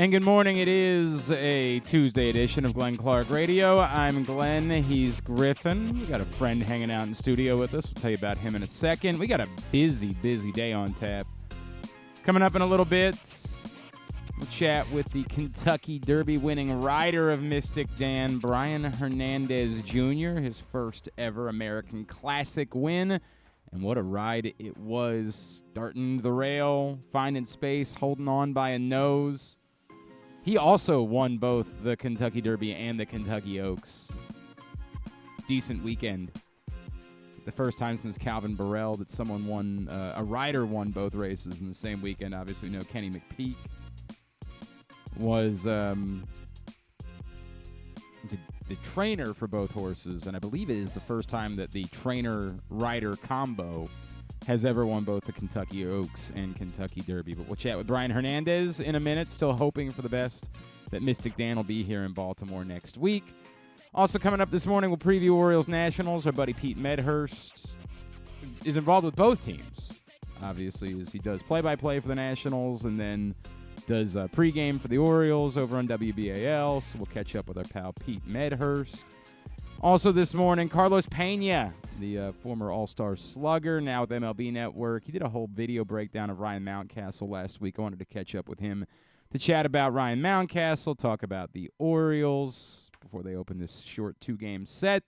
And good morning. It is a Tuesday edition of Glenn Clark Radio. I'm Glenn. He's Griffin. We got a friend hanging out in studio with us. We'll tell you about him in a second. We got a busy day on tap. Coming up in a little bit, we'll chat with the Kentucky Derby winning rider of Mystik Dan, Ryan Hernandez Jr., his first ever American Classic win. And what a ride it was. Starting the rail, finding space, holding on by a nose. He also won both the Kentucky Derby and the Kentucky Oaks. Decent weekend. The first time since Calvin Burrell that someone won, a rider won both races in the same weekend. Obviously, we know Kenny McPeak was the trainer for both horses, and I believe it is the first time that the trainer-rider combo has ever won both the Kentucky Oaks and Kentucky Derby. But we'll chat with Ryan Hernandez in a minute, still hoping for the best that Mystik Dan will be here in Baltimore next week. Also coming up this morning, we'll preview Orioles-Nationals. Our buddy Pete Medhurst is involved with both teams, obviously, as he does play-by-play for the Nationals and then does pregame for the Orioles over on WBAL. So we'll catch up with our pal Pete Medhurst. Also this morning, Carlos Peña, the former All-Star slugger, now with MLB Network. He did a whole video breakdown of Ryan Mountcastle last week. I wanted to catch up with him to chat about Ryan Mountcastle, talk about the Orioles before they open this short 2-game set.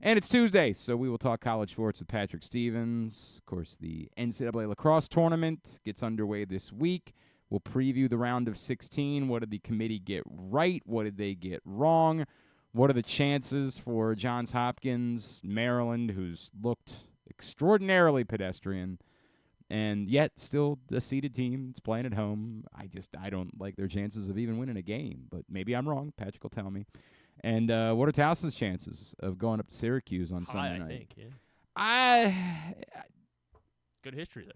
And it's Tuesday, so we will talk college sports with Patrick Stevens. Of course, the NCAA Lacrosse Tournament gets underway this week. We'll preview the round of 16. What did the committee get right? What did they get wrong? What are the chances for Johns Hopkins, Maryland, who's looked extraordinarily pedestrian, and yet still a seeded team that's playing at home? I don't like their chances of even winning a game, but maybe I'm wrong. Patrick will tell me. And what are Towson's chances of going up to Syracuse on Sunday night? I think, yeah. Good history there.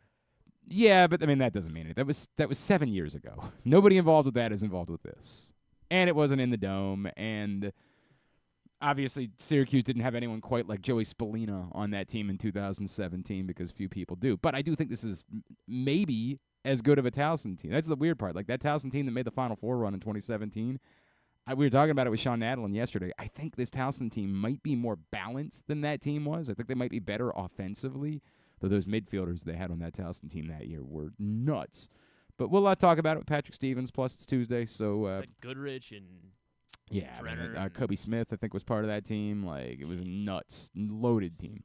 Yeah, but I mean that doesn't mean it. That was 7 years ago. Nobody involved with that is involved with this, and it wasn't in the Dome. And obviously, Syracuse didn't have anyone quite like Joey Spallina on that team in 2017 because few people do. But I do think this is maybe as good of a Towson team. That's the weird part. Like that Towson team that made the Final Four run in 2017. We were talking about it with Sean Nadlin yesterday. I think this Towson team might be more balanced than that team was. I think they might be better offensively. Though those midfielders they had on that Towson team that year were nuts. But we'll talk about it with Patrick Stevens, plus it's Tuesday. So it's like Goodrich and Kobe Smith, I think, was part of that team. Like, it was a nuts. Loaded team.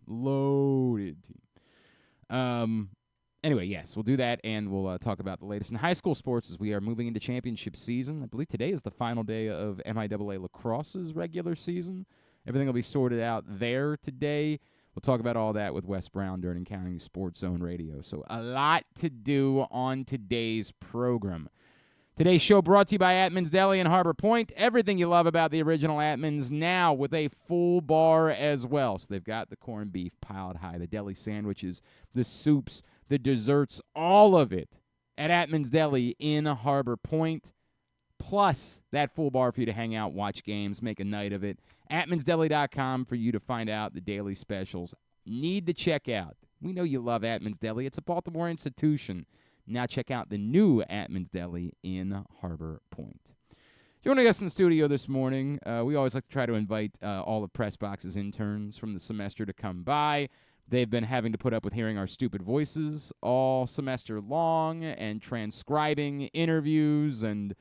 Anyway, yes, we'll do that, and we'll talk about the latest in high school sports as we are moving into championship season. I believe today is the final day of MIAA Lacrosse's regular season. Everything will be sorted out there today. We'll talk about all that with Wes Brown during CountySports.Zone Radio. So a lot to do on today's program. Today's show brought to you by Atman's Deli in Harbor Point. Everything you love about the original Atman's now with a full bar as well. So they've got the corned beef piled high, the deli sandwiches, the soups, the desserts, all of it at Atman's Deli in Harbor Point. Plus that full bar for you to hang out, watch games, make a night of it. AtmansDeli.com for you to find out the daily specials. Need to check out. We know you love Atman's Deli. It's a Baltimore institution. Now check out the new Atman's Deli in Harbor Point. Joining us in the studio this morning, we always like to try to invite all of PressBox's interns from the semester to come by. They've been having to put up with hearing our stupid voices all semester long and transcribing interviews and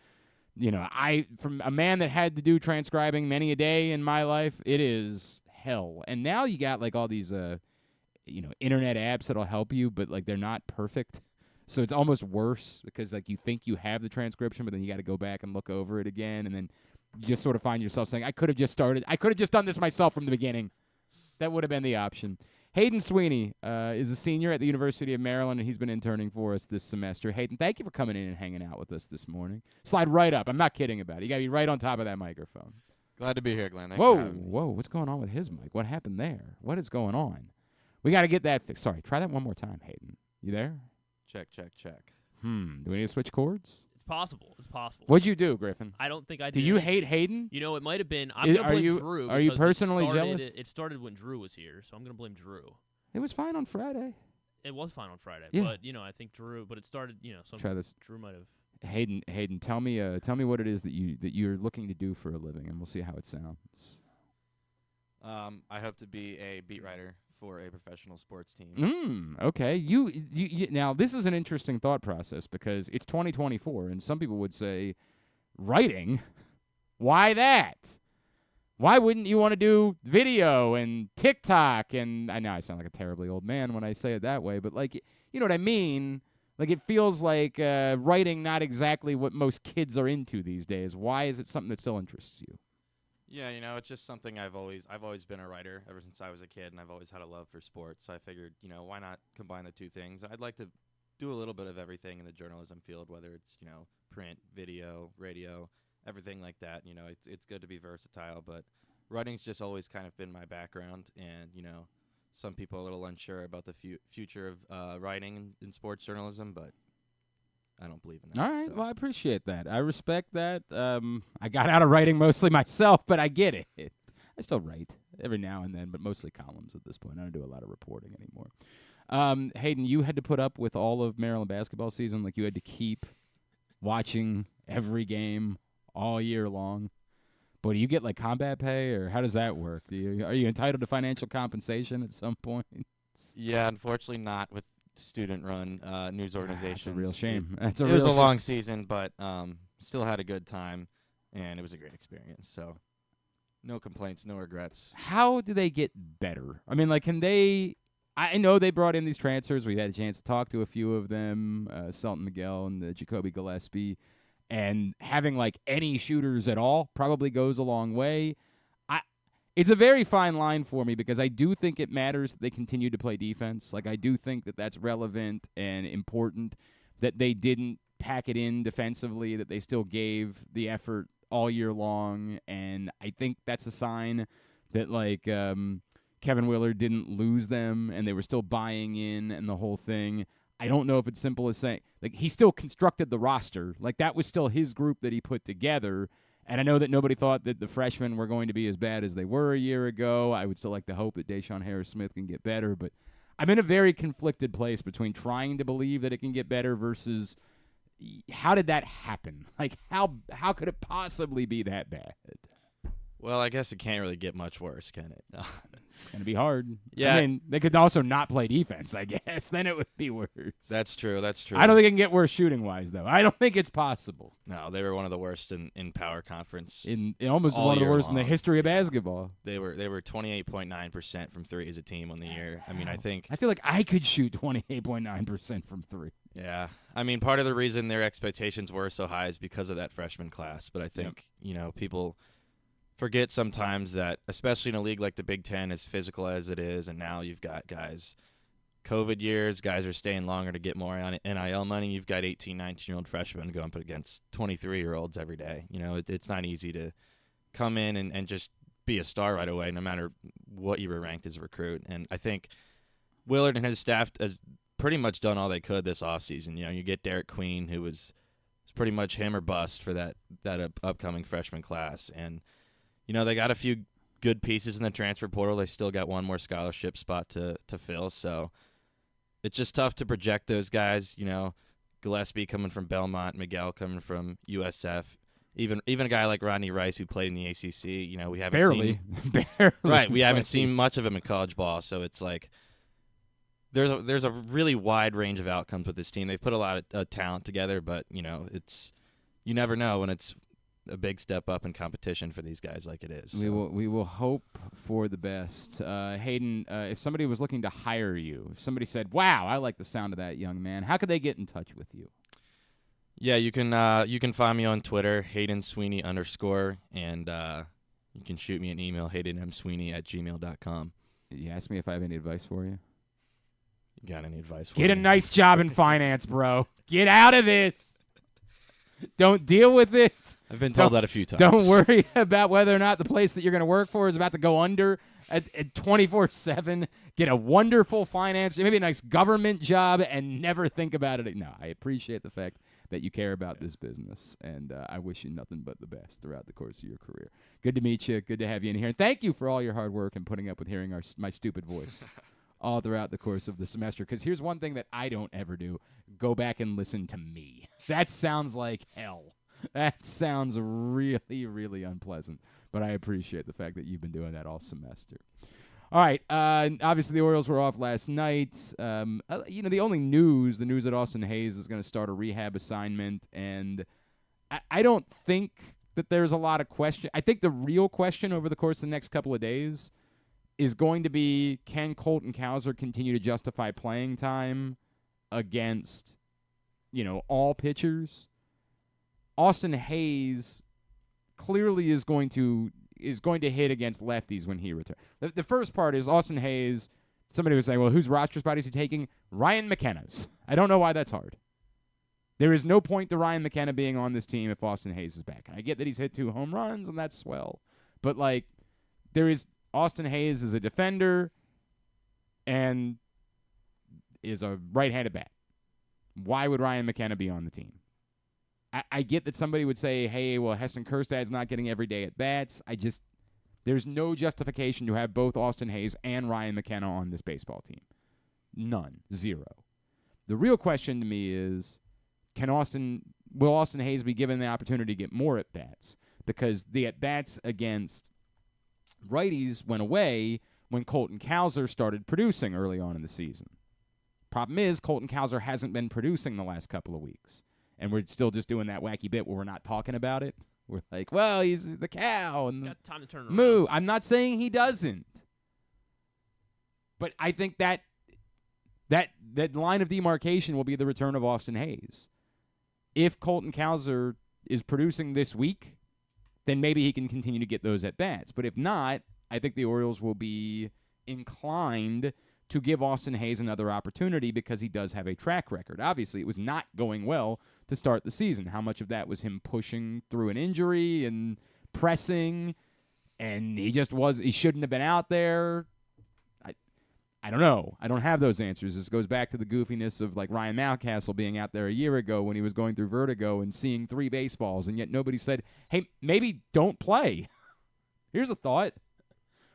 from a man that had to do transcribing many a day in my life, it is hell. And now you got like all these, internet apps that'll help you, but like they're not perfect. So it's almost worse because like you think you have the transcription, but then you got to go back and look over it again, and then you just sort of find yourself saying, I could have just done this myself from the beginning. That would have been the option. Hayden Sweeney is a senior at the University of Maryland, and he's been interning for us this semester. Hayden, thank you for coming in and hanging out with us this morning. Slide right up. I'm not kidding about it. You got to be right on top of that microphone. Glad to be here, Glenn. Thanks for having me. Whoa. What's going on with his mic? What happened there? What is going on? We got to get that fixed. Sorry, try that one more time, Hayden. You there? Check. Do we need to switch chords? It's possible. What'd you do, Griffin? I don't think I did. Do you hate Hayden? It might have been. I'm going to blame Drew. Are you personally jealous? It started when Drew was here, so I'm going to blame Drew. It was fine on Friday. It was fine on Friday, yeah. But I think Drew. But it started. Try this. Drew might have. Hayden, tell me what it is that you're looking to do for a living, and we'll see how it sounds. I hope to be a beat writer for a professional sports team. Okay. You now this is an interesting thought process because it's 2024, and some people would say, writing, why that? Why wouldn't you want to do video and TikTok? And I know I sound like a terribly old man when I say it that way, but like, you know what I mean? Like it feels like writing not exactly what most kids are into these days. Why is it something that still interests you? Yeah, it's just something I've always been a writer ever since I was a kid, and I've always had a love for sports. So I figured, why not combine the two things? I'd like to do a little bit of everything in the journalism field, whether it's, print, video, radio, everything like that. It's good to be versatile, but writing's just always kind of been my background, and, some people are a little unsure about the future of writing in sports journalism, but I don't believe in that. All right. Well, I appreciate that. I respect that. I got out of writing mostly myself, but I get it. I still write every now and then, but mostly columns at this point. I don't do a lot of reporting anymore. Hayden, you had to put up with all of Maryland basketball season. Like you had to keep watching every game all year long. But do you get like combat pay, or how does that work? Are you entitled to financial compensation at some point? Yeah, unfortunately not with student-run news organizations. That's a real shame. It was a long season, but still had a good time, and it was a great experience. So no complaints, no regrets. How do they get better? I mean, like, can they – I know they brought in these transfers. We had a chance to talk to a few of them, Selton Miguel and Jacoby Gillespie, and having, like, any shooters at all probably goes a long way. It's a very fine line for me because I do think it matters that they continue to play defense. Like, I do think that that's relevant and important, that they didn't pack it in defensively, that they still gave the effort all year long. And I think that's a sign that, like, Kevin Willard didn't lose them and they were still buying in and the whole thing. I don't know if it's simple as saying, like, he still constructed the roster. Like, that was still his group that he put together. And I know that nobody thought that the freshmen were going to be as bad as they were a year ago. I would still like to hope that Deshaun Harris-Smith can get better. But I'm in a very conflicted place between trying to believe that it can get better versus how did that happen? Like, how could it possibly be that bad? Well, I guess it can't really get much worse, can it? It's going to be hard. Yeah. I mean, they could also not play defense, I guess. Then it would be worse. That's true. I don't think it can get worse shooting-wise, though. I don't think it's possible. No, they were one of the worst in power conference. In almost one of the worst in the history of basketball. They were 28.9% from three as a team on the year. I mean, I feel like I could shoot 28.9% from three. Yeah. I mean, part of the reason their expectations were so high is because of that freshman class. But I think, people forget sometimes that, especially in a league like the Big Ten, as physical as it is, and now you've got guys, COVID years, guys are staying longer to get more on NIL money. You've got 18, 19-year-old freshmen going up against 23-year-olds every day. It's not easy to come in and just be a star right away, no matter what you were ranked as a recruit. And I think Willard and his staff has pretty much done all they could this offseason. You get Derek Queen, who was pretty much him or bust for that upcoming freshman class. And they got a few good pieces in the transfer portal. They still got one more scholarship spot to fill. So it's just tough to project those guys. Gillespie coming from Belmont, Miguel coming from USF, even a guy like Rodney Rice who played in the ACC. We haven't barely. Right. We haven't seen much of him in college ball. So it's like there's a really wide range of outcomes with this team. They've put a lot of talent together, but it's you never know when it's a big step up in competition for these guys like it is. So. We will hope for the best. Hayden, if somebody was looking to hire you, if somebody said, wow, I like the sound of that young man, how could they get in touch with you? Yeah, you can find me on Twitter, Hayden Sweeney _, and you can shoot me an email, haydenmsweeney@gmail.com. You asked me if I have any advice for you. You got any advice for me? Get a me? nice job in finance, bro. Get out of this. Don't deal with it. I've been told that a few times. Don't worry about whether or not the place that you're going to work for is about to go under at 24/7. Get a wonderful finance, maybe a nice government job, and never think about it. No, I appreciate the fact that you care about this business, and I wish you nothing but the best throughout the course of your career. Good to meet you. Good to have you in here. And thank you for all your hard work and putting up with hearing my stupid voice all throughout the course of the semester. Because here's one thing that I don't ever do. Go back and listen to me. That sounds like hell. That sounds really, really unpleasant. But I appreciate the fact that you've been doing that all semester. All right. Obviously, the Orioles were off last night. The only news, the news that Austin Hayes is going to start a rehab assignment. And I don't think that there's a lot of question. I think the real question over the course of the next couple of days is going to be, can Colton Cowser continue to justify playing time against, all pitchers? Austin Hayes clearly is going to hit against lefties when he returns. The first part is Austin Hayes. Somebody was saying, well, whose roster spot is he taking? Ryan McKenna's. I don't know why that's hard. There is no point to Ryan McKenna being on this team if Austin Hayes is back. And I get that he's hit 2 home runs, and that's swell. But, there is Austin Hayes is a defender and is a right-handed bat. Why would Ryan McKenna be on the team? I get that somebody would say, hey, well, Heston Kjerstad's not getting every day at bats. There's no justification to have both Austin Hayes and Ryan McKenna on this baseball team. None. Zero. The real question to me is, will Austin Hayes be given the opportunity to get more at bats? Because the at bats against righties went away when Colton Cowser started producing early on in the season. Problem is, Colton Cowser hasn't been producing the last couple of weeks. And we're still just doing that wacky bit where we're not talking about it. We're like, well, he's the cow. And he's got time to turn around. Moo. I'm not saying he doesn't. But I think that line of demarcation will be the return of Austin Hayes. If Colton Cowser is producing this week, then maybe he can continue to get those at-bats. But if not, I think the Orioles will be inclined to give Austin Hayes another opportunity because he does have a track record. Obviously, it was not going well to start the season. How much of that was him pushing through an injury and pressing, and he shouldn't have been out there? I don't know. I don't have those answers. This goes back to the goofiness of Ryan Mountcastle being out there a year ago when he was going through vertigo and seeing 3 baseballs, and yet nobody said, hey, maybe don't play. Here's a thought.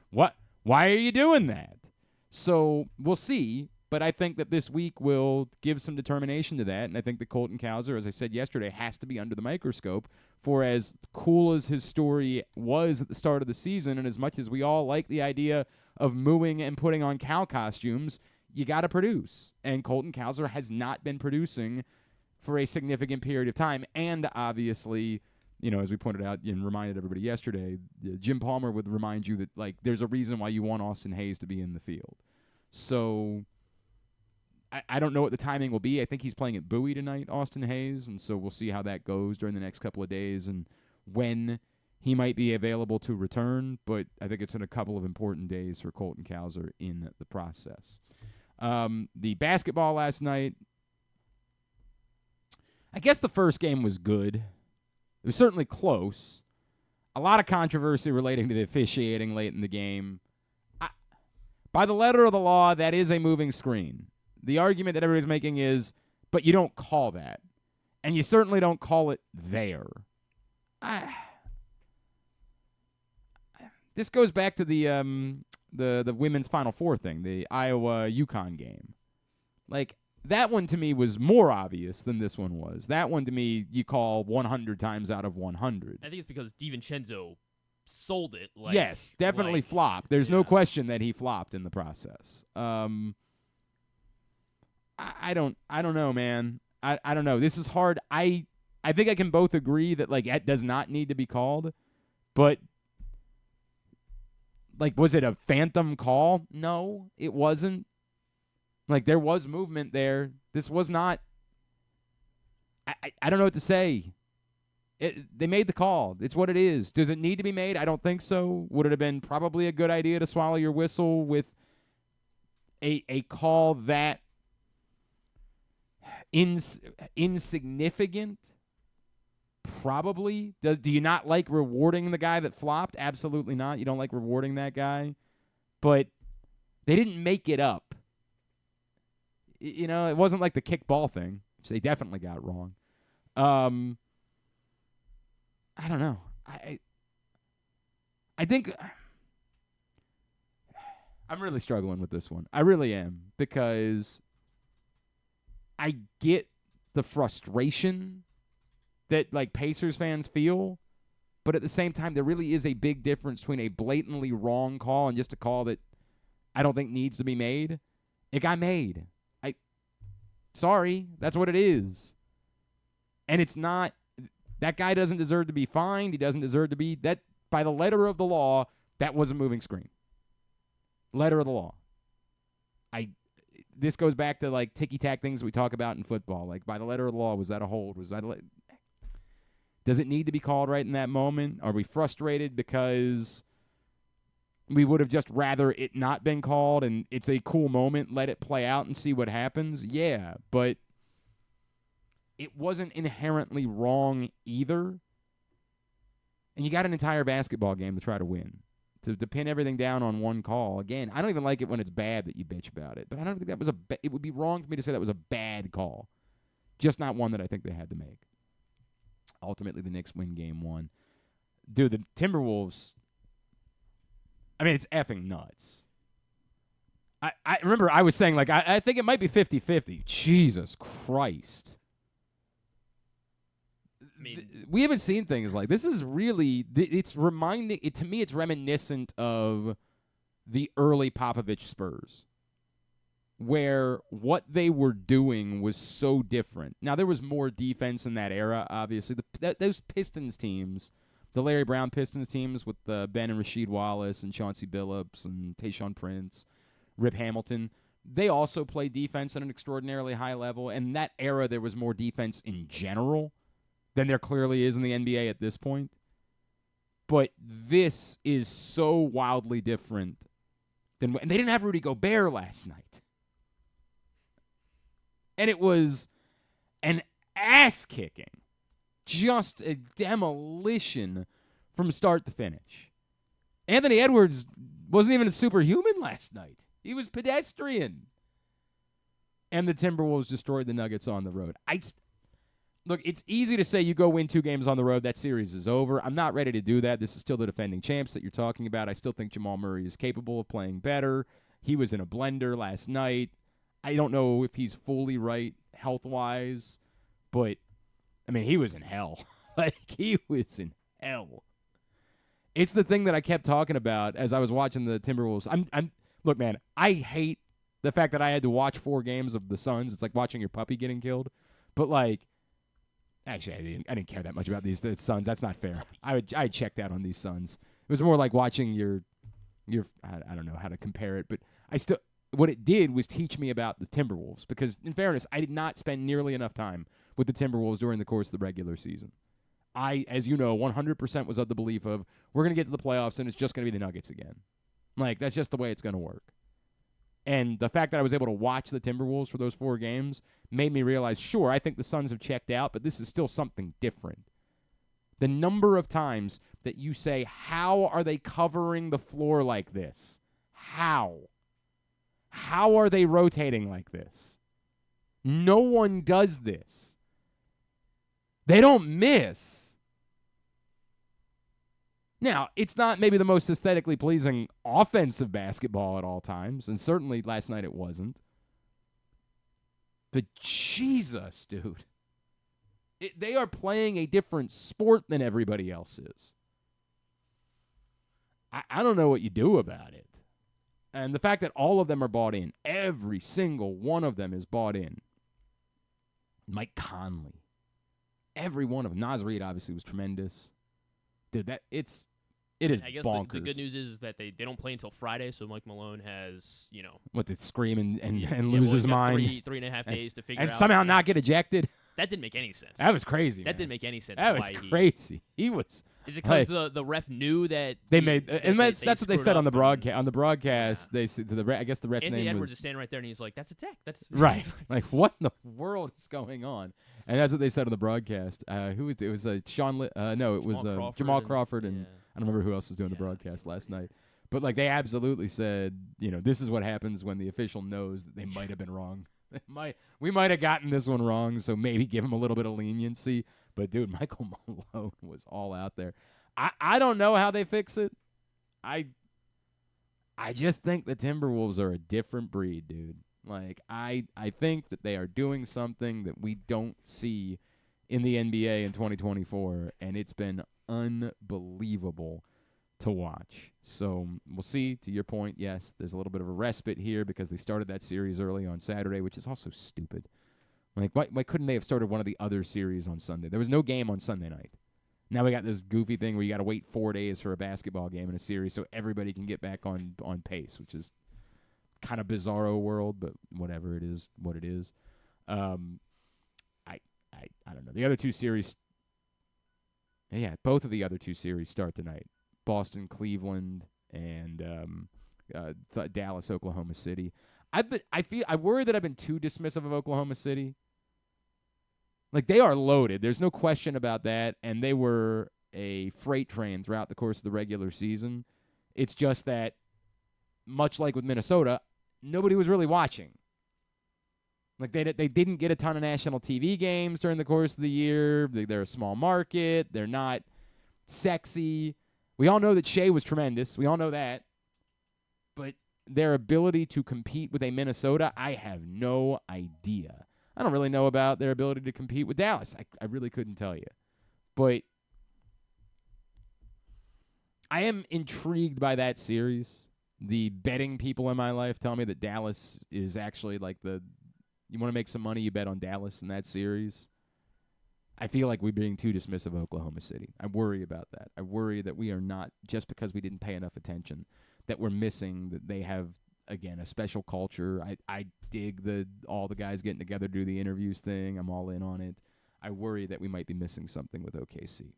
What? Why are you doing that? So we'll see, but I think that this week will give some determination to that, and I think that Colton Cowser, as I said yesterday, has to be under the microscope for as cool as his story was at the start of the season, and as much as we all like the idea of mooing and putting on cow costumes, you got to produce. And Colton Cowser has not been producing for a significant period of time, and obviously, as we pointed out and reminded everybody yesterday, Jim Palmer would remind you that, there's a reason why you want Austin Hayes to be in the field. So I don't know what the timing will be. I think he's playing at Bowie tonight, Austin Hayes, and so we'll see how that goes during the next couple of days and when he might be available to return, but I think it's in a couple of important days for Colton Cowser in the process. The basketball last night, I guess the first game was good. It was certainly close. A lot of controversy relating to the officiating late in the game. By the letter of the law, that is a moving screen. The argument that everybody's making is, but you don't call that. And you certainly don't call it there. This goes back to the women's Final Four thing, the Iowa-UConn game. That one to me was more obvious than this one was. That one to me, you call 100 times out of 100. I think it's because DiVincenzo sold it. Yes, definitely flopped. There's no question that he flopped in the process. I don't know, man. I don't know. This is hard. I think I can both agree that that does not need to be called, but was it a phantom call? No, it wasn't. There was movement there. This was not. I don't know what to say. They made the call. It's what it is. Does it need to be made? I don't think so. Would it have been probably a good idea to swallow your whistle with a call that insignificant? Probably. Do you not like rewarding the guy that flopped? Absolutely not. You don't like rewarding that guy. But they didn't make it up. It wasn't like the kickball thing, which they definitely got wrong. I don't know. I think I'm really struggling with this one. I really am, because I get the frustration that, like, Pacers fans feel, but at the same time, there really is a big difference between a blatantly wrong call and just a call that I don't think needs to be made. It got made. Sorry, that's what it is. And it's not, that guy doesn't deserve to be fined. He doesn't deserve to be, that, by the letter of the law, that was a moving screen. Letter of the law. This goes back to, like, ticky-tack things we talk about in football. Like, by the letter of the law, was that a hold? Does it need to be called right in that moment? Are we frustrated because we would have just rather it not been called and it's a cool moment, let it play out and see what happens? Yeah, but it wasn't inherently wrong either. And you got an entire basketball game to try to win. To pin everything down on one call. Again, I don't even like it when it's bad that you bitch about it. But I don't think that was it would be wrong for me to say that was a bad call. Just not one that I think they had to make. Ultimately, the Knicks win game 1. Dude, the Timberwolves, I mean, it's effing nuts. I remember I was saying, like, I think it might be 50-50. Jesus Christ. I mean, We haven't seen things like this. Is really, it's reminding it to me. It's reminiscent of the early Popovich Spurs, where what they were doing was so different. Now there was more defense in that era. Obviously, those Pistons teams, the Larry Brown Pistons teams with Ben and Rasheed Wallace and Chauncey Billups and Tayshaun Prince, Rip Hamilton. They also played defense at an extraordinarily high level. And that era, there was more defense in general than there clearly is in the NBA at this point. But this is so wildly different than, and they didn't have Rudy Gobert last night. And it was an ass-kicking, just a demolition from start to finish. Anthony Edwards wasn't even a superhuman last night. He was pedestrian. And the Timberwolves destroyed the Nuggets on the road. Look, it's easy to say you go win 2 games on the road, that series is over. I'm not ready to do that. This is still the defending champs that you're talking about. I still think Jamal Murray is capable of playing better. He was in a blender last night. I don't know if he's fully right health-wise, but, I mean, he was in hell. Like, he was in hell. It's the thing that I kept talking about as I was watching the Timberwolves. Look, man, I hate the fact that I had to watch 4 games of the Suns. It's like watching your puppy getting killed. But, like, actually, I didn't care that much about these Suns. That's not fair. I checked out on these Suns. It was more like watching your I don't know how to compare it, but what it did was teach me about the Timberwolves, because in fairness, I did not spend nearly enough time with the Timberwolves during the course of the regular season. I, as you know, 100% was of the belief of we're going to get to the playoffs and it's just going to be the Nuggets again. Like, that's just the way it's going to work. And the fact that I was able to watch the Timberwolves for those 4 games made me realize, sure, I think the Suns have checked out, but this is still something different. The number of times that you say, how are they covering the floor like this? How? How are they rotating like this? No one does this. They don't miss. Now, it's not maybe the most aesthetically pleasing offensive basketball at all times, and certainly last night it wasn't. But Jesus, dude. They are playing a different sport than everybody else is. I don't know what you do about it. And the fact that all of them are bought in, every single one of them is bought in. Mike Conley. Every one of them. Nas Reed obviously was tremendous. Dude, it is I guess bonkers. the good news is that they don't play until Friday, so Mike Malone has, What, to scream and yeah, lose well, his he's got mind? three and a half days to figure out. And somehow not get ejected? That didn't make any sense. That was crazy, That man. didn't make any sense. That was crazy. He was... Is it because the ref knew that they made... And that's what they said on the broadcast. On the broadcast, yeah. they said, I guess the ref's Anthony name Edwards was... is standing right there, and he's like, that's a tech. That's Right. Like, what in the world is going on? And that's what they said on the broadcast. Who was it? It was Jamal Crawford and... Yeah. I don't remember who else was doing the broadcast last night. But, like, they absolutely said, this is what happens when the official knows that they might have been wrong. We might have gotten this one wrong, so maybe give him a little bit of leniency. But, dude, Michael Malone was all out there. I don't know how they fix it. I just think the Timberwolves are a different breed, dude. Like, I think that they are doing something that we don't see in the NBA in 2024, and it's been unbelievable to watch. So we'll see. To your point, yes, there's a little bit of a respite here because they started that series early on Saturday, which is also stupid. Like, why couldn't they have started one of the other series on Sunday? There was no game on Sunday night. Now we got this goofy thing where you got to wait 4 days for a basketball game in a series so everybody can get back on pace, which is kind of bizarro world, but whatever, it is what it is. I don't know. The other two series, yeah, both of the other two series start tonight. Boston, Cleveland, and Dallas, Oklahoma City. I worry that I've been too dismissive of Oklahoma City. Like, they are loaded. There's no question about that, and they were a freight train throughout the course of the regular season. It's just that, much like with Minnesota, nobody was really watching. Like, they didn't get a ton of national TV games during the course of the year. They're a small market. They're not sexy. We all know that Shea was tremendous. We all know that. But their ability to compete with a Minnesota, I have no idea. I don't really know about their ability to compete with Dallas. I really couldn't tell you. But I am intrigued by that series. The betting people in my life tell me that Dallas is actually like you want to make some money, you bet on Dallas in that series. I feel like we're being too dismissive of Oklahoma City. I worry about that. I worry that we are not, just because we didn't pay enough attention, that we're missing that they have, again, a special culture. I dig all the guys getting together to do the interviews thing. I'm all in on it. I worry that we might be missing something with OKC.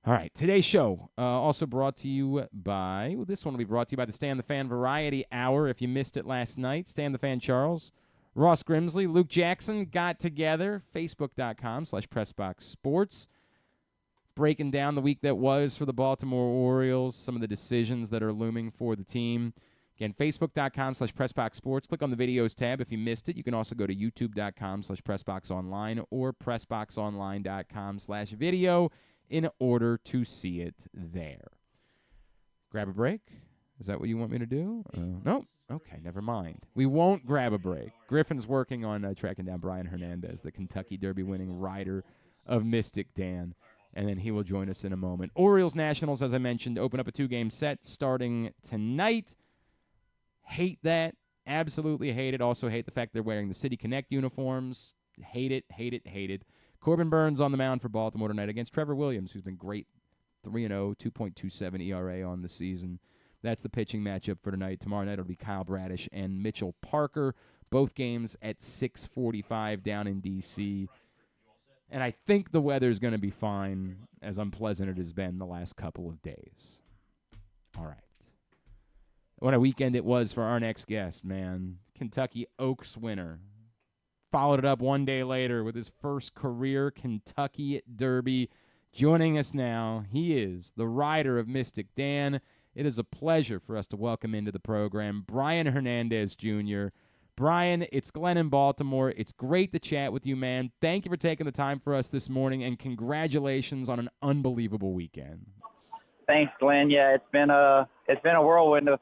All right, today's show also brought to you by, this one will be brought to you by the Stan the Fan Variety Hour. If you missed it last night, Stan the Fan Charles, Ross Grimsley, Luke Jackson got together, Facebook.com/PressBoxSports, breaking down the week that was for the Baltimore Orioles, some of the decisions that are looming for the team. Again, Facebook.com/PressBoxSports. Click on the videos tab if you missed it. You can also go to YouTube.com/PressBoxOnline or PressBoxOnline.com/video in order to see it there. Grab a break? Is that what you want me to do? No? Okay, never mind. We won't grab a break. Griffin's working on tracking down Brian Hernandez, the Kentucky Derby winning rider of Mystik Dan, and then he will join us in a moment. Orioles-Nationals, as I mentioned, open up a 2-game set starting tonight. Hate that. Absolutely hate it. Also hate the fact they're wearing the City Connect uniforms. Hate it, hate it, hate it. Corbin Burns on the mound for Baltimore tonight against Trevor Williams, who's been great. 3-0, 2.27 ERA on the season. That's the pitching matchup for tonight. Tomorrow night it'll be Kyle Bradish and Mitchell Parker. Both games at 6:45 down in D.C. And I think the weather's going to be fine, as unpleasant it has been the last couple of days. All right. What a weekend it was for our next guest, man. Kentucky Oaks winner. Followed it up one day later with his first career Kentucky Derby. Joining us now, he is the rider of Mystik Dan. It is a pleasure for us to welcome into the program Brian Hernandez Jr. Brian, it's Glenn in Baltimore. It's great to chat with you, man. Thank you for taking the time for us this morning, and congratulations on an unbelievable weekend. Thanks, Glenn. Yeah, it's been a whirlwind of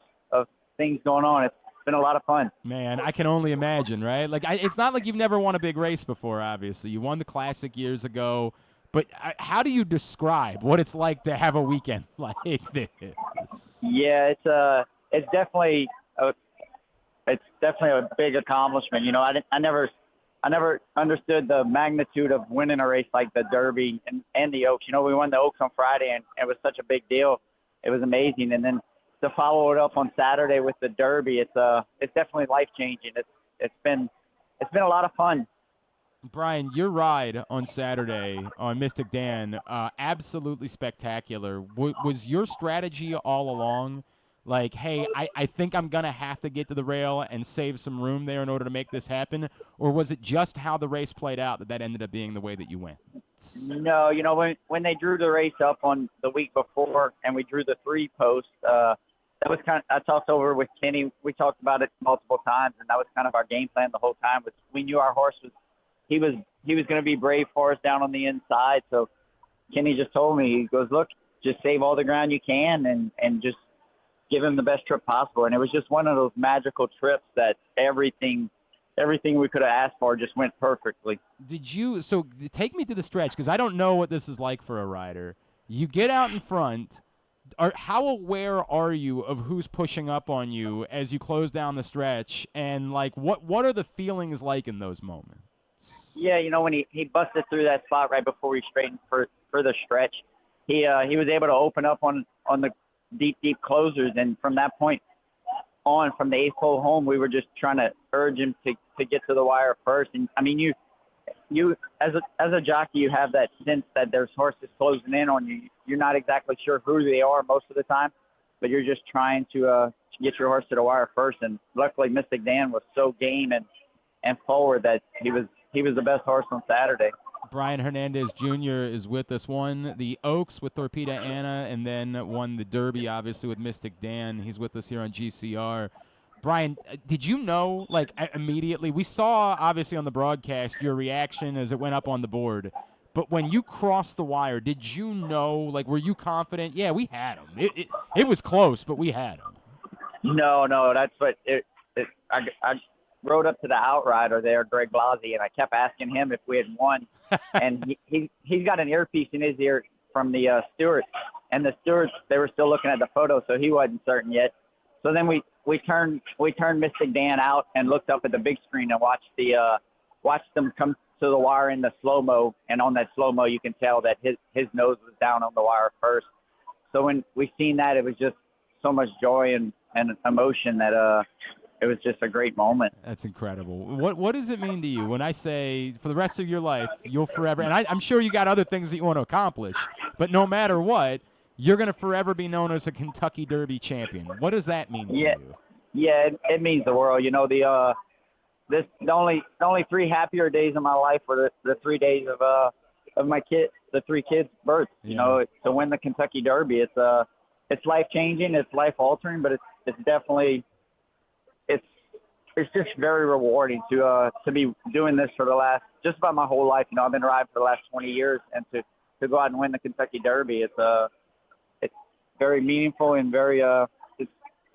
things going on. It's been a lot of fun. Man, I can only imagine, right? Like, it's not like you've never won a big race before, obviously. You won the Classic years ago. But how do you describe what it's like to have a weekend like this? Yeah, it's definitely a big accomplishment. You know, I never understood the magnitude of winning a race like the Derby and the Oaks. You know, we won the Oaks on Friday, and it was such a big deal. It was amazing. And then to follow it up on Saturday with the Derby, it's definitely life changing. It's been a lot of fun. Brian, your ride on Saturday on Mystik Dan, absolutely spectacular. Was your strategy all along like, hey, I think I'm going to have to get to the rail and save some room there in order to make this happen? Or was it just how the race played out that ended up being the way that you went? No, you know, when they drew the race up on the week before and we drew the 3-post, that was I talked over with Kenny. We talked about it multiple times, and that was kind of our game plan the whole time. Was we knew our horse was he was going to be brave for us down on the inside. So Kenny just told me, he goes, look, just save all the ground you can and just give him the best trip possible. And it was just one of those magical trips that everything we could have asked for just went perfectly. So take me to the stretch, because I don't know what this is like for a rider. You get out in front. How aware are you of who's pushing up on you as you close down the stretch? And, like, what are the feelings like in those moments? Yeah, when he busted through that spot right before we straightened for the stretch, he was able to open up on the deep closers. And from that point on, from the 8th hole home, we were just trying to urge him to get to the wire first. And, I mean, you as a jockey, you have that sense that there's horses closing in on you. You're not exactly sure who they are most of the time, but you're just trying to get your horse to the wire first. And luckily, Mystik Dan was so game and forward that he was the best horse on Saturday. Brian Hernandez Jr. is with us. Won the Oaks with Torpedo Anna, and then won the Derby, obviously, with Mystik Dan. He's with us here on GCR. Brian, did you know, like, immediately? We saw, obviously, on the broadcast your reaction as it went up on the board. But when you crossed the wire, did you know, like, were you confident? Yeah, we had him. It was close, but we had him. No, that's what I rode up to the outrider there, Greg Blasey, and I kept asking him if we had won. And he's got an earpiece in his ear from the stewards. And the stewards, they were still looking at the photo, so he wasn't certain yet. So then we turned Mystik Dan out and looked up at the big screen and watched them come to the wire in the slow-mo. And on that slow-mo, you can tell that his nose was down on the wire first. So when we seen that, it was just so much joy and emotion that it was just a great moment. That's incredible. What does it mean to you when I say for the rest of your life, you'll forever, and I'm sure you got other things that you want to accomplish, but no matter what, you're going to forever be known as a Kentucky Derby champion. What does that mean to you? Yeah, it means the world. The only 3 happier days of my life were the 3 days of my the 3 kids' births. Yeah. To win the Kentucky Derby, it's life changing, it's life altering, but it's definitely it's just very rewarding to be doing this for the last just about my whole life. I've been riding for the last 20 years, and to go out and win the Kentucky Derby, it's very meaningful and very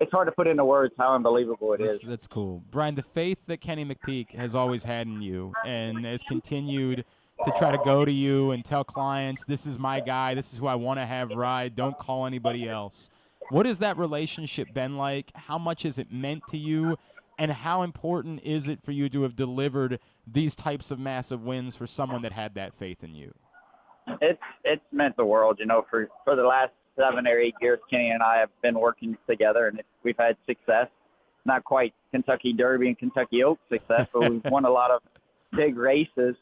it's hard to put into words how unbelievable it is. That's cool. Brian, the faith that Kenny McPeak has always had in you and has continued to try to go to you and tell clients, this is my guy, this is who I want to have ride, don't call anybody else. What has that relationship been like? How much has it meant to you? And how important is it for you to have delivered these types of massive wins for someone that had that faith in you? It's meant the world. For the last 7 or 8 years, Kenny and I have been working together, and we've had success. Not quite Kentucky Derby and Kentucky Oaks success, but we've won a lot of big races.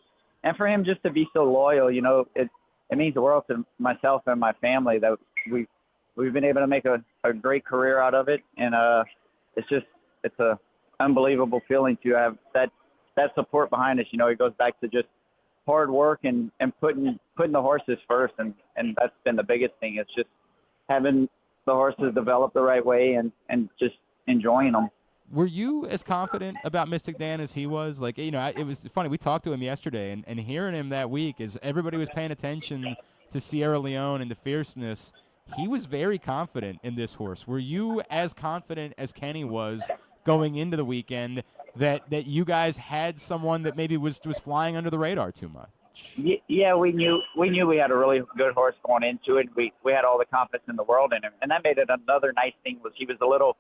And for him just to be so loyal, it means the world to myself and my family that we've been able to make a great career out of it. And it's a unbelievable feeling to have that support behind us. It goes back to just hard work and putting the horses first, and that's been the biggest thing. It's just having the horses develop the right way and just enjoying them. Were you as confident about Mystik Dan as he was? Like, it was funny. We talked to him yesterday, and hearing him that week, as everybody was paying attention to Sierra Leone and the fierceness, he was very confident in this horse. Were you as confident as Kenny was going into the weekend that you guys had someone that maybe was flying under the radar too much? Yeah, we knew we had a really good horse going into it. We had all the confidence in the world in him, and that made it another nice thing was he was a little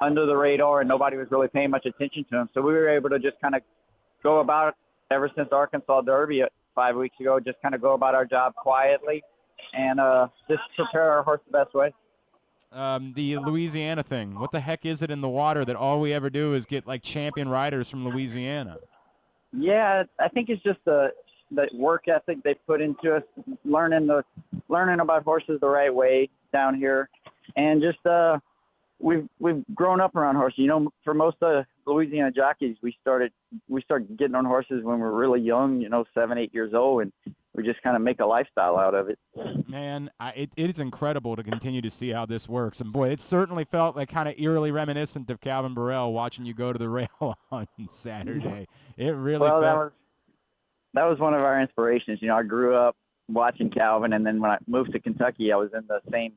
under the radar and nobody was really paying much attention to him. So we were able to just kind of go about, ever since Arkansas Derby 5 weeks ago, just kind of go about our job quietly and just prepare our horse the best way. The Louisiana thing. What the heck is it in the water that all we ever do is get like champion riders from Louisiana? Yeah, I think it's just the work ethic they put into us, learning about horses the right way down here, and just we've grown up around horses. For most of Louisiana jockeys, we started getting on horses when we were really young, 7, 8 years old, and we just kind of make a lifestyle out of it. Man, it is incredible to continue to see how this works. And, boy, it certainly felt like kind of eerily reminiscent of Calvin Burrell watching you go to the rail on Saturday. It really felt... that was one of our inspirations. I grew up watching Calvin. And then when I moved to Kentucky, I was in the same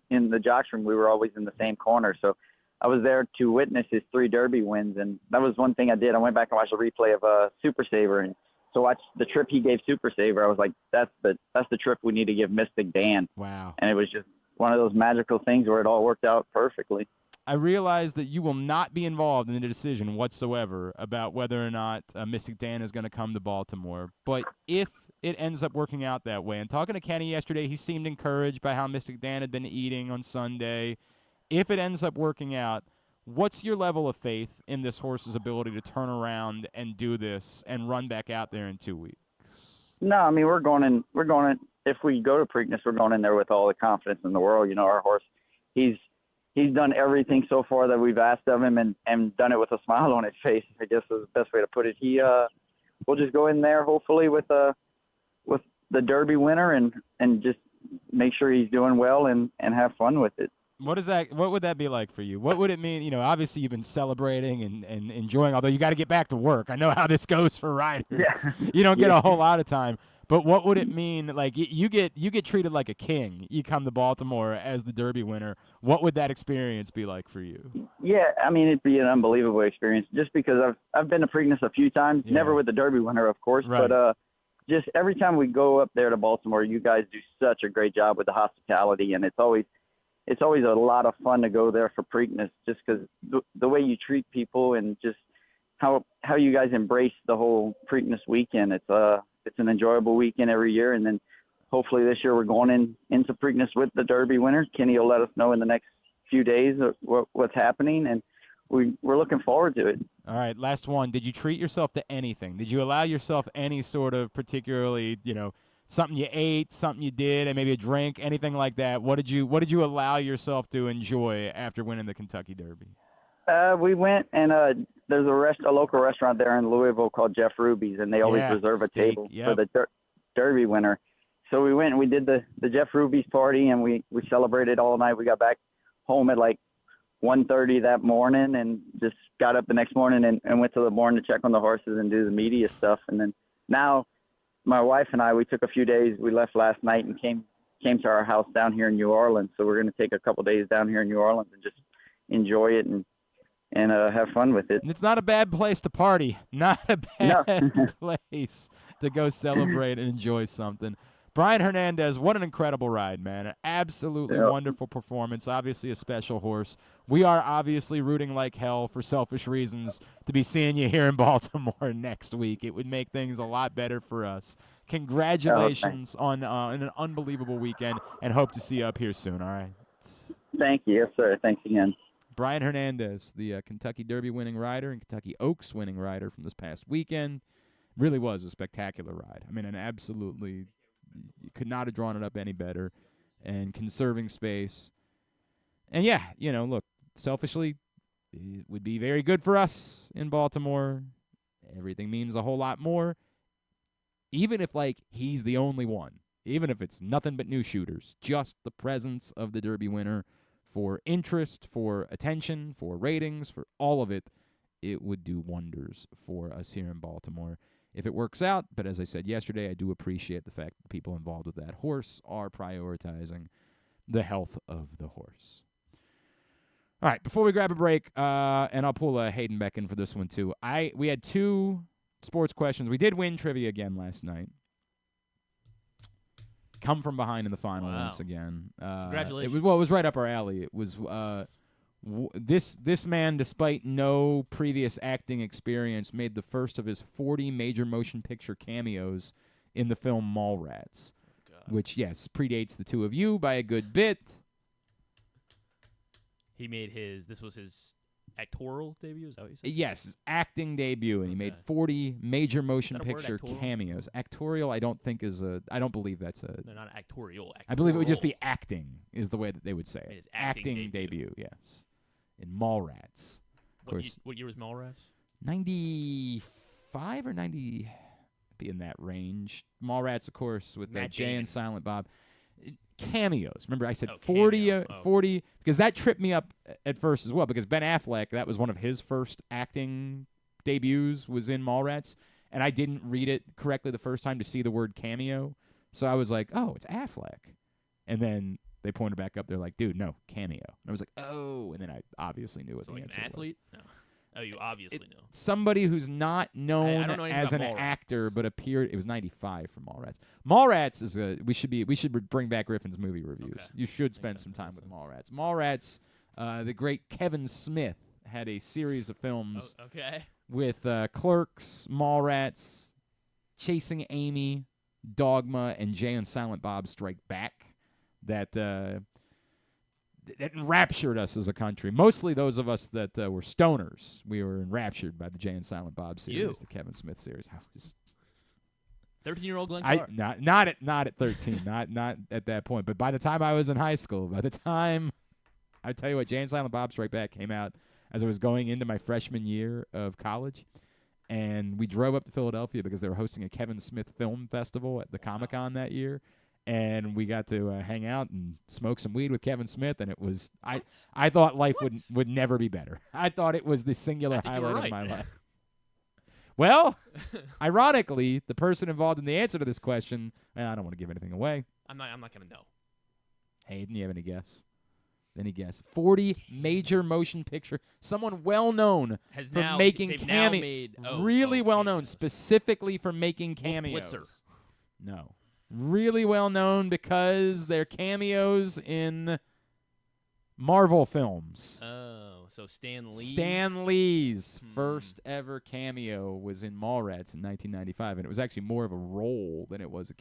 in the jocks room. We were always in the same corner. So I was there to witness his 3 Derby wins. And that was one thing I did. I went back and watched a replay of Super Saver. And so watch the trip he gave Super Saver. I was like, that's the trip we need to give Mystik Dan. Wow. And it was just one of those magical things where it all worked out perfectly. I realize that you will not be involved in the decision whatsoever about whether or not Mystik Dan is going to come to Baltimore. But if it ends up working out that way, and talking to Kenny yesterday, he seemed encouraged by how Mystik Dan had been eating on Sunday. If it ends up working out, what's your level of faith in this horse's ability to turn around and do this and run back out there in 2 weeks? No, I mean, we're going in. If we go to Preakness, we're going in there with all the confidence in the world. You know, our horse, he's done everything so far that we've asked of him, and done it with a smile on his face, I guess is the best way to put it. We'll just go in there hopefully with the Derby winner and just make sure he's doing well and have fun with it. What would that be like for you? What would it mean? You know, obviously you've been celebrating and enjoying, although you got to get back to work. I know how this goes for riders. Yeah. You don't get a whole lot of time. But what would it mean? Like you get treated like a king. You come to Baltimore as the Derby winner. What would that experience be like for you? Yeah, I mean, it'd be an unbelievable experience just because I've been to Preakness a few times, never with the Derby winner, of course, right. But just every time we go up there to Baltimore, you guys do such a great job with the hospitality, and it's always a lot of fun to go there for Preakness just because the way you treat people and just how you guys embrace the whole Preakness weekend. It's an enjoyable weekend every year, and then hopefully this year we're going into Preakness with the Derby winner. Kenny will let us know in the next few days what's happening, and we're looking forward to it. All right, last one. Did you treat yourself to anything? Did you allow yourself any sort of particularly, something you ate, something you did, and maybe a drink, anything like that? What did you allow yourself to enjoy after winning the Kentucky Derby? We went and there's a local restaurant there in Louisville called Jeff Ruby's, and they always reserve a table for the Derby winner. So we went and we did the Jeff Ruby's party, and we celebrated all night. We got back home at like 1:30 that morning and just got up the next morning and went to the barn to check on the horses and do the media stuff. And then now my wife and I, we took a few days. We left last night and came to our house down here in New Orleans. So we're going to take a couple days down here in New Orleans and just enjoy it and have fun with it. It's not a bad place to party. Not a bad place to go celebrate and enjoy something. Brian Hernandez, what an incredible ride, man. An absolutely wonderful performance. Obviously a special horse. We are obviously rooting like hell for selfish reasons to be seeing you here in Baltimore next week. It would make things a lot better for us. Congratulations on an unbelievable weekend, and hope to see you up here soon, all right? Thank you. Yes, sir. Thanks again. Brian Hernandez, the Kentucky Derby winning rider and Kentucky Oaks winning rider from this past weekend. Really was a spectacular ride. I mean, an absolutely – you could not have drawn it up any better, and conserving space. And, yeah, look, selfishly, it would be very good for us in Baltimore. Everything means a whole lot more. Even if, he's the only one, even if it's nothing but new shooters, just the presence of the Derby winner for interest, for attention, for ratings, for all of it, it would do wonders for us here in Baltimore if it works out. But as I said yesterday, I do appreciate the fact that the people involved with that horse are prioritizing the health of the horse. All right, before we grab a break, and I'll pull Hayden back in for this one too. We had 2 sports questions. We did win trivia again last night. Come from behind in the final once again. Congratulations. It was right up our alley. It was this man, despite no previous acting experience, made the first of his 40 major motion picture cameos in the film Mallrats, which, yes, predates the two of you by a good bit. He made this was his actorial debut, is that what you said? Yes, his acting debut, and he made 40 major motion picture cameos. Actorial, I don't believe that's a... No, not actorial. I believe it would just be acting is the way that they would say it. His acting debut, yes. In Mallrats. Of course. What year was Mallrats? 95 or 90... be in that range. Mallrats, of course, with Jay and Silent Bob. Cameos. Remember, I said 40, because that tripped me up at first as well, because Ben Affleck, that was one of his first acting debuts, was in Mallrats, and I didn't read it correctly the first time to see the word cameo. So I was like, oh, it's Affleck. And then they pointed back up. They're like, dude, no, cameo. And I was like, oh. And then I obviously knew what the answer an athlete? was. No. Oh, you obviously know. Somebody who's not known don't know anything as an about Mallrats. actor, but appeared. It was 95 for Mallrats. Mallrats is we should bring back Griffin's movie reviews. Okay. You should spend some time with Mallrats. Mallrats, the great Kevin Smith had a series of films with Clerks, Mallrats, Chasing Amy, Dogma, and Jay and Silent Bob Strike Back that enraptured us as a country. Mostly those of us that were stoners. We were enraptured by the Jay and Silent Bob series, the Kevin Smith series. 13-year-old Glenn Clark. Not at 13, not at that point. But by the time I was in high school, by the time I tell you what, Jay and Silent Bob Strike Back came out as I was going into my freshman year of college. And we drove up to Philadelphia because they were hosting a Kevin Smith film festival at the Comic-Con that year. And we got to hang out and smoke some weed with Kevin Smith. And it was I thought life would never be better. I thought it was the singular highlight of my life. Well, ironically, the person involved in the answer to this question, and I don't want to give anything away. I'm not going to know. Hayden, you have any guess? Any guess? 40 major motion picture. Someone well-known for making cameos. Really well-known, specifically for making cameos. Blitzer. No. Really well-known because they're cameos in Marvel films. Oh, so Stan Lee. Stan Lee's first ever cameo was in Mallrats in 1995, and it was actually more of a role than it was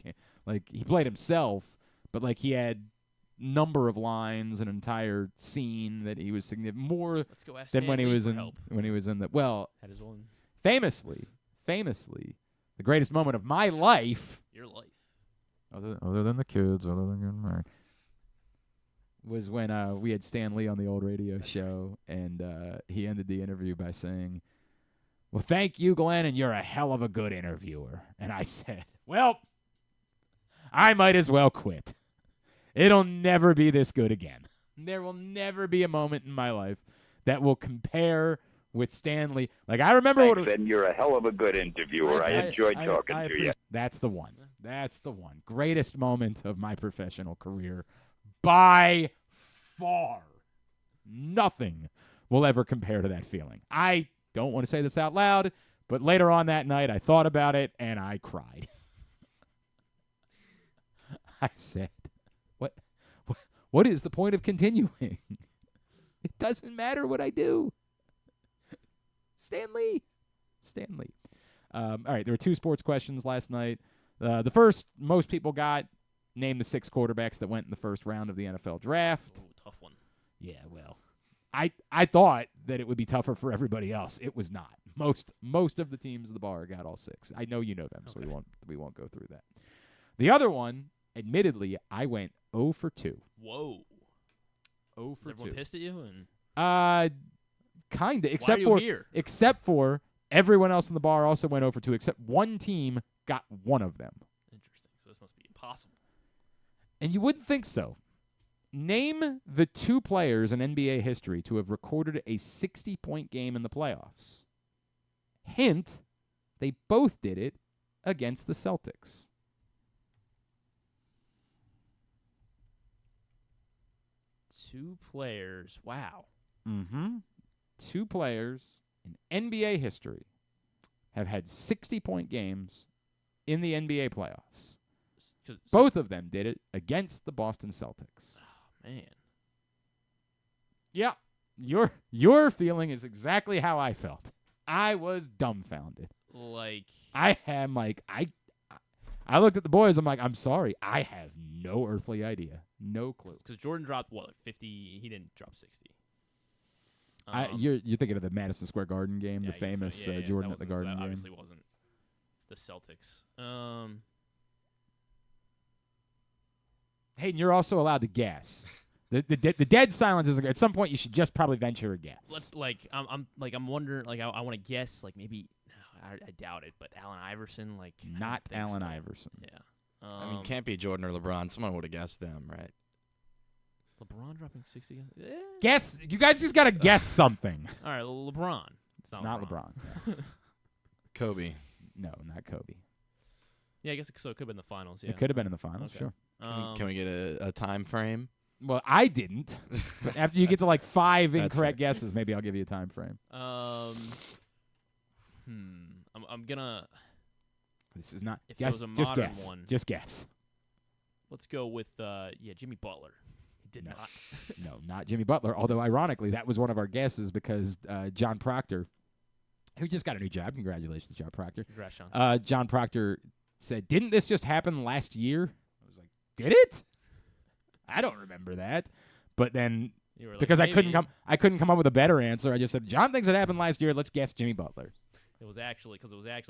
like he played himself, but like he had number of lines, an entire scene that he was significant more than when he was in the had his own famously, the greatest moment of my life. Your life. Other than the kids, other than getting married, was when we had Stan Lee on the old radio show, and he ended the interview by saying, "Well, thank you, Glenn, and you're a hell of a good interviewer." And I said, "Well, I might as well quit. It'll never be this good again. There will never be a moment in my life that will compare with Stan Lee." Like, I remember Thanks, you're a hell of a good interviewer. I enjoyed talking to you. That's the one. That's the one. Greatest moment of my professional career by far. Nothing will ever compare to that feeling. I don't want to say this out loud, but later on that night, I thought about it, and I cried. I said, what is the point of continuing? It doesn't matter what I do. Stan Lee. All right, there were 2 sports questions last night. The first, most people got, name the 6 quarterbacks that went in the first round of the NFL draft. Ooh, tough one. Yeah, well, I thought that it would be tougher for everybody else. It was not. Most of the teams of the bar got all 6. I know you know them, so we won't go through that. The other one, admittedly, I went 0 for 2. Whoa. 0 for 2. Is everyone pissed at you? Kinda. Except for everyone else in the bar also went 0 for 2, except one team got one of them. Interesting. So this must be impossible. And you wouldn't think so. Name the 2 players in NBA history to have recorded a 60-point game in the playoffs. Hint, they both did it against the Celtics. Two players. Wow. 2 players in NBA history have had 60-point games in the NBA playoffs. Both of them did it against the Boston Celtics. Oh, man. Yeah. Your feeling is exactly how I felt. I was dumbfounded. I looked at the boys. I'm like, I'm sorry. I have no earthly idea. No clue. Because Jordan dropped, 50? He didn't drop 60. You're thinking of the Madison Square Garden game, the famous Jordan at the Garden game. Obviously wasn't the Celtics. Hayden, you're also allowed to guess. The dead silence is at some point you should just probably venture a guess. I'm wondering, I want to guess, maybe. No, I doubt it, but Allen Iverson, not Allen Iverson. Yeah. I mean, can't be Jordan or LeBron. Someone would have guessed them, right? LeBron dropping 60? Yeah. Guess. You guys just got to guess something. All right, LeBron. It's not LeBron. Kobe. No, not Kobe. Yeah, I guess it could have been the finals. Yeah, It could have been in the finals, Okay. sure. Can we get a time frame? Well, I didn't. But after you get to like 5 incorrect guesses, maybe I'll give you a time frame. I'm gonna. This is not. If it Guess, was a just modern guess. one. Just guess. Let's go with Jimmy Butler. He did No. not. No, not Jimmy Butler. Although, ironically, that was one of our guesses because John Proctor, who just got a new job. Congratulations, John Proctor. Congrats, Sean. John Proctor said, "Didn't this just happen last year?" I was like, "Did it? I don't remember that." But then, You were like, because I couldn't maybe. come up with a better answer, I just said, "John thinks it happened last year. Let's guess Jimmy Butler." It was actually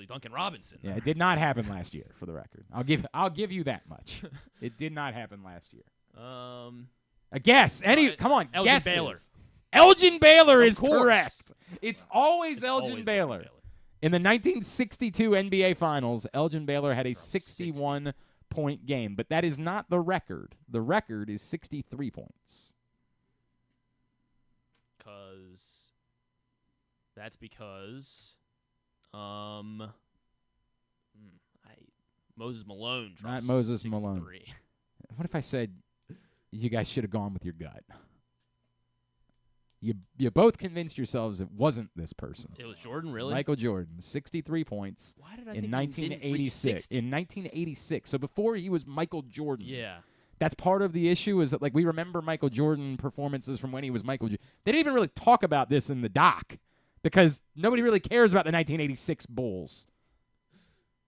Duncan Robinson. Yeah, it did not happen last year, for the record. I'll give you that much. It did not happen last year. A guess. Come on, Elgin guesses. Baylor. Elgin Baylor is course. correct. It's always Elgin Always Baylor. In the 1962 NBA Finals, Elgin Baylor had a 61-point game, but that is not the record. The record is 63 points. Because Moses Malone dropped Not Moses 63. Malone. What if I said you guys should have gone with your gut? You both convinced yourselves it wasn't this person. It was Jordan, really? Michael Jordan, 63 points Why did I in think he didn't reach 1986. 60? In 1986. So before he was Michael Jordan. Yeah. That's part of the issue is that, like, we remember Michael Jordan performances from when he was Michael Jordan. They didn't even really talk about this in the doc because nobody really cares about the 1986 Bulls.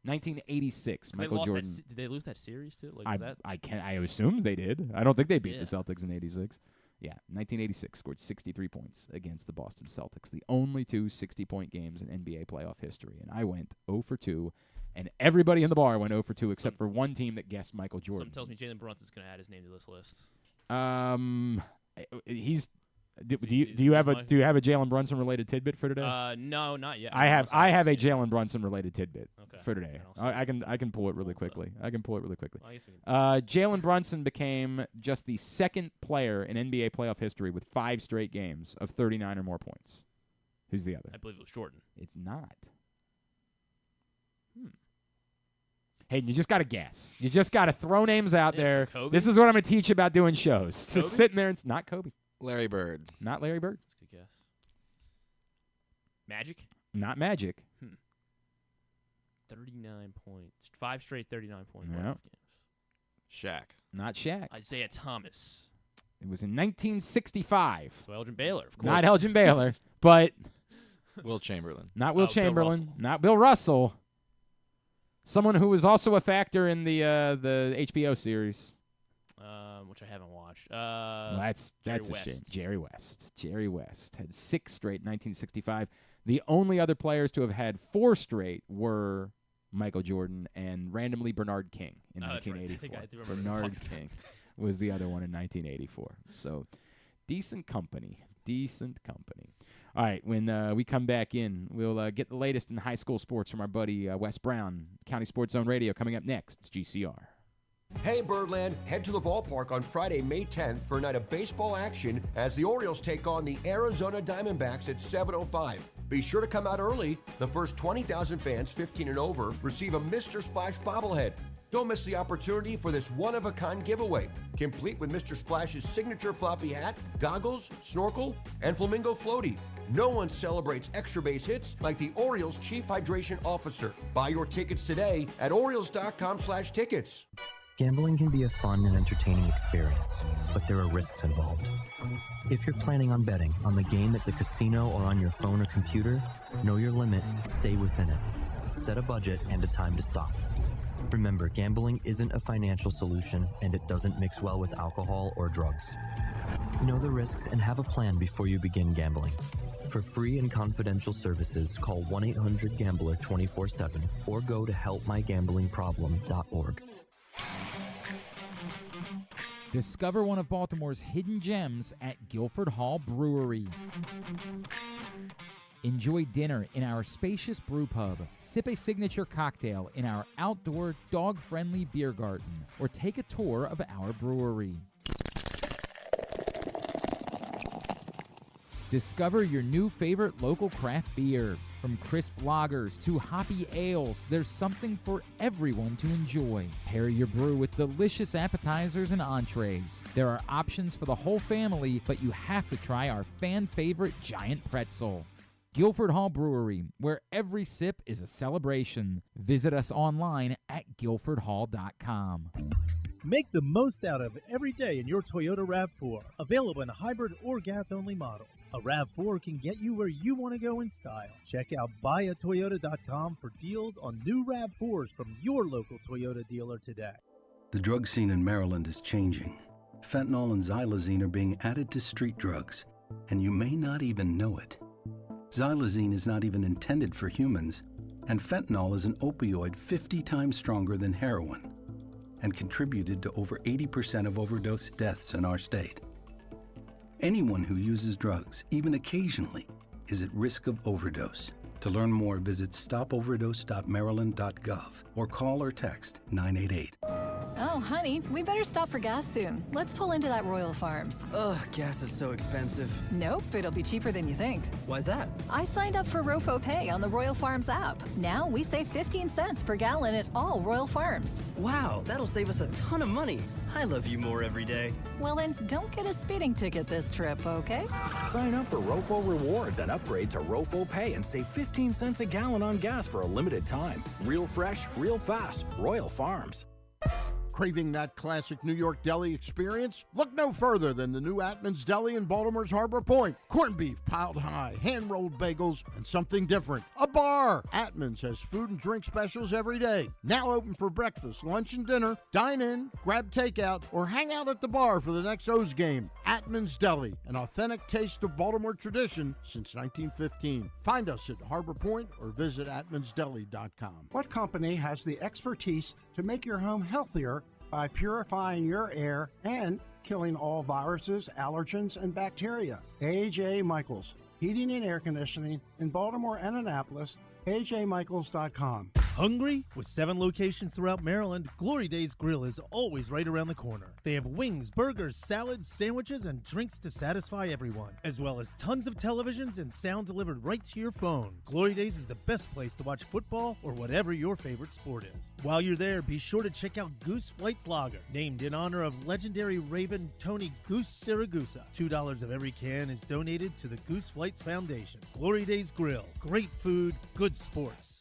1986, Michael Jordan. Did they lose that series, too? Like, was that? I assumed they did. I don't think they beat Yeah. the Celtics in 86. Yeah, 1986 scored 63 points against the Boston Celtics. The only 2 60-point games in NBA playoff history. And I went 0 for 2. And everybody in the bar went 0 for 2 except for one team that guessed Michael Jordan. Something tells me Jalen Brunson's going to add his name to this list. Do you have a Jalen Brunson related tidbit for today? No, not yet. I have a Jalen. Jalen Brunson related tidbit for today. I can pull it really quickly. Well, I guess we can. Jalen Brunson became just the second player in NBA playoff history with 5 straight games of 39 or more points. Who's the other? I believe it was Jordan. It's not. Hayden, you just got to guess. You just got to throw names out there. Kobe? This is what I'm going to teach you about doing shows. Kobe? Just sitting there and not Kobe. Larry Bird. Not Larry Bird. That's a good guess. Magic? Not Magic. 39 points. 5 straight 39-point Yep. playoff games. Shaq. Not Shaq. Isaiah Thomas. It was in 1965. So Elgin Baylor, of course. Not Elgin Baylor, but Will Chamberlain. not Will Bill Chamberlain. Russell. Not Bill Russell. Someone who was also a factor in the HBO series. Which I haven't watched. Well, that's a West. shame. Jerry West. Jerry West had 6 straight in 1965. The only other players to have had 4 straight were Michael Jordan and randomly Bernard King in That's right. I 1984. think I do remember Bernard talking about King was the other one in 1984. So decent company. Decent company. All right, when we come back in, we'll get the latest in high school sports from our buddy Wes Brown, CountySports.Zone Radio. Coming up next, it's GCR. Hey Birdland, head to the ballpark on Friday, May 10th for a night of baseball action as the Orioles take on the Arizona Diamondbacks at 7:05. Be sure to come out early. The first 20,000 fans 15 and over receive a Mr. Splash bobblehead. Don't miss the opportunity for this one-of-a-kind giveaway, complete with Mr. Splash's signature floppy hat, goggles, snorkel, and flamingo floaty. No one celebrates extra base hits like the Orioles Chief Hydration Officer. Buy your tickets today at Orioles.com/tickets. Gambling can be a fun and entertaining experience, but there are risks involved. If you're planning on betting on the game at the casino or on your phone or computer, know your limit, stay within it. Set a budget and a time to stop. Remember, gambling isn't a financial solution and it doesn't mix well with alcohol or drugs. Know the risks and have a plan before you begin gambling. For free and confidential services, call 1-800-GAMBLER 24/7 or go to helpmygamblingproblem.org. Discover one of Baltimore's hidden gems at Guilford Hall Brewery. Enjoy dinner in our spacious brew pub, sip a signature cocktail in our outdoor dog-friendly beer garden, or take a tour of our brewery. Discover your new favorite local craft beer. From crisp lagers to hoppy ales, there's something for everyone to enjoy. Pair your brew with delicious appetizers and entrees. There are options for the whole family, but you have to try our fan-favorite giant pretzel. Guilford Hall Brewery, where every sip is a celebration. Visit us online at guilfordhall.com. Make the most out of every day in your Toyota RAV4. Available in hybrid or gas-only models. A RAV4 can get you where you want to go in style. Check out buyatoyota.com for deals on new RAV4s from your local Toyota dealer today. The drug scene in Maryland is changing. Fentanyl and xylazine are being added to street drugs, and you may not even know it. Xylazine is not even intended for humans, and fentanyl is an opioid 50 times stronger than heroin and contributed to over 80% of overdose deaths in our state. Anyone who uses drugs, even occasionally, is at risk of overdose. To learn more, visit stopoverdose.maryland.gov or call or text 988. Oh, honey, we better stop for gas soon. Let's pull into that Royal Farms. Ugh, gas is so expensive. Nope, it'll be cheaper than you think. Why's that? I signed up for Rofo Pay on the Royal Farms app. Now we save 15 cents per gallon at all Royal Farms. Wow, that'll save us a ton of money. I love you more every day. Well then, don't get a speeding ticket this trip, okay? Sign up for Rofo Rewards and upgrade to Rofo Pay and save 15 cents a gallon on gas for a limited time. Real fresh, real fast. Royal Farms. Craving that classic New York deli experience? Look no further than the new Atman's Deli in Baltimore's Harbor Point. Corned beef piled high, hand-rolled bagels, and something different. A bar! Atman's has food and drink specials every day. Now open for breakfast, lunch, and dinner. Dine in, grab takeout, or hang out at the bar for the next O's game. Atman's Deli, an authentic taste of Baltimore tradition since 1915. Find us at Harbor Point or visit atmansdeli.com. What company has the expertise to make your home healthier by purifying your air and killing all viruses, allergens, and bacteria? A.J. Michaels, Heating and Air Conditioning in Baltimore and Annapolis. AJMichaels.com. Hungry? With 7 locations throughout Maryland, Glory Days Grill is always right around the corner. They have wings, burgers, salads, sandwiches, and drinks to satisfy everyone, as well as tons of televisions and sound delivered right to your phone. Glory Days is the best place to watch football or whatever your favorite sport is. While you're there, be sure to check out Goose Flights Lager, named in honor of legendary Raven Tony Goose Siragusa. $2 of every can is donated to the Goose Flights Foundation. Glory Days Grill. Great food, good sports.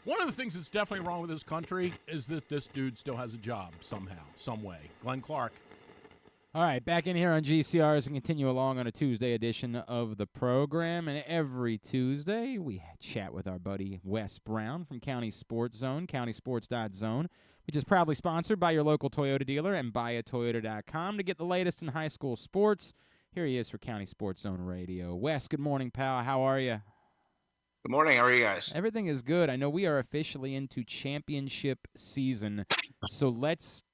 One of the things that's definitely wrong with this country is that this dude still has a job somehow, some way. Glenn Clark. All right, back in here on GCR as we continue along on a Tuesday edition of the program. And every Tuesday, we chat with our buddy Wes Brown from CountySports.Zone, CountySports.Zone, which is proudly sponsored by your local Toyota dealer and buyatoyota.com to get the latest in high school sports. Here he is for County Sports Zone Radio. Wes, good morning, pal. How are you? Good morning. How are you guys? Everything is good. I know we are officially into championship season, so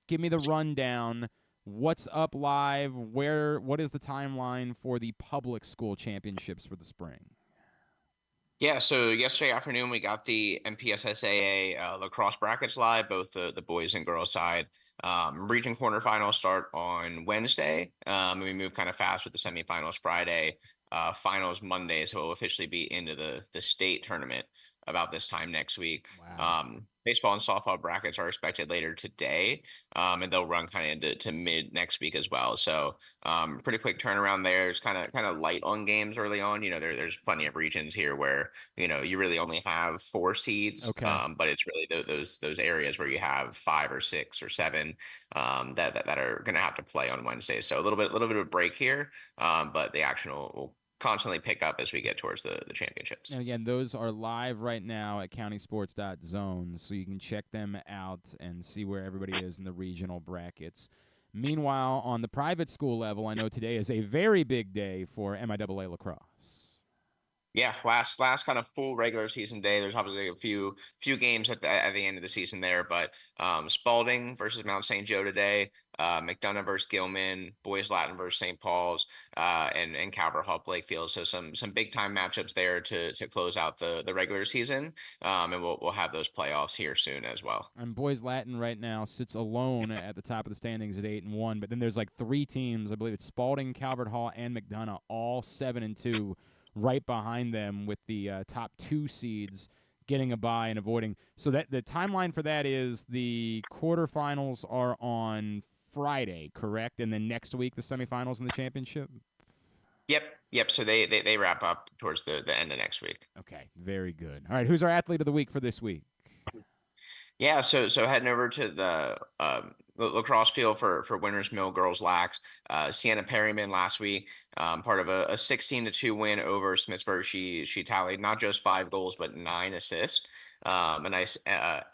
give me the rundown. What's up live? What is the timeline for the public school championships for the spring? Yeah, so yesterday afternoon we got the MPSSAA lacrosse brackets live, both the boys and girls side. Region quarterfinals start on Wednesday, and we move kind of fast with the semifinals Friday. Finals Monday, so we'll officially be into the state tournament about this time next week. Wow. Baseball and softball brackets are expected later today, and they'll run kind of into mid next week as well. So pretty quick turnaround there. It's kind of light on games early on. There's plenty of regions here where you really only have 4 seeds, okay. But it's really those areas where you have 5 or 6 or 7 that are going to have to play on Wednesday. So a little bit of a break here, but the action will constantly pick up as we get towards the championships. And again, those are live right now at CountySports.Zone, so you can check them out and see where everybody is in the regional brackets. Meanwhile, on the private school level, I know today is a very big day for MIAA lacrosse. Yeah, last kind of full regular season day. There's obviously a few games at the end of the season there, but Spalding versus Mount St. Joe today, McDonough versus Gilman, Boys Latin versus St. Paul's, and Calvert Hall Blakefield. So some big time matchups there to close out the regular season, and we'll have those playoffs here soon as well. And Boys Latin right now sits alone at the top of the standings at 8-1, but then there's like 3 teams. I believe it's Spalding, Calvert Hall, and McDonough, all 7-2. right behind them with the top 2 seeds getting a bye and avoiding. So that the timeline for that is the quarterfinals are on Friday, correct? And then next week the semifinals and the championship? Yep. So they wrap up towards the end of next week. Okay, very good. All right, who's our athlete of the week for this week? Yeah, so heading over to the lacrosse field for Winners Mill girls lax, Sienna Perryman last week, part of a 16-2 win over Smithsburg. She tallied not just 5 goals but 9 assists. A nice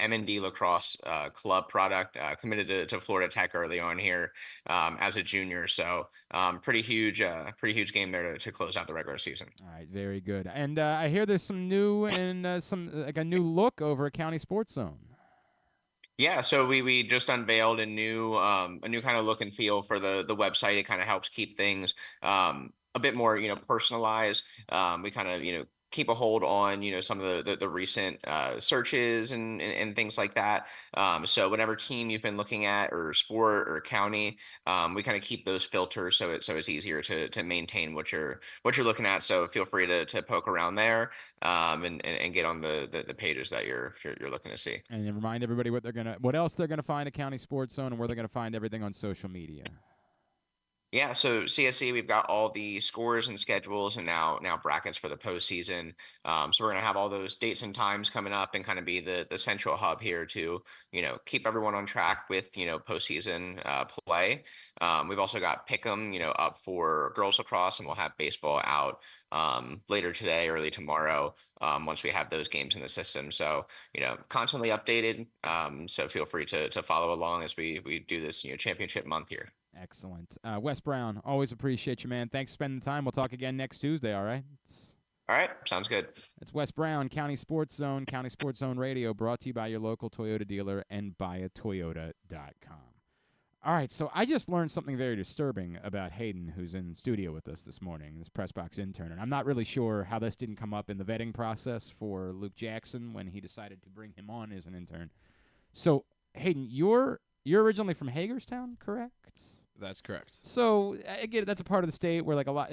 M&D lacrosse club product, committed to Florida Tech early on here as a junior. So pretty huge game there to close out the regular season. All right, very good. And I hear there's some new and a new look over at CountySports.Zone. Yeah, so we just unveiled a new kind of look and feel for the website. It kind of helps keep things a bit more personalized. We kind of keep a hold on some of the recent searches and things like that. So whatever team you've been looking at or sport or county, we kind of keep those filters so it's easier to maintain what you're looking at. So feel free to poke around there and get on the pages that you're looking to see. And remind everybody what else they're gonna find at County Sports.Zone and where they're gonna find everything on social media. Yeah, so CSC, we've got all the scores and schedules and now brackets for the postseason. So we're going to have all those dates and times coming up and kind of be the central hub here to, keep everyone on track with, postseason play. We've also got Pick'em, up for girls lacrosse, and we'll have baseball out later today, early tomorrow, once we have those games in the system. So, constantly updated. So feel free to follow along as we do this, championship month here. Excellent. Wes Brown, always appreciate you, man. Thanks for spending the time. We'll talk again next Tuesday, all right? All right, sounds good. It's Wes Brown, County Sports Zone, County Sports Zone Radio, brought to you by your local Toyota dealer and buyatoyota.com. All right, so I just learned something very disturbing about Hayden, who's in studio with us this morning, this PressBox intern. And I'm not really sure how this didn't come up in the vetting process for Luke Jackson when he decided to bring him on as an intern. So, Hayden, you're originally from Hagerstown, correct? That's correct. So, I get it. That's a part of the state where, like, a lot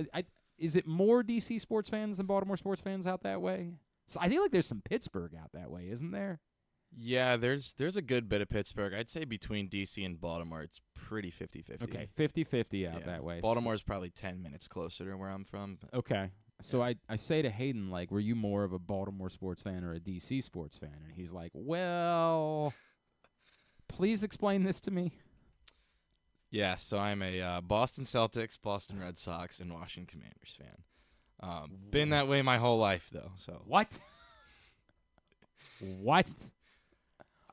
is it more D.C. sports fans than Baltimore sports fans out that way? So I feel like there's some Pittsburgh out that way, isn't there? Yeah, there's a good bit of Pittsburgh. I'd say between D.C. and Baltimore, it's pretty 50-50. Okay, 50-50 out that way. Baltimore's probably 10 minutes closer to where I'm from. Okay. So I say to Hayden, like, were you more of a Baltimore sports fan or a D.C. sports fan? And he's like, well, please explain this to me. Yeah, so I'm a Boston Celtics, Boston Red Sox, and Washington Commanders fan. Been that way my whole life, though. So What? What?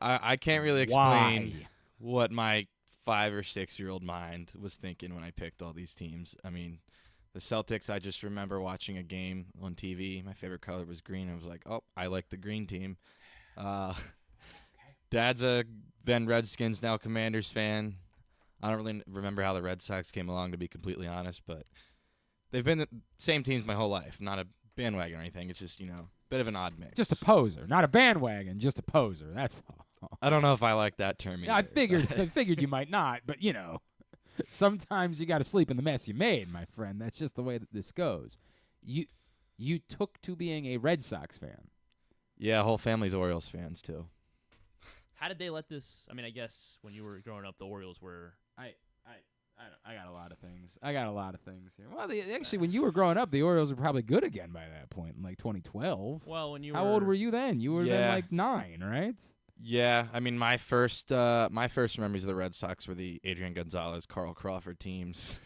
I can't really explain what my 5 or 6 year old mind was thinking when I picked all these teams. I mean, the Celtics, I just remember watching a game on TV. My favorite color was green. I was like, oh, I like the green team. Dad's a then Redskins, now Commanders fan. I don't really remember how the Red Sox came along, to be completely honest, but they've been the same teams my whole life. Not a bandwagon or anything. It's just, bit of an odd mix. Just a poser. Not a bandwagon, just a poser. That's all. I don't know if I like that term either. I figured you might not, but, sometimes you got to sleep in the mess you made, my friend. That's just the way that this goes. You took to being a Red Sox fan. Yeah, whole family's Orioles fans, too. How did they let this? I mean, I guess when you were growing up, the Orioles were. I got a lot of things. Here. Well, actually, when you were growing up, the Orioles were probably good again by that point, in like 2012. Well, when you How old were you then? You were then like 9, right? Yeah, I mean, my first memories of the Red Sox were the Adrian Gonzalez, Carl Crawford teams.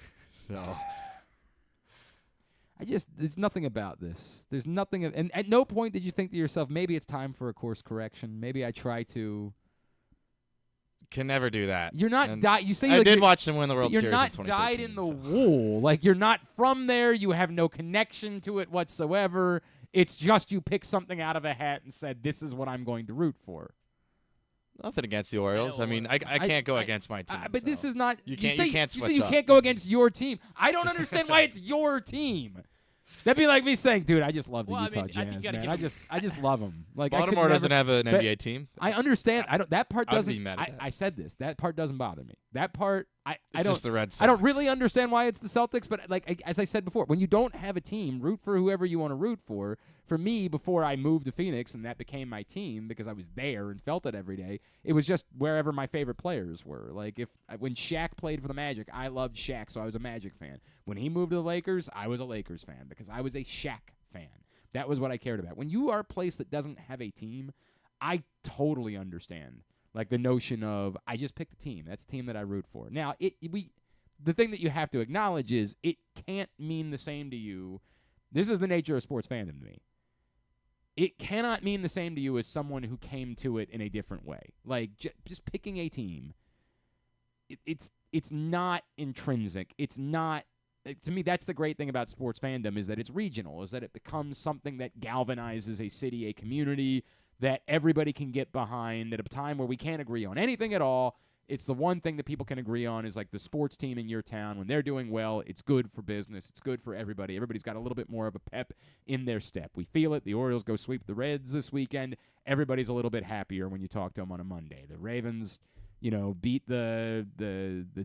So. There's nothing about this. There's nothing, and at no point did you think to yourself, maybe it's time for a course correction. Maybe I try to. Can never do that. You're not You say I did watch them win the World Series. You're not dyed in the wool. Like, you're not from there. You have no connection to it whatsoever. It's just you picked something out of a hat and said, "This is what I'm going to root for." Nothing against the Orioles. I mean, I can't go against my team. But this is not. You can't switch you up. Can't go against your team. I don't understand why it's your team. That'd be like me saying, "Dude, I just love the Utah Jazz, man. I just love them." Like, Baltimore doesn't have an NBA team. I understand. That part doesn't. I'd be mad at that. I said this. That part doesn't bother me. That part I It's don't. just the Red Sox. I don't really understand why it's the Celtics, but as I said before, when you don't have a team, root for whoever you want to root for. For me, before I moved to Phoenix and that became my team because I was there and felt it every day, it was just wherever my favorite players were. Like when Shaq played for the Magic, I loved Shaq, so I was a Magic fan. When he moved to the Lakers, I was a Lakers fan because I was a Shaq fan. That was what I cared about. When you are a place that doesn't have a team, I totally understand. Like the notion of I just picked a team. That's the team that I root for. Now, the thing that you have to acknowledge is it can't mean the same to you. This is the nature of sports fandom to me. It cannot mean the same to you as someone who came to it in a different way. Like just picking a team, it's not intrinsic. It's not. To me, that's the great thing about sports fandom is that it's regional, is that it becomes something that galvanizes a city, a community that everybody can get behind at a time where we can't agree on anything at all. It's the one thing that people can agree on is like the sports team in your town. When they're doing well, it's good for business. It's good for everybody. Everybody's got a little bit more of a pep in their step. We feel it. The Orioles go sweep the Reds this weekend. Everybody's a little bit happier when you talk to them on a Monday. The Ravens, beat the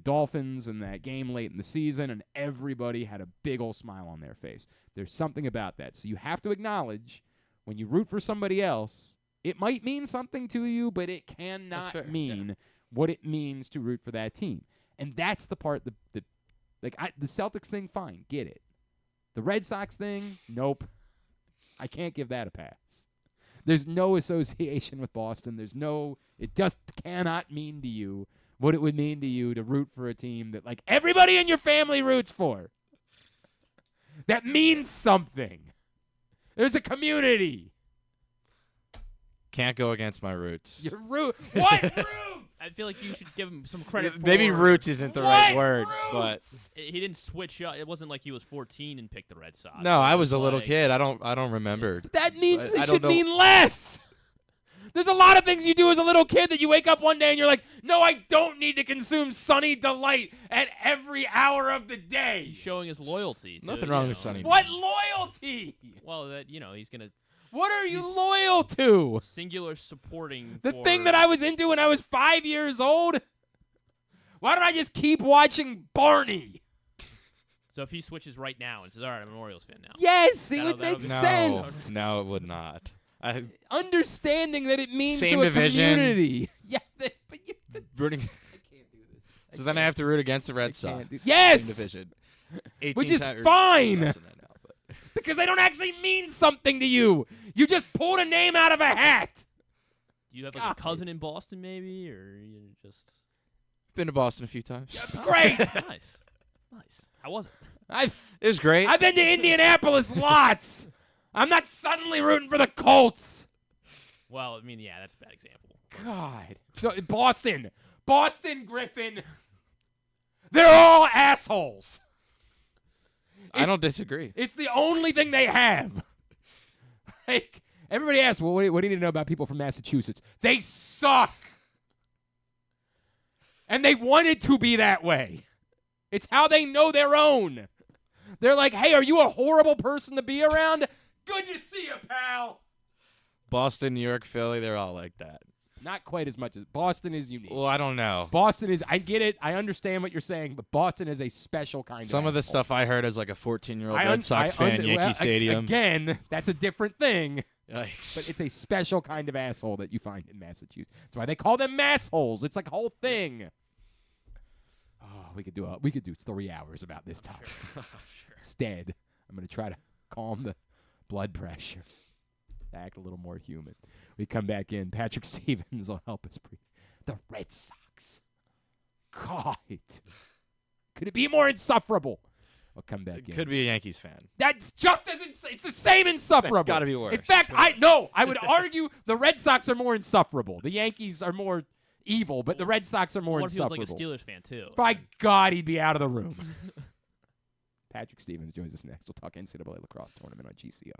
Dolphins in that game late in the season, and everybody had a big old smile on their face. There's something about that. So you have to acknowledge when you root for somebody else, it might mean something to you, but it cannot mean what it means to root for that team. And that's the part the Celtics thing, fine, get it. The Red Sox thing, nope. I can't give that a pass. There's no association with Boston. It just cannot mean to you what it would mean to you to root for a team that like everybody in your family roots for. That means something. There's a community. Can't go against my roots. Your what roots? I feel like you should give him some credit. Maybe roots isn't the right word, but he didn't switch up. It wasn't like he was 14 and picked the Red Sox. No, I was a little kid. I don't remember. That means it should mean less. There's a lot of things you do as a little kid that you wake up one day and you're like, no, I don't need to consume Sunny Delight at every hour of the day. He's showing his loyalty. Nothing wrong with Sunny. What loyalty? Well, he's gonna. What are you loyal to? Singular supporting. The thing that I was into when I was 5 years old? Why don't I just keep watching Barney? So if he switches right now and says, all right, I'm an Orioles fan now. Yes, it would make sense. No, it would not. Understanding that it means Same to a division. community. Yeah, but rooting. I can't do this. So then I have to root against the Red Sox. Yes! Same division. Which is fine. Because they don't actually mean something to you. You just pulled a name out of a hat. Do you have like a cousin in Boston, maybe, or you just been to Boston a few times? Great. Nice. How was it? It was great. I've been to Indianapolis lots. I'm not suddenly rooting for the Colts. Well, I mean, yeah, that's a bad example. God. No, Boston, Griffin. They're all assholes. I don't disagree. It's the only thing they have. Like, everybody asks, well, what do you need to know about people from Massachusetts? They suck. And they wanted to be that way. It's how they know their own. They're like, hey, are you a horrible person to be around? Good to see you, pal. Boston, New York, Philly, they're all like that. Not quite as much as Boston is unique. Well, I don't know. Boston is, I get it. I understand what you're saying, but Boston is a special kind of Some of the asshole. stuff I heard as like a 14-year-old Red Sox fan, Yankee Stadium. Again, that's a different thing. Yikes. But it's a special kind of asshole that you find in Massachusetts. That's why they call them massholes. It's like a whole thing. Oh, we could do 3 hours about this topic. Sure. Instead, I'm going to try to calm the blood pressure. Act a little more human. We come back in. Patrick Stevens will help us breathe. The Red Sox. God. Could it be more insufferable? We'll come back in. Could be a Yankees fan. That's just as it's the same insufferable. That's got to be worse. In fact, I would argue the Red Sox are more insufferable. The Yankees are more evil, but the Red Sox are more insufferable. What if he was like a Steelers fan too? By God, he'd be out of the room. Patrick Stevens joins us next. We'll talk NCAA Lacrosse Tournament on GCR.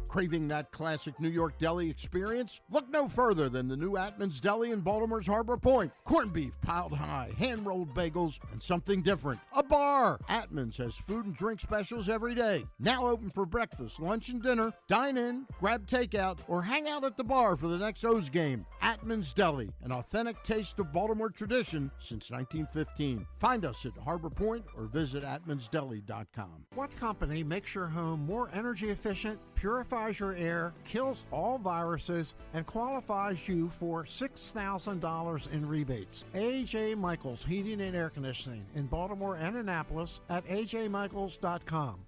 Craving that classic New York deli experience? Look no further than the new Atman's Deli in Baltimore's Harbor Point. Corned beef piled high, hand-rolled bagels, and something different. A bar! Atman's has food and drink specials every day. Now open for breakfast, lunch, and dinner. Dine in, grab takeout, or hang out at the bar for the next O's game. Atman's Deli, an authentic taste of Baltimore tradition since 1915. Find us at Harbor Point or visit atmansdeli.com. What company makes your home more energy efficient, purifies your air, kills all viruses, and qualifies you for $6,000 in rebates? A.J. Michaels Heating and Air Conditioning in Baltimore and Annapolis at ajmichaels.com.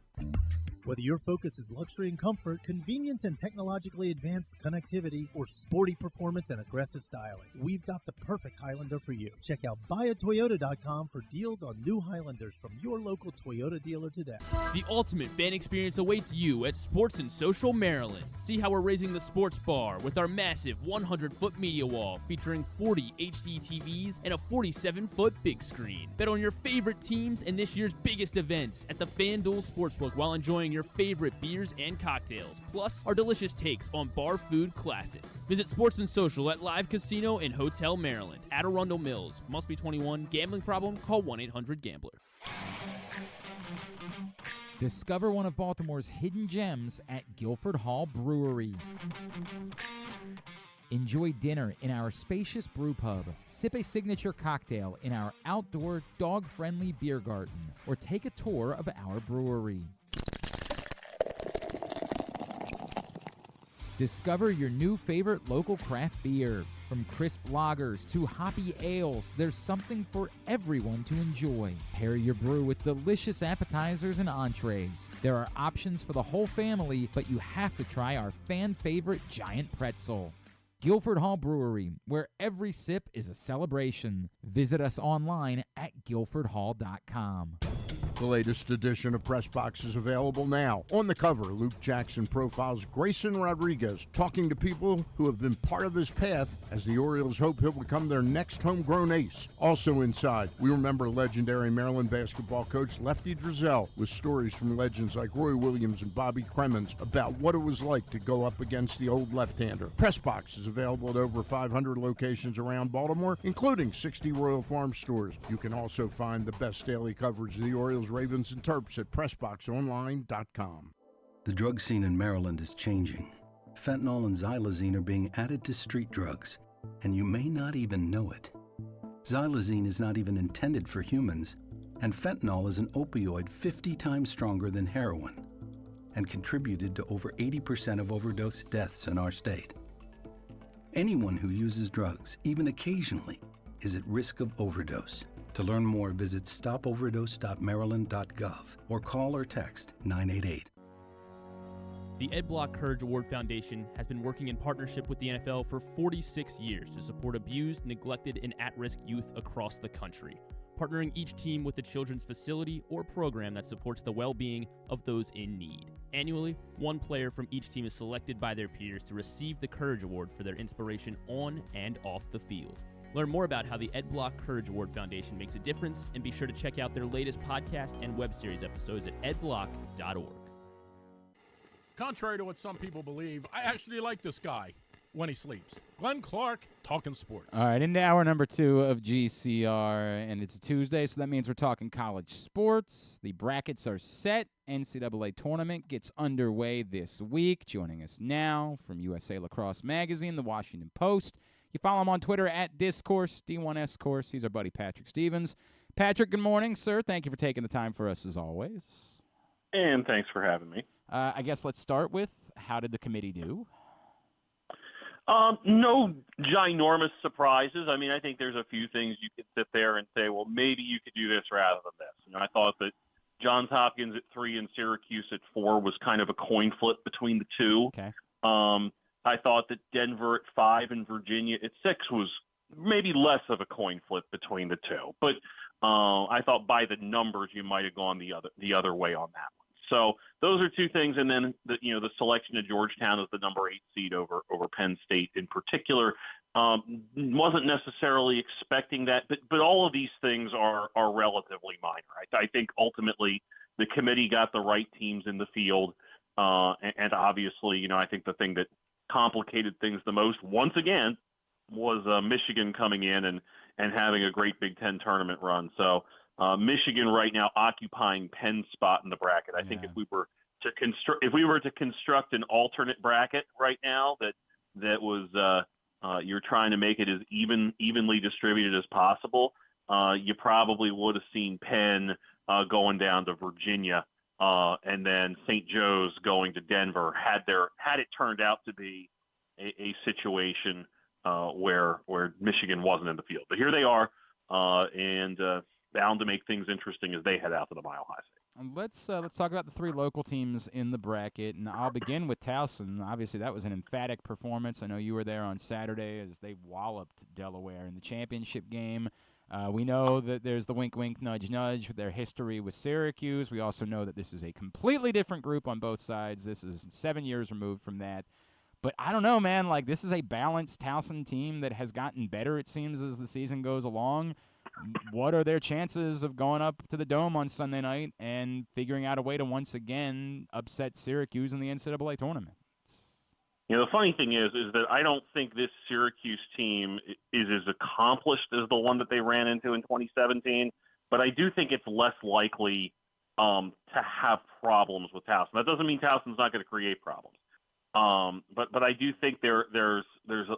Whether your focus is luxury and comfort, convenience and technologically advanced connectivity, or sporty performance and aggressive styling, we've got the perfect Highlander for you. Check out buyatoyota.com for deals on new Highlanders from your local Toyota dealer today. The ultimate fan experience awaits you at Sports and Social Maryland. See how we're raising the sports bar with our massive 100-foot media wall featuring 40 HD TVs and a 47-foot big screen. Bet on your favorite teams and this year's biggest events at the FanDuel Sportsbook while enjoying your favorite beers and cocktails, plus our delicious takes on bar food classics. Visit Sports and Social at Live Casino and Hotel Maryland at Arundel Mills. Must be 21. Gambling problem? Call 1-800-GAMBLER. Discover one of Baltimore's hidden gems at Guilford Hall Brewery. Enjoy dinner in our spacious brew pub, sip a signature cocktail in our outdoor dog-friendly beer garden, or take a tour of our brewery. Discover your new favorite local craft beer. From crisp lagers to hoppy ales, there's something for everyone to enjoy. Pair your brew with delicious appetizers and entrees. There are options for the whole family, but you have to try our fan-favorite giant pretzel. Guilford Hall Brewery, where every sip is a celebration. Visit us online at guilfordhall.com. The latest edition of PressBox is available now. On the cover, Luke Jackson profiles Grayson Rodriguez, talking to people who have been part of his path as the Orioles hope he'll become their next homegrown ace. Also inside, we remember legendary Maryland basketball coach Lefty Drizel with stories from legends like Roy Williams and Bobby Cremins about what it was like to go up against the old left-hander. PressBox is available at over 500 locations around Baltimore, including 60 Royal Farm stores. You can also find the best daily coverage of the Orioles, Ravens, and Terps at PressBoxOnline.com. The drug scene in Maryland is changing. Fentanyl and xylazine are being added to street drugs, and you may not even know it. Xylazine is not even intended for humans, and fentanyl is an opioid 50 times stronger than heroin, and contributed to over 80% of overdose deaths in our state. Anyone who uses drugs, even occasionally, is at risk of overdose. To learn more, visit stopoverdose.maryland.gov or call or text 988. The Ed Block Courage Award Foundation has been working in partnership with the NFL for 46 years to support abused, neglected, and at-risk youth across the country, partnering each team with a children's facility or program that supports the well-being of those in need. Annually, one player from each team is selected by their peers to receive the Courage Award for their inspiration on and off the field. Learn more about how the Ed Block Courage Award Foundation makes a difference, and be sure to check out their latest podcast and web series episodes at edblock.org. Contrary to what some people believe, I actually like this guy when he sleeps. Glenn Clark, talking sports. All right, into hour number 2 of GCR, and it's a Tuesday, so that means we're talking college sports. The brackets are set. NCAA Tournament gets underway this week. Joining us now from USA Lacrosse Magazine, The Washington Post. You follow him on Twitter at Discourse, D1S Course. He's our buddy Patrick Stevens. Patrick, good morning, sir. Thank you for taking the time for us as always. And thanks for having me. I guess let's start with, how did the committee do? No ginormous surprises. I mean, I think there's a few things you could sit there and say, well, maybe you could do this rather than this. You know, I thought that Johns Hopkins at 3 and Syracuse at 4 was kind of a coin flip between the two. Okay. I thought that Denver at 5 and Virginia at 6 was maybe less of a coin flip between the two. But I thought by the numbers you might have gone the other way on that one. So those are two things. And then the selection of Georgetown as the number 8 seed over Penn State in particular, wasn't necessarily expecting that. But all of these things are relatively minor. I think ultimately the committee got the right teams in the field. And obviously, I think the thing that complicated things the most, once again, was Michigan coming in and having a great Big Ten tournament run. So Michigan right now occupying Penn's spot in the bracket. I think if we were to construct an alternate bracket right now that was you're trying to make it as evenly distributed as possible, you probably would have seen Penn going down to Virginia, and then St. Joe's going to Denver. Had it turned out to be a situation where Michigan wasn't in the field, but here they are, and bound to make things interesting as they head out to the Mile High State. Let's talk about the three local teams in the bracket, and I'll begin with Towson. Obviously, that was an emphatic performance. I know you were there on Saturday as they walloped Delaware in the championship game. We know that there's the wink, wink, nudge, nudge with their history with Syracuse. We also know that this is a completely different group on both sides. This is 7 years removed from that. But I don't know, man. Like, this is a balanced Towson team that has gotten better, it seems, as the season goes along. What are their chances of going up to the Dome on Sunday night and figuring out a way to once again upset Syracuse in the NCAA tournament? The funny thing is that I don't think this Syracuse team is as accomplished as the one that they ran into in 2017, but I do think it's less likely to have problems with Towson. That doesn't mean Towson's not going to create problems. But I do think there's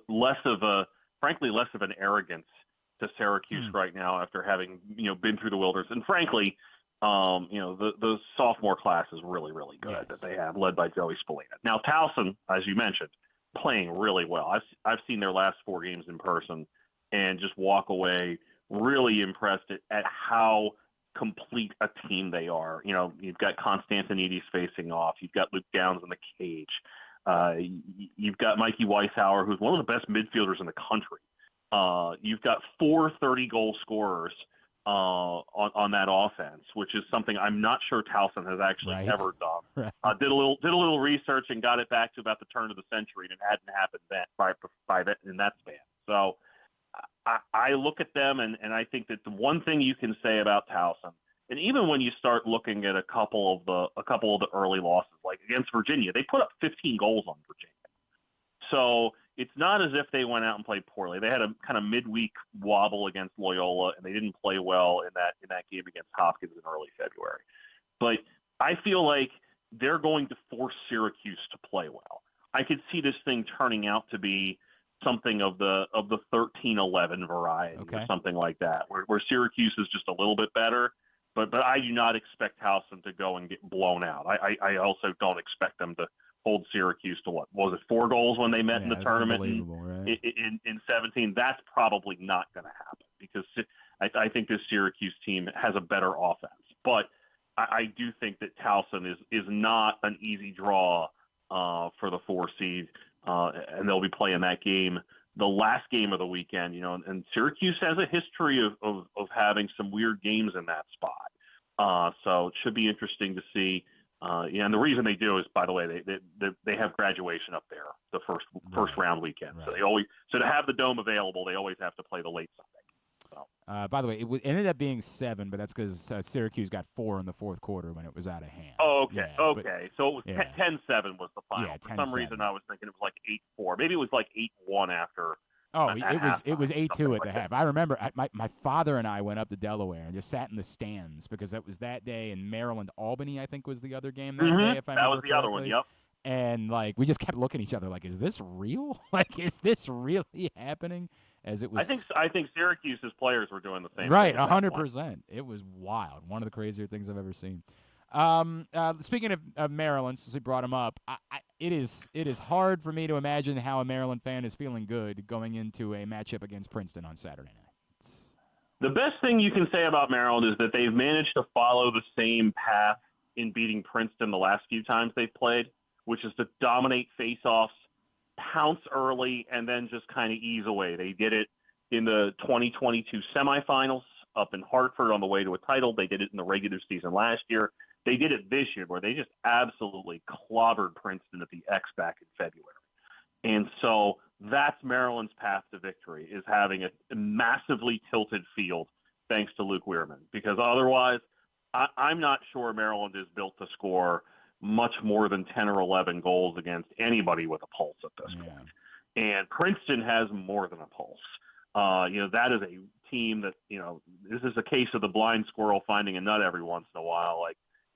less of an arrogance to Syracuse right now after having been through the wilderness, and frankly, the sophomore class is really, really good that they have, led by Joey Spallina. Now Towson, as you mentioned, playing really well. I've seen their last 4 games in person and just walk away really impressed at how complete a team they are. You've got Constantinides facing off. You've got Luke Downs in the cage. You've got Mikey Weishauer, who's one of the best midfielders in the country. You've got 4 30-goal scorers on that offense, which is something I'm not sure Towson has actually ever done. Did a little research and got it back to about the turn of the century, and it hadn't happened in that span. So I look at them, and I think that the one thing you can say about Towson, and even when you start looking at a couple of the early losses, like against Virginia, they put up 15 goals on Virginia. So it's not as if they went out and played poorly. They had a kind of midweek wobble against Loyola, and they didn't play well in that game against Hopkins in early February. But I feel like they're going to force Syracuse to play well. I could see this thing turning out to be something of the 13-11 variety, or something like that, where Syracuse is just a little bit better. But I do not expect Towson to go and get blown out. I also don't expect them to hold Syracuse to, what was it, 4 goals when they met in the tournament in 17. That's probably not going to happen, because I think this Syracuse team has a better offense. But I do think that Towson is not an easy draw for the 4 seed, and they'll be playing that game, the last game of the weekend. And Syracuse has a history of having some weird games in that spot. So it should be interesting to see. And the reason they do is, by the way, they have graduation up there the first round weekend. So to have the Dome available, they always have to play the late Sunday. So. By the way, it ended up being 7, but that's because Syracuse got 4 in the fourth quarter when it was out of hand. Oh, okay. Yeah, okay. So it was 10-7 was the final. Yeah, For some reason, I was thinking it was like 8-4. Maybe it was like 8-1 after. Oh, it was 8-2 at the half. I remember my father and I went up to Delaware and just sat in the stands because it was that day, and Maryland-Albany, I think, was the other game that day, if I remember That was the correctly. other one, yep. And, we just kept looking at each other like, is this real? Is this really happening? As it was. I think Syracuse's players were doing the same right, thing. 100%. It was wild. One of the crazier things I've ever seen. Speaking of Maryland, since we brought him up, it is hard for me to imagine how a Maryland fan is feeling good going into a matchup against Princeton on Saturday night. The best thing you can say about Maryland is that they've managed to follow the same path in beating Princeton the last few times they've played, which is to dominate face-offs, pounce early, and then just kind of ease away. They did it in the 2022 semifinals up in Hartford on the way to a title. They did it in the regular season last year. They did it this year where they just absolutely clobbered Princeton at the X back in February. And so that's Maryland's path to victory, is having a massively tilted field thanks to Luke Weirman, because otherwise I'm not sure Maryland is built to score much more than 10 or 11 goals against anybody with a pulse at this point. And Princeton has more than a pulse. That is a team that, this is a case of the blind squirrel finding a nut every once in a while.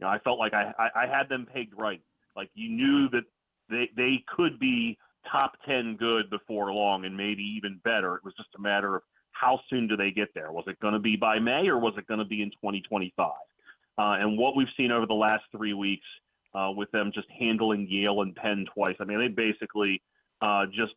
I felt like I had them pegged right. Like, you knew that they could be top 10 good before long and maybe even better. It was just a matter of how soon do they get there? Was it going to be by May or was it going to be in 2025? And what we've seen over the last 3 weeks with them just handling Yale and Penn twice, I mean, they basically just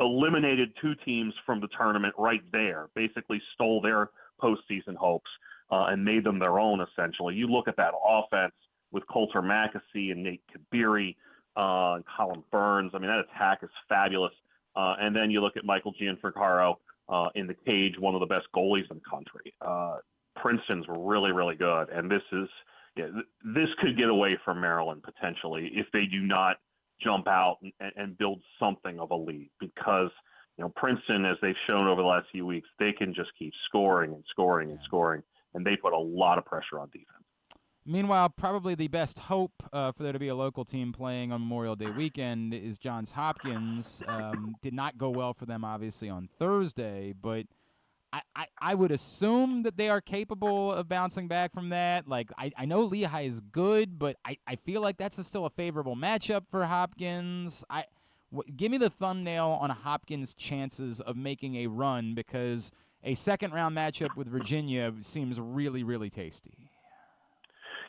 eliminated two teams from the tournament right there, basically stole their postseason hopes and made them their own, essentially. You look at that offense with Coulter Mackesy and Nate Kabiri and Colin Burns. I mean, that attack is fabulous. And then you look at Michael Gianfrancaro in the cage, one of the best goalies in the country. Princeton's really, really good. And this could get away from Maryland potentially if they do not jump out and build something of a lead, because Princeton, as they've shown over the last few weeks, they can just keep scoring and scoring and scoring, and they put a lot of pressure on defense. Meanwhile, probably the best hope for there to be a local team playing on Memorial Day weekend is Johns Hopkins. Did not go well for them, obviously, on Thursday, but I would assume that they are capable of bouncing back from that. Like, I know Lehigh is good, but I feel like that's still a favorable matchup for Hopkins. Give me the thumbnail on Hopkins' chances of making a run, because a second-round matchup with Virginia seems really, really tasty.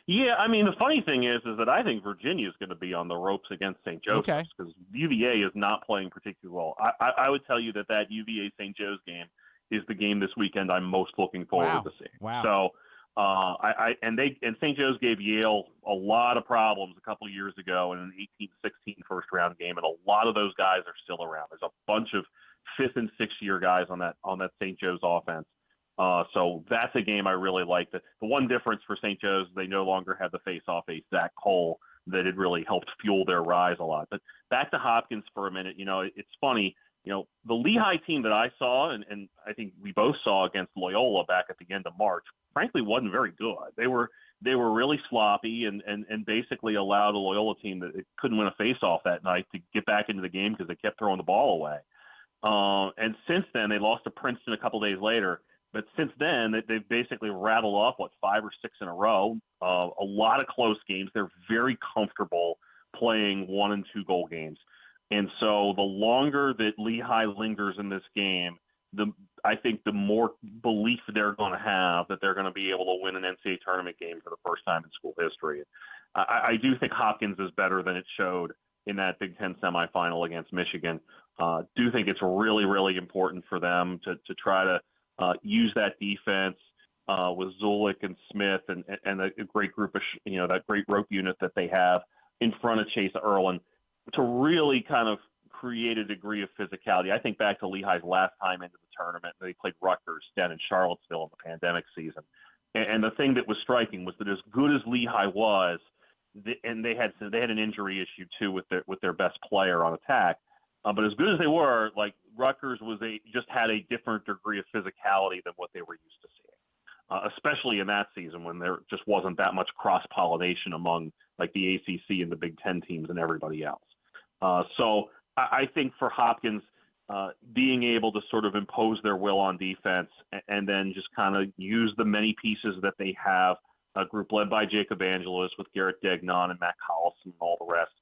Yeah, I mean, the funny thing is that I think Virginia is going to be on the ropes against St. Joseph's because UVA is not playing particularly well. I would tell you that UVA-St. Joe's game is the game this weekend I'm most looking forward to seeing. Wow. So, and St. Joe's gave Yale a lot of problems a couple of years ago in an 18-16 first-round game, and a lot of those guys are still around. There's a bunch of fifth- and sixth-year guys on that St. Joe's offense. So that's a game I really like. The one difference for St. Joe's, they no longer have the face-off ace, Zach Cole, that had really helped fuel their rise a lot. But back to Hopkins for a minute. It's funny. The Lehigh team that I saw, and I think we both saw against Loyola back at the end of March, frankly wasn't very good. They were really sloppy and basically allowed a Loyola team that couldn't win a face-off that night to get back into the game because they kept throwing the ball away. And since then, they lost to Princeton a couple days later. But since then, they've basically rattled off, 5 or 6 in a row, a lot of close games. They're very comfortable playing 1- and 2-goal games. And so the longer that Lehigh lingers in this game, I think the more belief they're going to have that they're going to be able to win an NCAA tournament game for the first time in school history. I do think Hopkins is better than it showed in that Big Ten semifinal against Michigan. Do think it's really, really important for them to try to use that defense with Zulik and Smith and a great group of, that great rope unit that they have in front of Chase Erlin to really kind of create a degree of physicality. I think back to Lehigh's last time into the tournament, they played Rutgers down in Charlottesville in the pandemic season. And the thing that was striking was that as good as Lehigh was, and they had an injury issue too with their best player on attack, but as good as they were, like Rutgers just had a different degree of physicality than what they were used to seeing, especially in that season when there just wasn't that much cross-pollination among like the ACC and the Big Ten teams and everybody else. So I think for Hopkins, being able to sort of impose their will on defense and then just kind of use the many pieces that they have, a group led by Jacob Angelos with Garrett Degnan and Matt Collison and all the rest,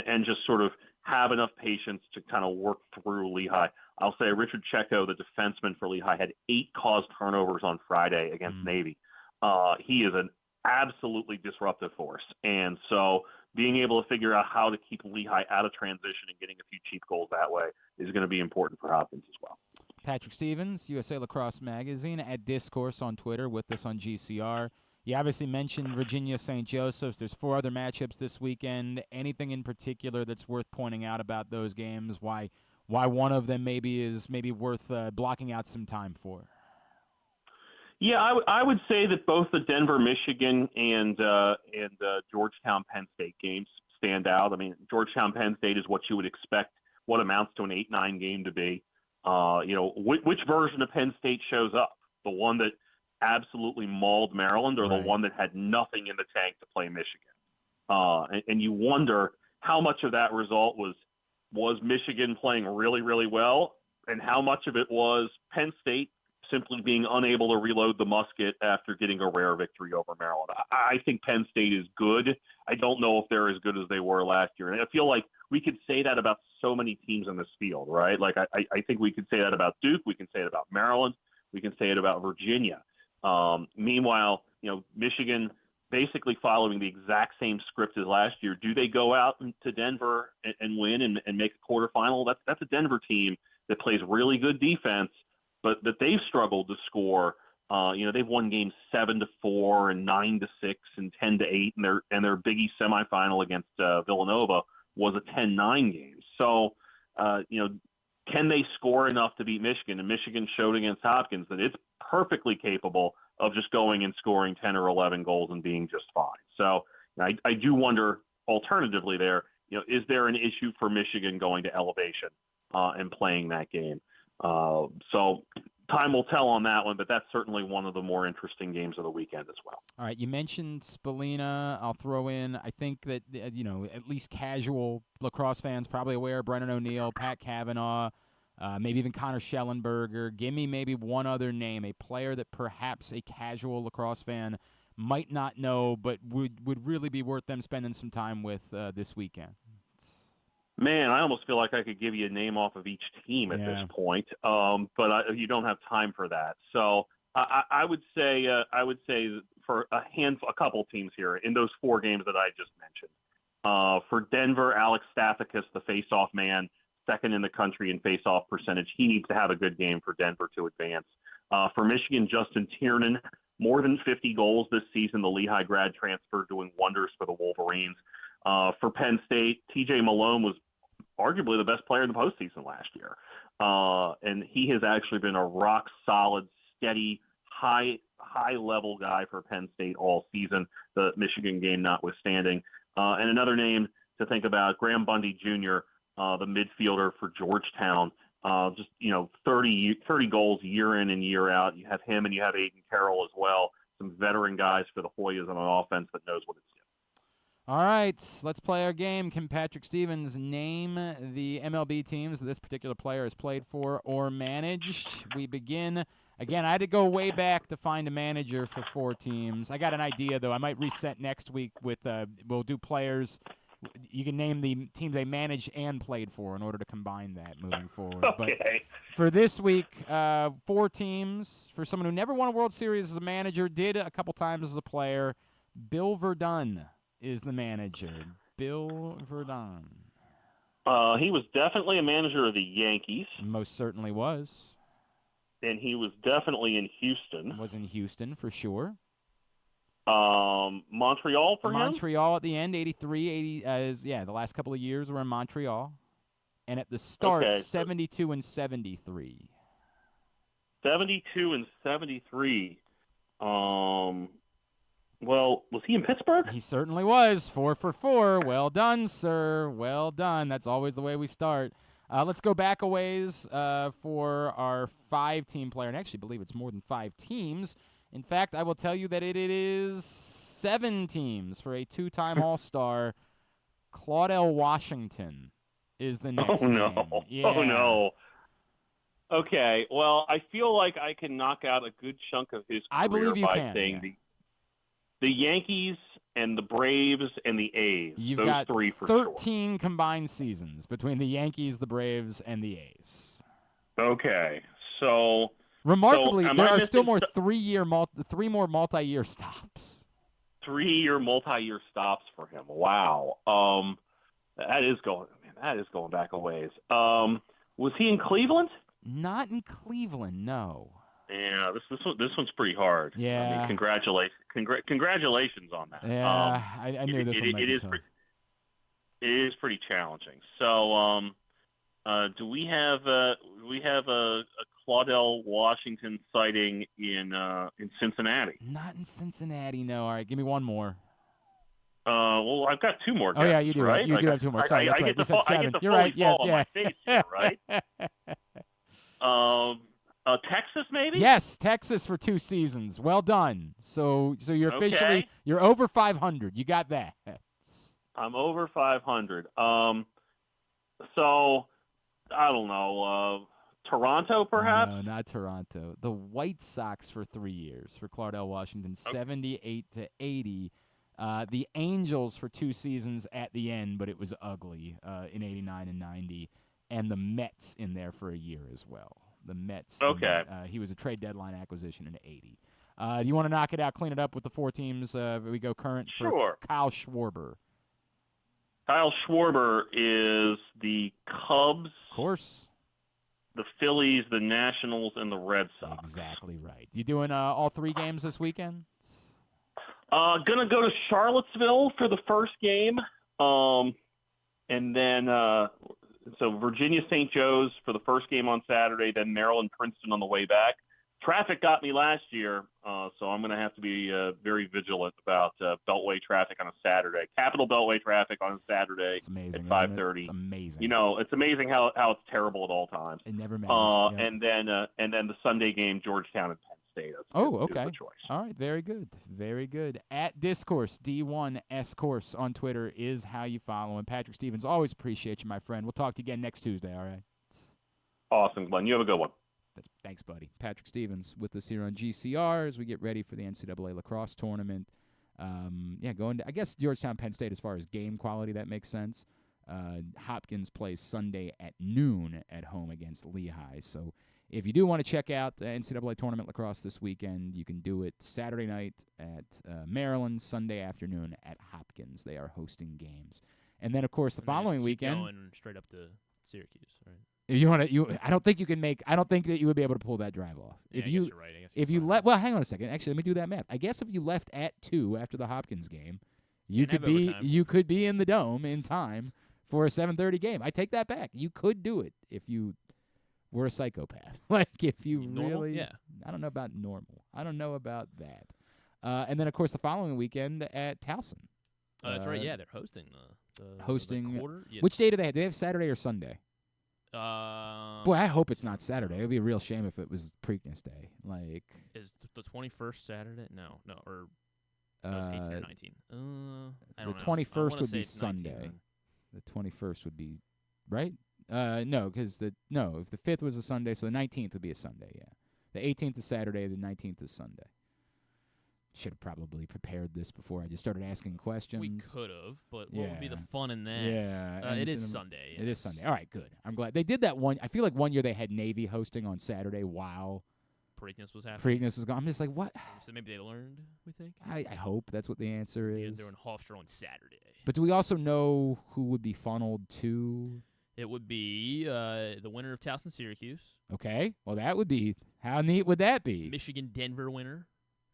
and just sort of have enough patience to kind of work through Lehigh. I'll say Richard Checo, the defenseman for Lehigh, had 8 caused turnovers on Friday against Navy. He is an absolutely disruptive force. And so being able to figure out how to keep Lehigh out of transition and getting a few cheap goals that way is going to be important for Hopkins as well. Patrick Stevens, USA Lacrosse Magazine, at Discourse on Twitter, with us on GCR. You obviously mentioned Virginia St. Joseph's. There's 4 other matchups this weekend. Anything in particular that's worth pointing out about those games? Why one of them is worth blocking out some time for? Yeah, I would say that both the Denver, Michigan, and Georgetown, Penn State games stand out. I mean, Georgetown, Penn State is what you would expect what amounts to an 8-9 game to be. Which version of Penn State shows up? The one that absolutely mauled Maryland, or the one that had nothing in the tank to play Michigan? And you wonder how much of that result was Michigan playing really, really well, and how much of it was Penn State simply being unable to reload the musket after getting a rare victory over Maryland. I think Penn State is good. I don't know if they're as good as they were last year. And I feel like we could say that about so many teams in this field, right? Like I think we could say that about Duke. We can say it about Maryland. We can say it about Virginia. Meanwhile, Michigan basically following the exact same script as last year. Do they go out to Denver and win and make a quarterfinal? That's a Denver team that plays really good defense, but that they've struggled to score. They've won games 7-4 and 9-6 and 10-8, and their Big East semifinal against Villanova was a 10-9 game. So, can they score enough to beat Michigan? And Michigan showed against Hopkins that it's perfectly capable of just going and scoring 10 or 11 goals and being just fine. So I do wonder, alternatively there, is there an issue for Michigan going to elevation and playing that game? So time will tell on that one, but that's certainly one of the more interesting games of the weekend as well. All right, you mentioned Spallina. I'll throw in, I think that, at least casual lacrosse fans probably aware, Brennan O'Neill, Pat Cavanaugh, maybe even Connor Schellenberger. Give me maybe one other name, a player that perhaps a casual lacrosse fan might not know, but would really be worth them spending some time with this weekend. Man, I almost feel like I could give you a name off of each team at this point, but you don't have time for that. So I would say for a couple teams here in those four games that I just mentioned. For Denver, Alex Stathakis, the face-off man, second in the country in face-off percentage. He needs to have a good game for Denver to advance. For Michigan, Justin Tiernan, more than 50 goals this season. The Lehigh grad transfer doing wonders for the Wolverines. For Penn State, TJ Malone was arguably the best player in the postseason last year. And he has actually been a rock-solid, steady, high-level guy for Penn State all season, the Michigan game notwithstanding. And another name to think about, Graham Bundy Jr., the midfielder for Georgetown. 30 goals year in and year out. You have him and you have Aiden Carroll as well. Some veteran guys for the Hoyas on an offense that knows what it's doing. All right, let's play our game. Can Patrick Stevens name the MLB teams this particular player has played for or managed? We begin. Again, I had to go way back to find a manager for four teams. I got an idea, though. I might reset next week with we'll do players. You can name the teams they managed and played for in order to combine that moving forward. Okay. But for this week, four teams. For someone who never won a World Series as a manager, did a couple times as a player, Bill Verdun is the manager. Bill Verdun. He was definitely a manager of the Yankees. Most certainly was. And he was definitely in Houston. Was in Houston for sure. Montreal for him? Montreal at the end, 83, the last couple of years were in Montreal. And at the start, 72 and 73. 72 and 73. Well, was he in Pittsburgh? He certainly was. 4 for 4. Well done, sir. Well done. That's always the way we start. Let's go back a ways for our 5-team player. And I actually believe it's more than 5 teams. In fact, I will tell you that it is 7 teams for a 2-time All-Star. Claudel Washington is the next name. Yeah. Oh, no. Okay, well, I feel like I can knock out a good chunk of his career I believe you by can, saying the Yankees and the Braves and the A's. You've those got 3 for 13 combined seasons between the Yankees, the Braves, and the A's. Okay, so... Remarkably, there are still more 3 more multi-year stops. 3-year multi-year stops for him. Wow. That is going back a ways. Was he in Cleveland? Not in Cleveland, no. Yeah, this one's pretty hard. Yeah. I mean, congratulations on that. Yeah, I knew this one might be tough. It is pretty challenging. So, do we have a Claudel Washington sighting in Cincinnati? Not in Cincinnati, no. All right, give me one more. Well, I've got 2 more guesses, yeah, you do. right? You do have 2 more. Sorry, that's right. You said 7. You're right. Yeah. On my face here, right? Texas, maybe? Yes, Texas for 2 seasons. Well done. So you're officially you're over 500. You got that. I'm over 500. So I don't know. Toronto, perhaps? No, not Toronto. The White Sox for 3 years for Claudell Washington, 78-80. The Angels for 2 seasons at the end, but it was ugly in 89 and 90. And the Mets in there for a year as well. The Mets. Okay. He was a trade deadline acquisition in 80. Do you want to knock it out, clean it up with the 4 teams? We go current for Sure. Kyle Schwarber. Kyle Schwarber is the Cubs. Of course. The Phillies, the Nationals, and the Red Sox. Exactly right. You doing all 3 games this weekend? Gonna go to Charlottesville for the first game, and then so Virginia St. Joe's for the first game on Saturday, then Maryland Princeton on the way back. Traffic got me last year, so I'm gonna have to be very vigilant about Beltway traffic on a Saturday. Capital Beltway traffic on a Saturday at 5:30. It's amazing. You know, it's amazing how it's terrible at all times. It never matters. And then the Sunday game, Georgetown and Penn State. Okay. Is the choice. All right, very good. Very good. At Discourse, D1S Course on Twitter is how you follow him. Patrick Stevens, always appreciate you, my friend. We'll talk to you again next Tuesday, all right? Awesome, Glenn. You have a good one. Thanks, buddy. Patrick Stevens with us here on GCR as we get ready for the NCAA lacrosse tournament. Going to, I guess, Georgetown, Penn State as far as game quality, that makes sense. Hopkins plays Sunday at noon at home against Lehigh. So if you do want to check out NCAA Tournament lacrosse this weekend, you can do it Saturday night at Maryland, Sunday afternoon at Hopkins. They are hosting games. And then, of course, the following weekend. Going straight up to Syracuse, right? If you want to, I don't think you can make. I don't think that you would be able to pull that drive off. Yeah, If I you, guess you're right. I guess if you let, well, hang on a second. Actually, let me do that math. I guess if you left at 2 after the Hopkins game, you could be in the Dome in time for a 7:30 game. I take that back. You could do it if you were a psychopath. Like if you normal? really, Yeah. I don't know about normal. I don't know about that. And then of course the following weekend at Towson. Oh, that's right. Yeah, they're hosting hosting. the quarter. Yeah. Which day do they have? Do they have Saturday or Sunday? Boy, I hope it's not Saturday. It would be a real shame if it was Preakness Day. Like, is the 21st Saturday? No, or no, it's 18 or 19. I don't know. The 21st would be it's 19 Sunday. then. The 21st would be right. No, because if the 5th was a Sunday, so the 19th would be a Sunday. Yeah, the 18th is Saturday. The 19th is Sunday. Should have probably prepared this before I just started asking questions. We could have, but what would be the fun in that? Yeah, it is Sunday. It is Sunday. All right, good. I'm glad they did that one. I feel like one year they had Navy hosting on Saturday while Preakness was happening. Preakness was gone. I'm just like, what? So maybe they learned. We think. I hope that's what the answer is. They're in Hofstra on Saturday. But do we also know who would be funneled to? It would be the winner of Towson Syracuse. Okay. Well, that would be, how neat would that be? Michigan Denver winner.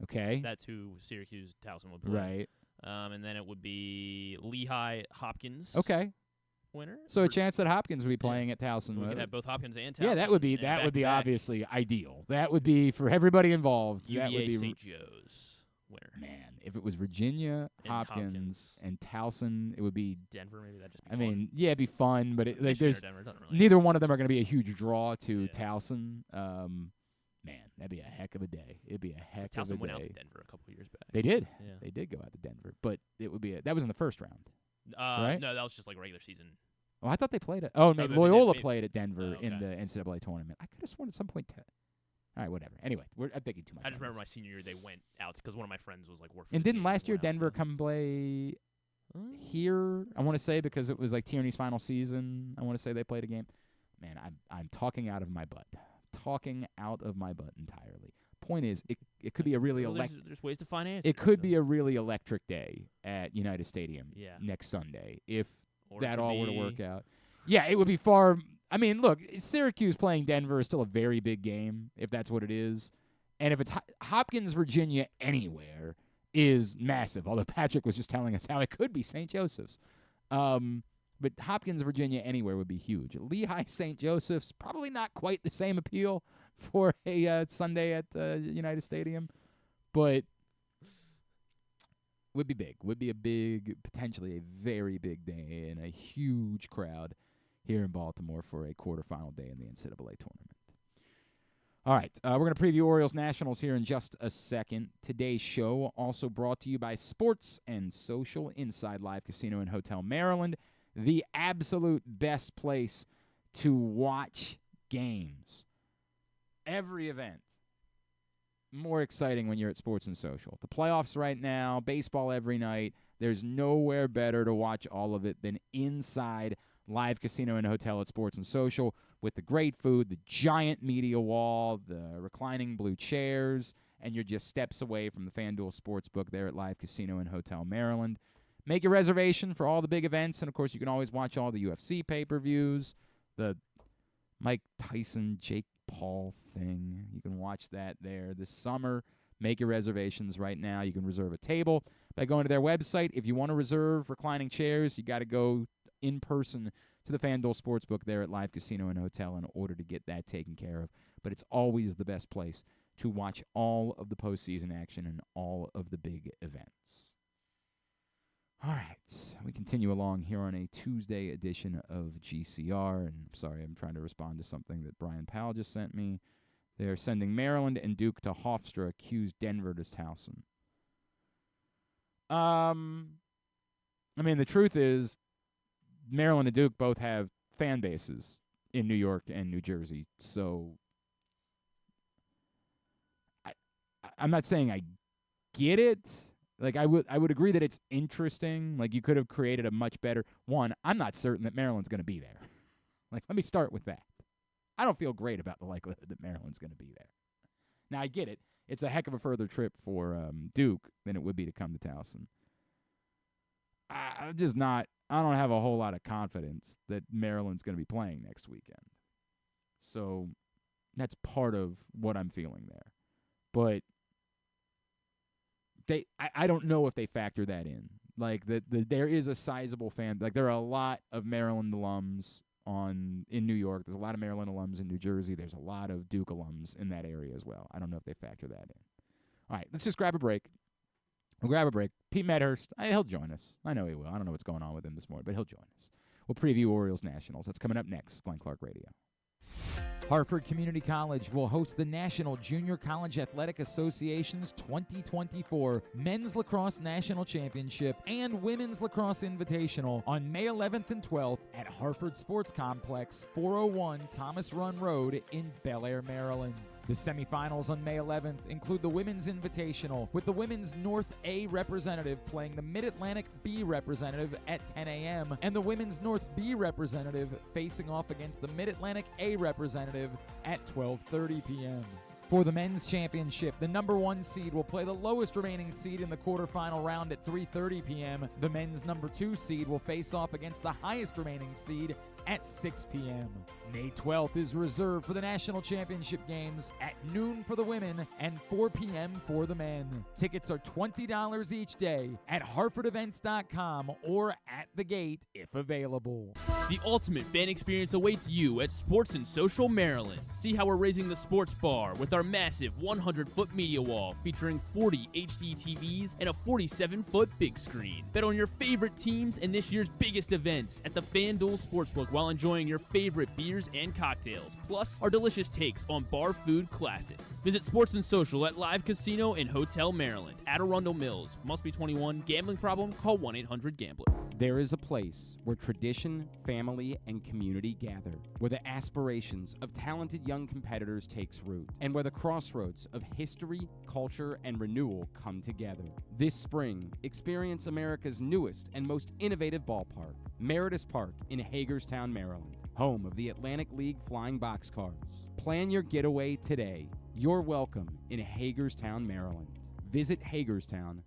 Okay. That's who Syracuse Towson would play. Right. And then it would be Lehigh Hopkins. Okay. Winner. So a chance that Hopkins would be playing at Towson. We could have both Hopkins and Towson. Yeah, that would be obviously ideal. That would be for everybody involved. That would be St. Joe's winner. Man, if it was Virginia, Hopkins, and Towson, it would be Denver. Maybe that'd just be I fun. mean, yeah, it'd be fun, but it, like, there's Denver, doesn't really neither one of them are going to be a huge draw to Towson. Man, that'd be a heck of a day. It'd be a heck of a day. Towson went out to Denver a couple years back. They did. Yeah. They did go out to Denver, but it would be that was in the first round. Right? No, that was just like regular season. Oh, I thought they played it. Oh, maybe maybe Loyola they- played at Denver okay. in the NCAA tournament. I could have sworn at some point. All right, whatever. Anyway, I'm thinking too much. I just on remember my this. senior year they went out because one of my friends was like working. And didn't last year Denver come play here? I want to say because it was like Tierney's final season. I want to say they played a game. Man, I'm talking out of my butt. Talking out of my butt entirely. Point is, it could be a really there's ways to finance. It could be a really electric day at United Stadium next Sunday if Or it that could all were to work be- out. Yeah, it would be far. I mean, look, Syracuse playing Denver is still a very big game if that's what it is, and if it's Hopkins, Virginia, anywhere is massive. Although Patrick was just telling us how it could be St. Joseph's. But Hopkins, Virginia, anywhere would be huge. Lehigh, St. Joseph's, probably not quite the same appeal for a Sunday at United Stadium, but would be big. Would be a big, potentially a very big day and a huge crowd here in Baltimore for a quarterfinal day in the NCAA tournament. All right, we're going to preview Orioles-Nationals here in just a second. Today's show also brought to you by Sports and Social inside Live Casino and Hotel Maryland, the absolute best place to watch games. Every event more exciting when you're at Sports and Social. The playoffs right now, baseball every night. There's nowhere better to watch all of it than inside Live Casino and Hotel at Sports and Social with the great food, the giant media wall, the reclining blue chairs, and you're just steps away from the FanDuel Sportsbook there at Live Casino and Hotel Maryland. Make your reservation for all the big events, and, of course, you can always watch all the UFC pay-per-views, the Mike Tyson, Jake Paul thing. You can watch that there this summer. Make your reservations right now. You can reserve a table by going to their website. If you want to reserve reclining chairs, you got to go in person to the FanDuel Sportsbook there at Live Casino and Hotel in order to get that taken care of. But it's always the best place to watch all of the postseason action and all of the big events. All right, we continue along here on a Tuesday edition of GCR. And I'm sorry, I'm trying to respond to something that Brian Powell just sent me. They're sending Maryland and Duke to Hofstra, accuse Denver to Towson. I mean, the truth is, Maryland and Duke both have fan bases in New York and New Jersey, so I'm not saying I get it. Like, I would agree that it's interesting. Like, you could have created a much better one. I'm not certain that Maryland's going to be there. Like, let me start with that. I don't feel great about the likelihood that Maryland's going to be there. Now, I get it. It's a heck of a further trip for Duke than it would be to come to Towson. I'm just not. I don't have a whole lot of confidence that Maryland's going to be playing next weekend. So that's part of what I'm feeling there. But I don't know if they factor that in. Like, there is a sizable fan. Like, there are a lot of Maryland alums in New York. There's a lot of Maryland alums in New Jersey. There's a lot of Duke alums in that area as well. I don't know if they factor that in. All right, let's just grab a break. We'll grab a break. Pete Medhurst, he'll join us. I know he will. I don't know what's going on with him this morning, but he'll join us. We'll preview Orioles-Nationals. That's coming up next. Glenn Clark Radio. Hartford Community College will host the National Junior College Athletic Association's 2024 Men's Lacrosse National Championship and Women's Lacrosse Invitational on May 11th and 12th at Hartford Sports Complex, 401 Thomas Run Road in Bel Air, Maryland. The semifinals on May 11th include the Women's Invitational, with the Women's North A representative playing the Mid-Atlantic B representative at 10 a.m., and the Women's North B representative facing off against the Mid-Atlantic A representative at 12:30 p.m. For the men's championship, the number 1 seed will play the lowest remaining seed in the quarterfinal round at 3:30 p.m. The men's number 2 seed will face off against the highest remaining seed at 6 p.m. May 12th is reserved for the national championship games at noon for the women and 4 p.m. for the men. Tickets are $20 each day at hartfordevents.com or at the gate if available. The ultimate fan experience awaits you at Sports and Social Maryland. See how we're raising the sports bar with our massive 100-foot media wall featuring 40 HD TVs and a 47-foot big screen. Bet on your favorite teams and this year's biggest events at the FanDuel Sportsbook while enjoying your favorite beers and cocktails, plus our delicious takes on bar food classics. Visit Sports and Social at Live Casino and Hotel Maryland at Arundel Mills. Must be 21. Gambling problem? Call 1-800-GAMBLER. There is a place where tradition, family, and community gather, where the aspirations of talented young competitors takes root, and where the crossroads of history, culture, and renewal come together. This spring, experience America's newest and most innovative ballpark, Meritus Park in Hagerstown, Maryland, home of the Atlantic League Flying Boxcars. Plan your getaway today. You're welcome in Hagerstown, Maryland. Visit Hagerstown.com.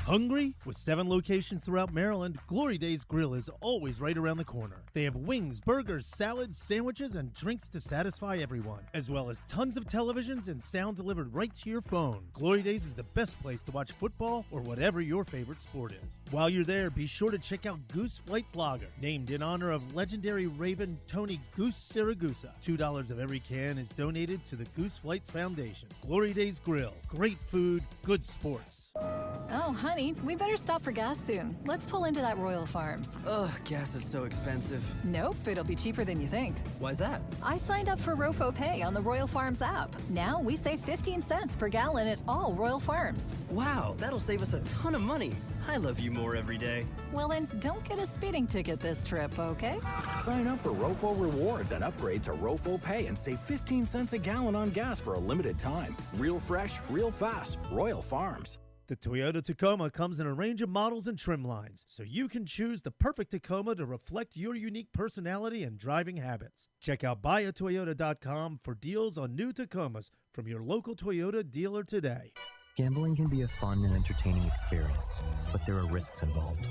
Hungry? With 7 locations throughout Maryland, Glory Days Grill is always right around the corner. They have wings, burgers, salads, sandwiches, and drinks to satisfy everyone, as well as tons of televisions and sound delivered right to your phone. Glory Days is the best place to watch football or whatever your favorite sport is. While you're there, be sure to check out Goose Flights Lager, named in honor of legendary Raven Tony Goose Siragusa. $2 of every can is donated to the Goose Flights Foundation. Glory Days Grill. Great food, good sports. Oh, hi. Honey, we better stop for gas soon. Let's pull into that Royal Farms. Ugh, gas is so expensive. Nope, it'll be cheaper than you think. Why's that? I signed up for Rofo Pay on the Royal Farms app. Now we save 15 cents per gallon at all Royal Farms. Wow, that'll save us a ton of money. I love you more every day. Well then, don't get a speeding ticket this trip, okay? Sign up for Rofo Rewards and upgrade to Rofo Pay and save 15 cents a gallon on gas for a limited time. Real fresh, real fast. Royal Farms. The Toyota Tacoma comes in a range of models and trim lines, so you can choose the perfect Tacoma to reflect your unique personality and driving habits. Check out buyatoyota.com for deals on new Tacomas from your local Toyota dealer today. Gambling can be a fun and entertaining experience, but there are risks involved.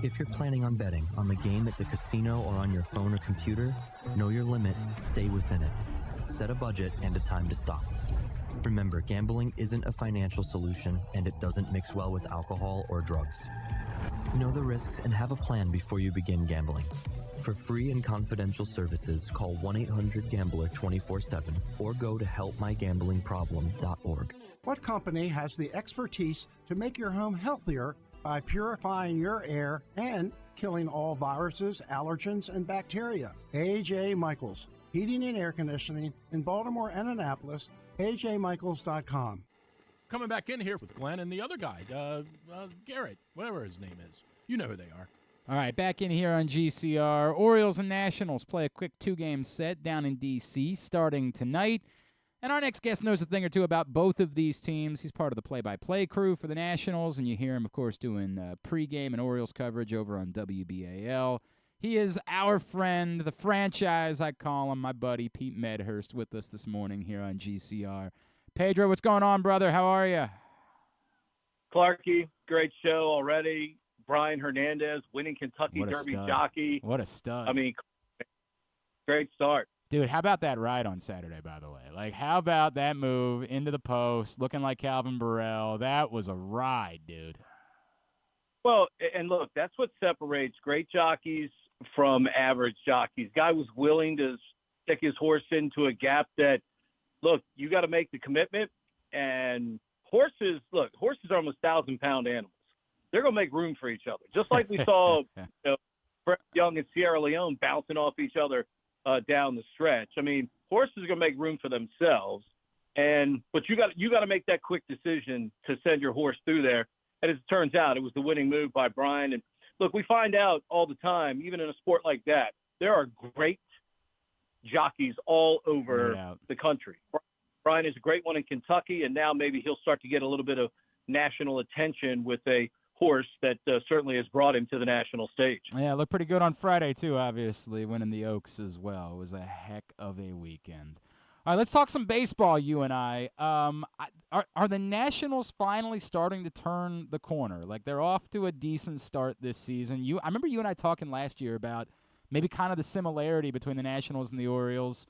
If you're planning on betting on the game at the casino or on your phone or computer, know your limit, stay within it. Set a budget and a time to stop. Remember, gambling isn't a financial solution, and it doesn't mix well with alcohol or drugs. Know the risks and have a plan before you begin gambling. For free and confidential services, call 1-800-GAMBLER 24/7 or go to helpmygamblingproblem.org. What company has the expertise to make your home healthier by purifying your air and killing all viruses, allergens, and bacteria? A.J. Michaels, Heating and Air Conditioning in Baltimore and Annapolis, ajmichaels.com. Coming back in here with Glenn and the other guy, Garrett, whatever his name is. You know who they are. All right, back in here on GCR. Orioles and Nationals play a quick two-game set down in D.C. starting tonight. And our next guest knows a thing or two about both of these teams. He's part of the play-by-play crew for the Nationals, and you hear him, of course, doing pregame and Orioles coverage over on WBAL. He is our friend, the franchise, I call him, my buddy, Pete Medhurst, with us this morning here on GCR. Pedro, what's going on, brother? How are you? Clarky, great show already. Brian Hernandez, winning Kentucky Derby jockey. What a stud. I mean, great start. Dude, how about that ride on Saturday, by the way? Like, how about that move into the post, looking like Calvin Burrell? That was a ride, dude. Well, and look, that's what separates great jockeys from average jockeys. Guy was willing to stick his horse into a gap that, look, you got to make the commitment. And horses are almost 1,000-pound animals. They're going to make room for each other, just like we saw Brett Young and Sierra Leone bouncing off each other down the stretch. I mean, horses are going to make room for themselves, but you got to make that quick decision to send your horse through there. And as it turns out, it was the winning move by Brian. And look, we find out all the time, even in a sport like that, there are great jockeys all over the country. Brian is a great one in Kentucky, and now maybe he'll start to get a little bit of national attention with a horse that certainly has brought him to the national stage. Yeah, looked pretty good on Friday, too, obviously, winning the Oaks as well. It was a heck of a weekend. All right, let's talk some baseball, you and I. Are the Nationals finally starting to turn the corner? Like, they're off to a decent start this season. I remember you and I talking last year about maybe kind of the similarity between the Nationals and the Orioles.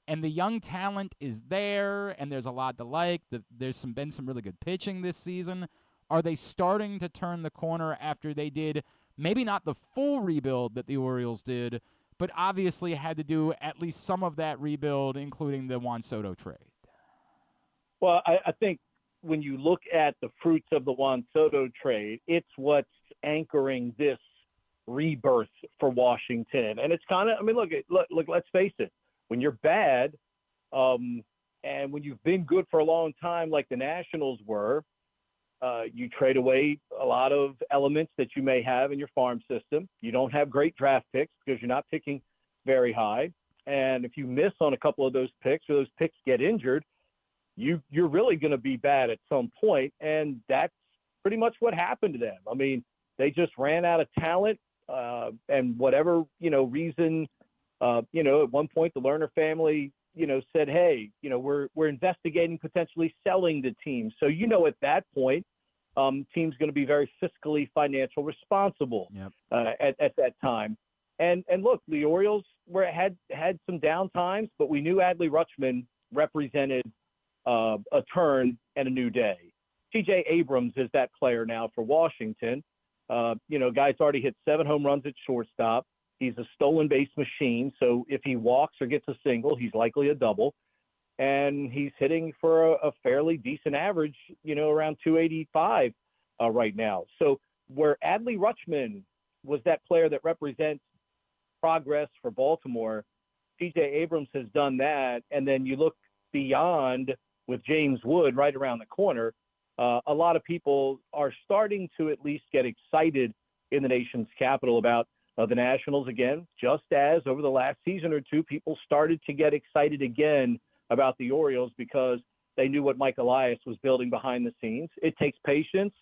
And the young talent is there, and there's a lot to like. There's been some really good pitching this season. Are they starting to turn the corner after they did maybe not the full rebuild that the Orioles did, but obviously had to do at least some of that rebuild, including the Juan Soto trade? Well, I think when you look at the fruits of the Juan Soto trade, it's what's anchoring this rebirth for Washington. And it's kind of, I mean, look, let's face it. When you're bad, and when you've been good for a long time, like the Nationals were, you trade away a lot of elements that you may have in your farm system. You don't have great draft picks because you're not picking very high. And if you miss on a couple of those picks or those picks get injured, you're really going to be bad at some point. And that's pretty much what happened to them. I mean, they just ran out of talent, and whatever, reason, at one point the Lerner family, said, hey, we're investigating potentially selling the team. So, at that point, team's going to be very fiscally financial responsible at that time. And look, the Orioles had some down times, but we knew Adley Rutschman represented a turn and a new day. TJ Abrams is that player now for Washington. Guy's already hit 7 home runs at shortstop. He's a stolen base machine. So if he walks or gets a single, he's likely a double. And he's hitting for a fairly decent average, around 285 right now. So where Adley Rutschman was that player that represents progress for Baltimore, C.J. Abrams has done that. And then you look beyond with James Wood right around the corner. A lot of people are starting to at least get excited in the nation's capital about the Nationals again, just as over the last season or two, people started to get excited again about the Orioles because they knew what Mike Elias was building behind the scenes. It takes patience,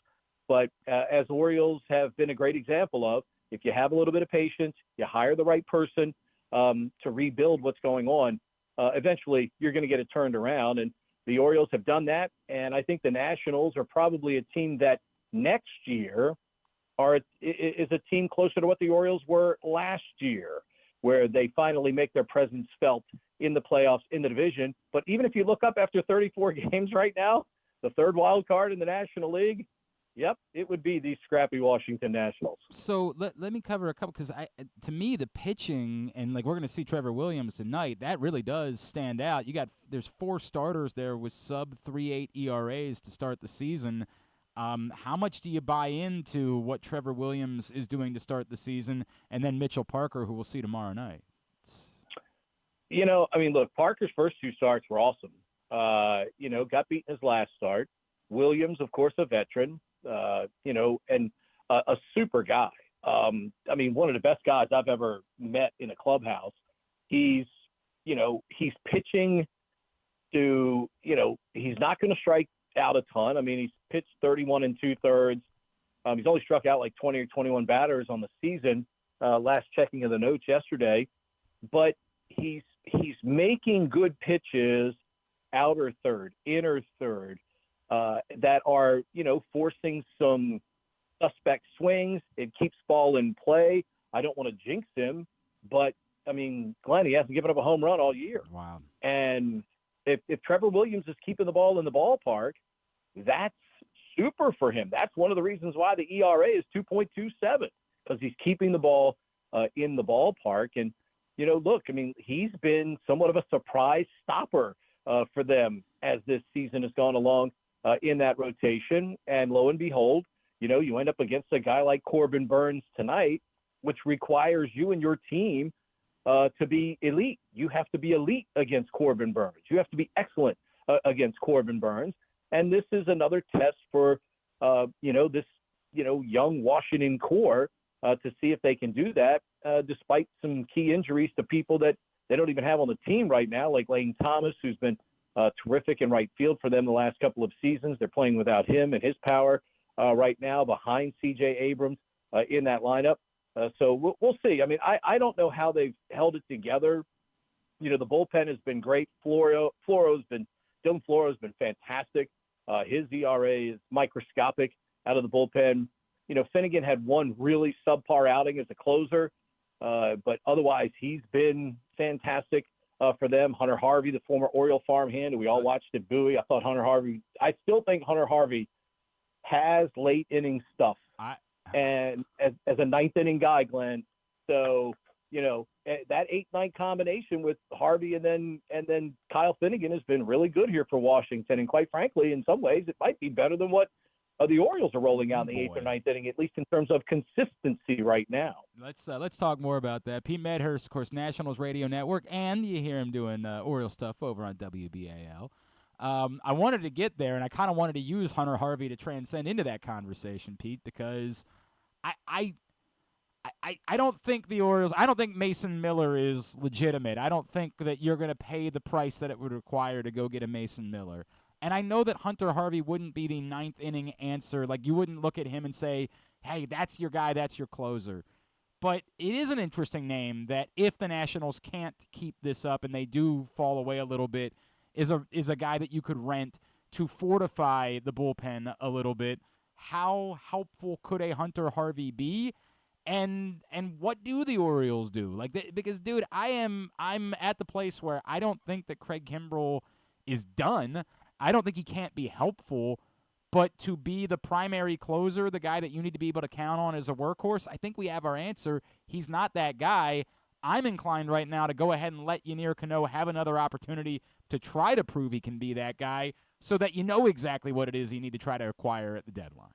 but as Orioles have been a great example of, if you have a little bit of patience, you hire the right person to rebuild what's going on, eventually you're going to get it turned around. And the Orioles have done that, and I think the Nationals are probably a team that next year is a team closer to what the Orioles were last year, where they finally make their presence felt in the playoffs, in the division. But even if you look up after 34 games right now, the third wild card in the National League, yep, it would be the scrappy Washington Nationals. So let me cover a couple, because to me the pitching, and like we're going to see Trevor Williams tonight, that really does stand out. There's 4 starters there with sub 3.8 ERAs to start the season. How much do you buy into what Trevor Williams is doing to start the season, and then Mitchell Parker, who we'll see tomorrow night? Look, Parker's first 2 starts were awesome. Got beaten his last start. Williams, of course, a veteran. And a super guy. One of the best guys I've ever met in a clubhouse. He's pitching to, he's not going to strike out a ton. He's pitched 31 2/3. He's only struck out like 20 or 21 batters on the season, last checking of the notes yesterday. But he's making good pitches, outer third, inner third, that are, forcing some suspect swings. It keeps ball in play. I don't want to jinx him, but, Glenn, he hasn't given up a home run all year. Wow. And if Trevor Williams is keeping the ball in the ballpark, that's super for him. That's one of the reasons why the ERA is 2.27, because he's keeping the ball in the ballpark. And, look, he's been somewhat of a surprise stopper for them as this season has gone along. In that rotation, and lo and behold, you end up against a guy like Corbin Burns tonight, which requires you and your team to be elite. You have to be elite against Corbin Burns. You have to be excellent against Corbin Burns, and this is another test for this young Washington core to see if they can do that, despite some key injuries to people that they don't even have on the team right now, like Lane Thomas, who's been terrific in right field for them the last couple of seasons. They're playing without him and his power right now behind C.J. Abrams in that lineup. So we'll see. I don't know how they've held it together. The bullpen has been great. Dylan Floro's been fantastic. His ERA is microscopic out of the bullpen. Finnegan had one really subpar outing as a closer, but otherwise he's been fantastic. For them, Hunter Harvey, the former Oriole farmhand, who we all watched at Bowie. I still think Hunter Harvey has late inning stuff. And as a ninth inning guy, Glenn. So, that 8-9 combination with Harvey and then Kyle Finnegan has been really good here for Washington. And quite frankly, in some ways, it might be better than what the Orioles are rolling out in the 8th or 9th inning, at least in terms of consistency right now. Let's talk more about that. Pete Medhurst, of course, Nationals Radio Network, and you hear him doing Orioles stuff over on WBAL. I wanted to get there, and I kind of wanted to use Hunter Harvey to transcend into that conversation, Pete, because I don't think the Orioles – I don't think Mason Miller is legitimate. I don't think that you're going to pay the price that it would require to go get a Mason Miller. And I know that Hunter Harvey wouldn't be the 9th inning answer. Like, you wouldn't look at him and say, hey, that's your guy, that's your closer. But it is an interesting name that if the Nationals can't keep this up and they do fall away a little bit, is a guy that you could rent to fortify the bullpen a little bit. How helpful could a Hunter Harvey be? And what do the Orioles do? Because, dude, I'm at the place where I don't think that Craig Kimbrell is done. I don't think he can't be helpful, but to be the primary closer, the guy that you need to be able to count on as a workhorse, I think we have our answer. He's not that guy. I'm inclined right now to go ahead and let Yennier Cano have another opportunity to try to prove he can be that guy so that you know exactly what it is you need to try to acquire at the deadline.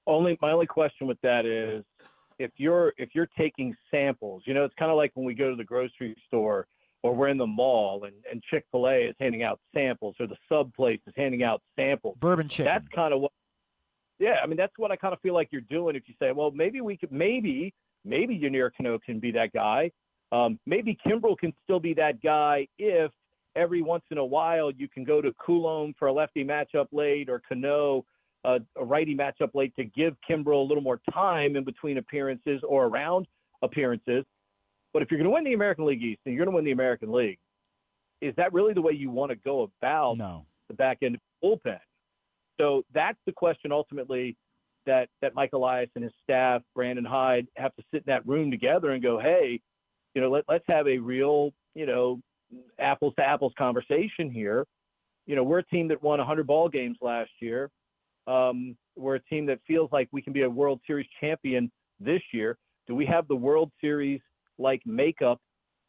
My only question with that is if you're taking samples, it's kind of like when we go to the grocery store or we're in the mall and Chick-fil-A is handing out samples or the sub place is handing out samples. Bourbon chicken. That's kind of what. Yeah, I mean that's what I kind of feel like you're doing. If you say, well, maybe Yunier Cano can be that guy. Maybe Kimbrel can still be that guy if every once in a while you can go to Coulomb for a lefty matchup late or Cano a righty matchup late to give Kimbrel a little more time in between appearances or around appearances. But if you're going to win the American League East and you're going to win the American League, is that really the way you want to go about the back end of the bullpen? So that's the question ultimately that Mike Elias and his staff, Brandon Hyde, have to sit in that room together and go, hey, let's have a real, apples to apples conversation here. We're a team that won 100 ball games last year. We're a team that feels like we can be a World Series champion this year. Do we have the World Series like makeup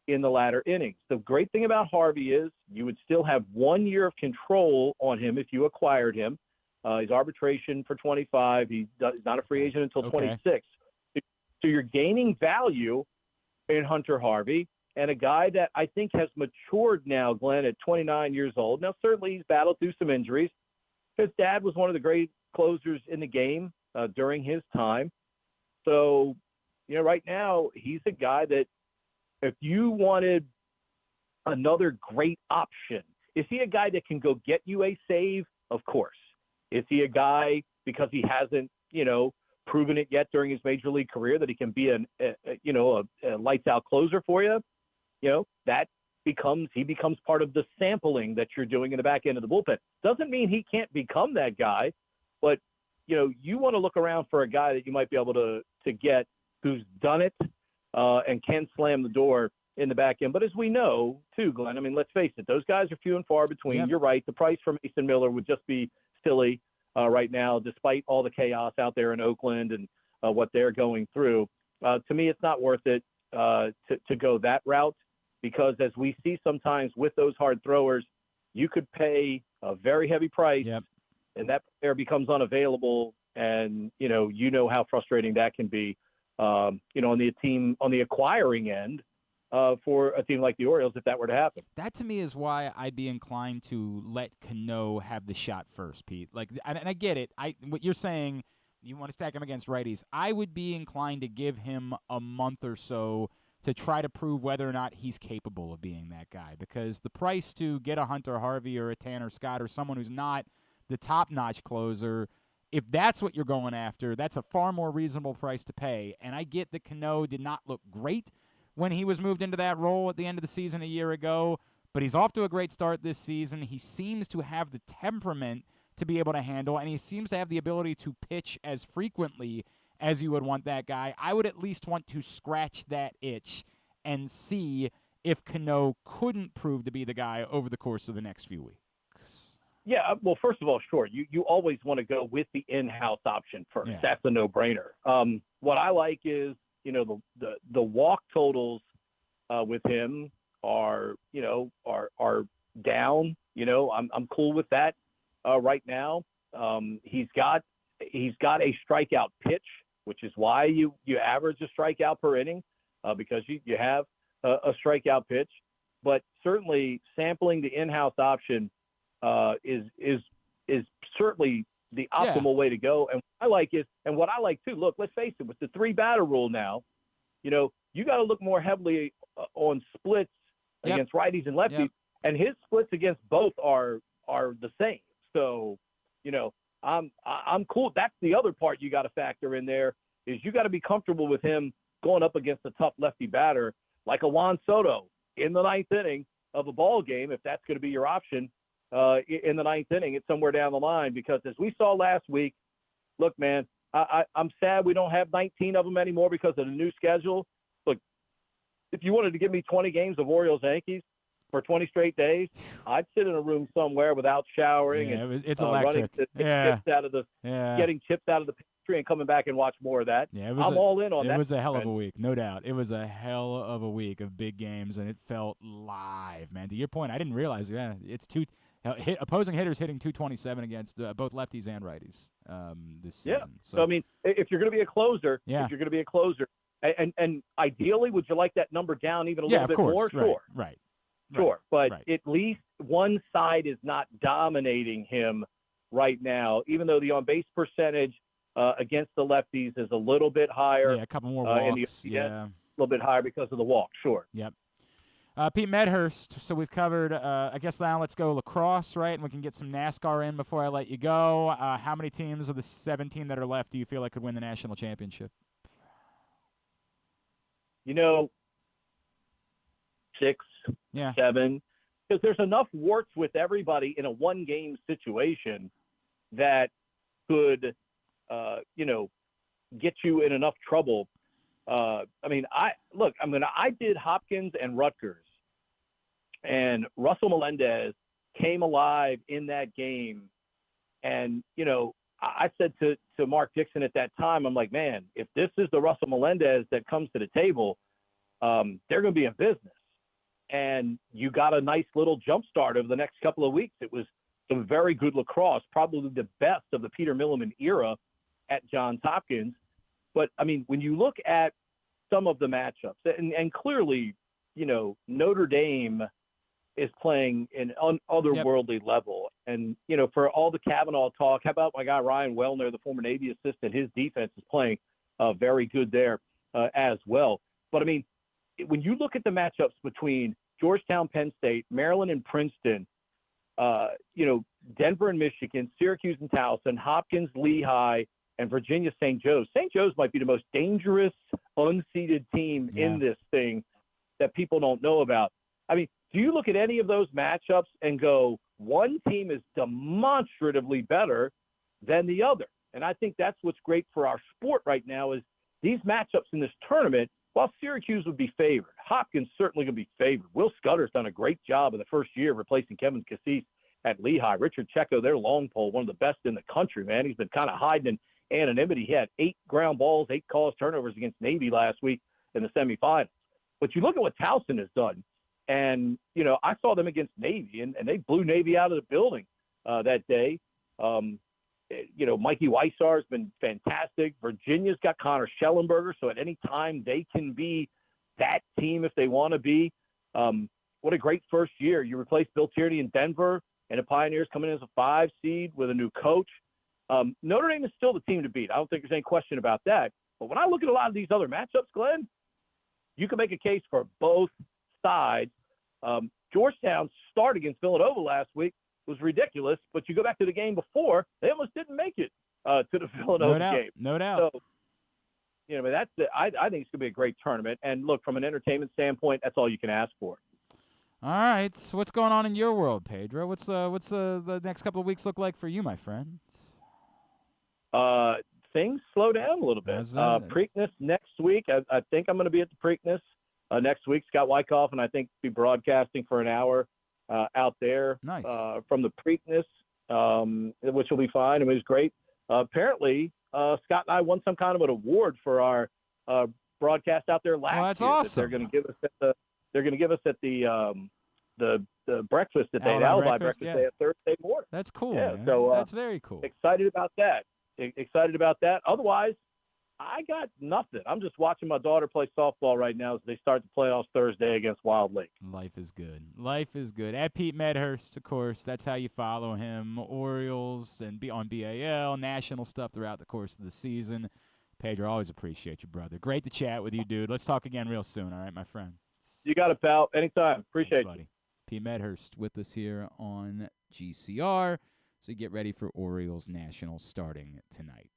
in the latter innings? The great thing about Harvey is you would still have 1 year of control on him if you acquired him. He's arbitration for 25. He's not a free agent until 26. So you're gaining value in Hunter Harvey, and a guy that I think has matured now, Glenn, at 29 years old. Now, certainly he's battled through some injuries. His dad was one of the great closers in the game during his time. So, right now he's a guy that if you wanted another great option, is he a guy that can go get you a save? Of course. Is he a guy because he hasn't, proven it yet during his major league career that he can be a lights out closer for you? He becomes part of the sampling that you're doing in the back end of the bullpen. Doesn't mean he can't become that guy, but you want to look around for a guy that you might be able to get who's done it and can slam the door in the back end. But as we know too, Glenn, I mean, let's face it, those guys are few and far between. Yep. You're right. The price for Mason Miller would just be silly right now, despite all the chaos out there in Oakland and what they're going through. To me, it's not worth it to go that route, because as we see sometimes with those hard throwers, you could pay a very heavy price and that player becomes unavailable. And, how frustrating that can be, on the acquiring end for a team like the Orioles, if that were to happen. That to me is why I'd be inclined to let Cano have the shot first, Pete. And I get it. What you're saying, you want to stack him against righties. I would be inclined to give him a month or so to try to prove whether or not he's capable of being that guy, because the price to get a Hunter Harvey or a Tanner Scott or someone who's not the top-notch closer, if that's what you're going after, that's a far more reasonable price to pay. And I get that Cano did not look great when he was moved into that role at the end of the season a year ago, but he's off to a great start this season. He seems to have the temperament to be able to handle, and he seems to have the ability to pitch as frequently as you would want that guy. I would at least want to scratch that itch and see if Cano couldn't prove to be the guy over the course of the next few weeks. Yeah, well, first of all, sure, you always want to go with the in-house option first. Yeah. That's a no-brainer. What I like is, the walk totals with him are down. I'm cool with that right now. He's got a strikeout pitch, which is why you average a strikeout per inning, because you have a strikeout pitch. But certainly sampling the in-house option is certainly the optimal way to go. And what I like too, look, let's face it, with the 3-batter rule now, you got to look more heavily on splits against righties and lefties, and his splits against both are the same. So, I'm cool. That's the other part you got to factor in there, is you got to be comfortable with him going up against a tough lefty batter like a Juan Soto in the 9th inning of a ball game, if that's going to be your option in the 9th inning. It's somewhere down the line, because as we saw last week, look, man, I'm sad we don't have 19 of them anymore because of the new schedule. Look, if you wanted to give me 20 games of Orioles-Yankees for 20 straight days, I'd sit in a room somewhere without showering it's electric. Getting chips out of the pantry and coming back and watch more of that. Yeah, I'm all in on that. It was a hell of a week, no doubt. It was a hell of a week of big games, and it felt live, man. To your point, I didn't realize. Yeah, it's Opposing hitters hitting 227 against both lefties and righties this season. Yeah. So I mean, if you're going to be a closer, and ideally, would you like that number down even a little bit more? Sure. Right. Sure. But at least one side is not dominating him right now, even though the on-base percentage against the lefties is a little bit higher. Yeah, a couple more walks. A little bit higher because of the walk. Sure. Yep. Pete Medhurst, so we've covered, I guess now let's go lacrosse, right? And we can get some NASCAR in before I let you go. How many teams of the 17 that are left do you feel like could win the national championship? 6, 7, because there's enough warts with everybody in a one-game situation that could, get you in enough trouble. I did Hopkins and Rutgers, and Russell Melendez came alive in that game. And, I said to Mark Dixon at that time, I'm like, man, if this is the Russell Melendez that comes to the table, they're going to be in business. And you got a nice little jump start over the next couple of weeks. It was some very good lacrosse, probably the best of the Peter Milliman era at Johns Hopkins. But, I mean, when you look at some of the matchups, and clearly, Notre Dame is playing an otherworldly level. And, for all the Kavanaugh talk, how about my guy Ryan Wellner, the former Navy assistant? His defense is playing very good there as well. But, I mean, when you look at the matchups between Georgetown, Penn State, Maryland and Princeton, Denver and Michigan, Syracuse and Towson, Hopkins, Lehigh, and Virginia St. Joe's. St. Joe's might be the most dangerous unseeded team in this thing that people don't know about. I mean, do you look at any of those matchups and go, one team is demonstratively better than the other? And I think that's what's great for our sport right now is these matchups in this tournament, while Syracuse would be favored, Hopkins certainly going to be favored. Will Scudder's done a great job in the first year replacing Kevin Cassis at Lehigh. Richard Checo, their long pole, one of the best in the country, man. He's been kind of hiding in anonymity. He had 8 ground balls, 8 calls, turnovers against Navy last week in the semifinals. But you look at what Towson has done, and, I saw them against Navy, and they blew Navy out of the building that day. Mikey Weissar has been fantastic. Virginia's got Connor Schellenberger, so at any time they can be that team if they want to be. What a great first year. You replaced Bill Tierney in Denver, and the Pioneers coming in as a 5 seed with a new coach. Notre Dame is still the team to beat. I don't think there's any question about that. But when I look at a lot of these other matchups, Glenn, you can make a case for both sides. Georgetown's start against Villanova last week was ridiculous, but you go back to the game before, they almost didn't make it to the Villanova game. No doubt. So, that's I think it's going to be a great tournament. And look, from an entertainment standpoint, that's all you can ask for. All right. So what's going on in your world, Pedro? What's the next couple of weeks look like for you, my friend? Things slow down a little bit. Preakness next week. I think I'm going to be at the Preakness next week. Scott Wyckoff and I think be broadcasting for an hour out there from the Preakness, which will be fine. It was great. Apparently, Scott and I won some kind of an award for our broadcast out there last year. That's awesome. That they're going to give us at the breakfast that they had, Alibi breakfast day at Thursday morning. That's cool. Yeah, man. so that's very cool. Excited about that. Otherwise, I got nothing. I'm just watching my daughter play softball right now as they start the playoffs Thursday against Wild Lake. Life is good. At Pete Medhurst, of course. That's how you follow him. Orioles and be on BAL, national stuff throughout the course of the season. Pedro, always appreciate you, brother. Great to chat with you, dude. Let's talk again real soon, all right, my friend? You got it, pal. Anytime. Appreciate you. Buddy. Pete Medhurst with us here on GCR. So get ready for Orioles National starting tonight.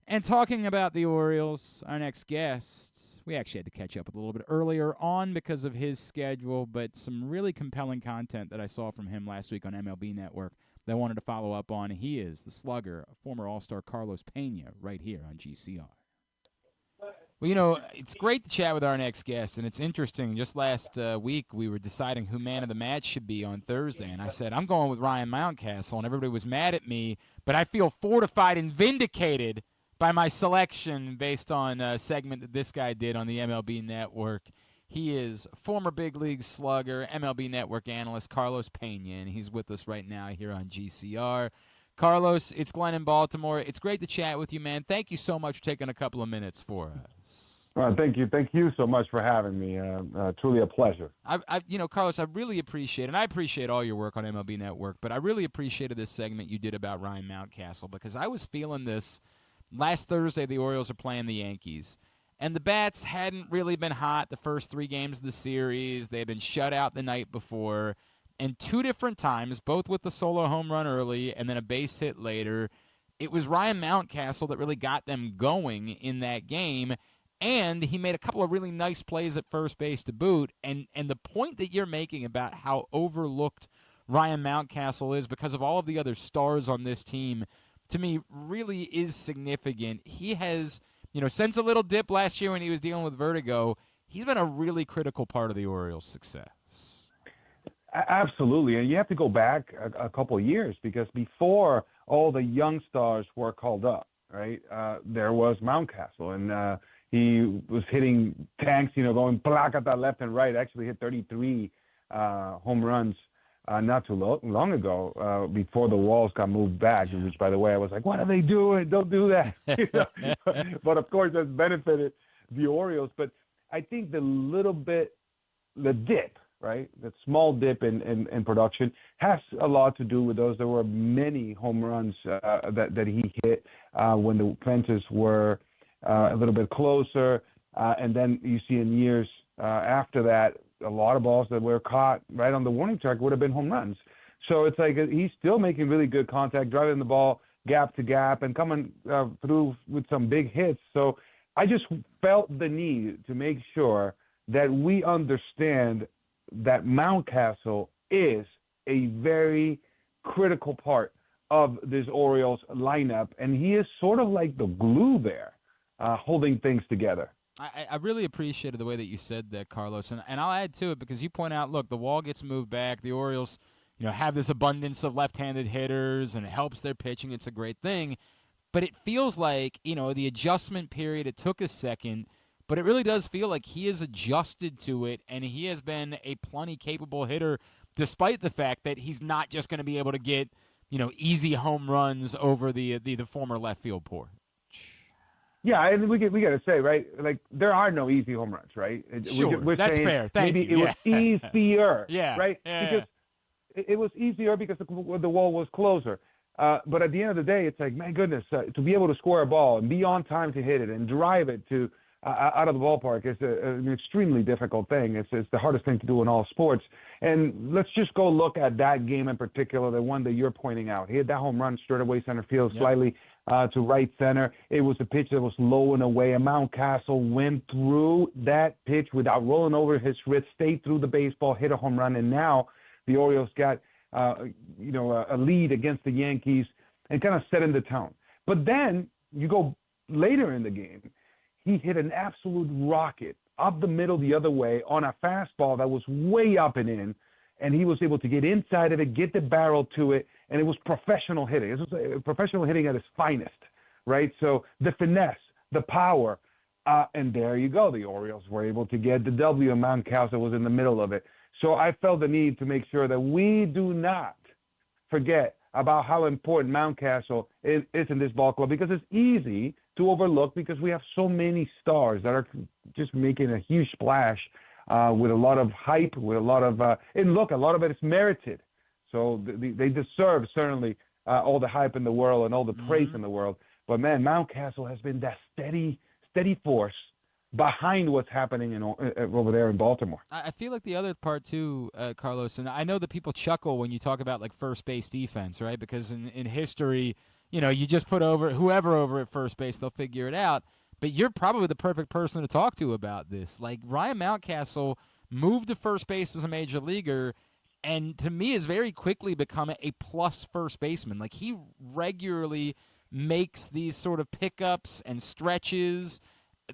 And talking about the Orioles, our next guest, we actually had to catch up a little bit earlier on because of his schedule, but some really compelling content that I saw from him last week on MLB Network that I wanted to follow up on. He is the slugger, former All-Star Carlos Peña, right here on GCR. Well, it's great to chat with our next guest, and it's interesting. Just last week, we were deciding who man of the match should be on Thursday, and I said, I'm going with Ryan Mountcastle, and everybody was mad at me, but I feel fortified and vindicated by my selection based on a segment that this guy did on the MLB Network. He is former big league slugger, MLB Network analyst Carlos Peña, and he's with us right now here on GCR. Carlos, it's Glenn in Baltimore. It's great to chat with you, man. Thank you so much for taking a couple of minutes for us. Thank you. Thank you so much for having me. Truly a pleasure. Carlos, I really appreciate, and I appreciate all your work on MLB Network, but I really appreciated this segment you did about Ryan Mountcastle because I was feeling this last Thursday. The Orioles are playing the Yankees. And the bats hadn't really been hot the first 3 games of the series. They had been shut out the night before. And 2 different times, both with the solo home run early and then a base hit later, it was Ryan Mountcastle that really got them going in that game. And he made a couple of really nice plays at first base to boot. And the point that you're making about how overlooked Ryan Mountcastle is because of all of the other stars on this team, to me, really is significant. He has... since a little dip last year when he was dealing with vertigo, he's been a really critical part of the Orioles' success. Absolutely. And you have to go back a couple of years because before all the young stars were called up, right, there was Mountcastle. And he was hitting tanks, going placata left and right. Actually hit 33 home runs not too long ago before the walls got moved back, which, by the way, I was like, what are they doing? Don't do that. But, of course, that's benefited the Orioles. But I think the dip, right, that small dip in production has a lot to do with those. There were many home runs that he hit when the fences were a little bit closer. And then you see in years after that, a lot of balls that were caught right on the warning track would have been home runs. So it's like he's still making really good contact, driving the ball gap to gap and coming through with some big hits. So I just felt the need to make sure that we understand that Mountcastle is a very critical part of this Orioles lineup, and he is sort of like the glue there, holding things together. I really appreciated the way that you said that, Carlos, and I'll add to it because you point out, look, the wall gets moved back. The Orioles, have this abundance of left-handed hitters, and it helps their pitching. It's a great thing, but it feels like, the adjustment period, it took a second, but it really does feel like he has adjusted to it, and he has been a plenty capable hitter despite the fact that he's not just going to be able to get, easy home runs over the former left field porch. Yeah, and we got to say, right, like there are no easy home runs, right? Sure, that's fair. Thank you. Maybe it was easier, yeah, right? Yeah. Because it was easier because the wall was closer. But at the end of the day, it's like, my goodness, to be able to score a ball and be on time to hit it and drive it to out of the ballpark is an extremely difficult thing. It's the hardest thing to do in all sports. And let's just go look at that game in particular, the one that you're pointing out. He had that home run straight away center field, slightly to right center. It was a pitch that was low and away. And Mountcastle went through that pitch without rolling over his wrist, stayed through the baseball, hit a home run. And now the Orioles got, a lead against the Yankees and kind of setting the tone. But then you go later in the game, he hit an absolute rocket up the middle the other way on a fastball that was way up and in, and he was able to get inside of it, get the barrel to it, and it was professional hitting. It was professional hitting at its finest, right? So the finesse, the power, and there you go. The Orioles were able to get the W, and Mountcastle was in the middle of it. So I felt the need to make sure that we do not forget about how important Mountcastle is in this ball club, because it's easy to overlook because we have so many stars that are just making a huge splash with a lot of hype, with a lot of and look, a lot of it is merited. So they deserve certainly all the hype in the world and all the praise in the world. But man, Mountcastle has been that steady force behind what's happening over there in Baltimore. I feel like the other part too, Carlos, and I know that people chuckle when you talk about like first base defense, right? Because in history, you just put whoever over at first base, they'll figure it out. But you're probably the perfect person to talk to about this. Like Ryan Mountcastle moved to first base as a major leaguer, and to me has very quickly become a plus first baseman. Like he regularly makes these sort of pickups and stretches.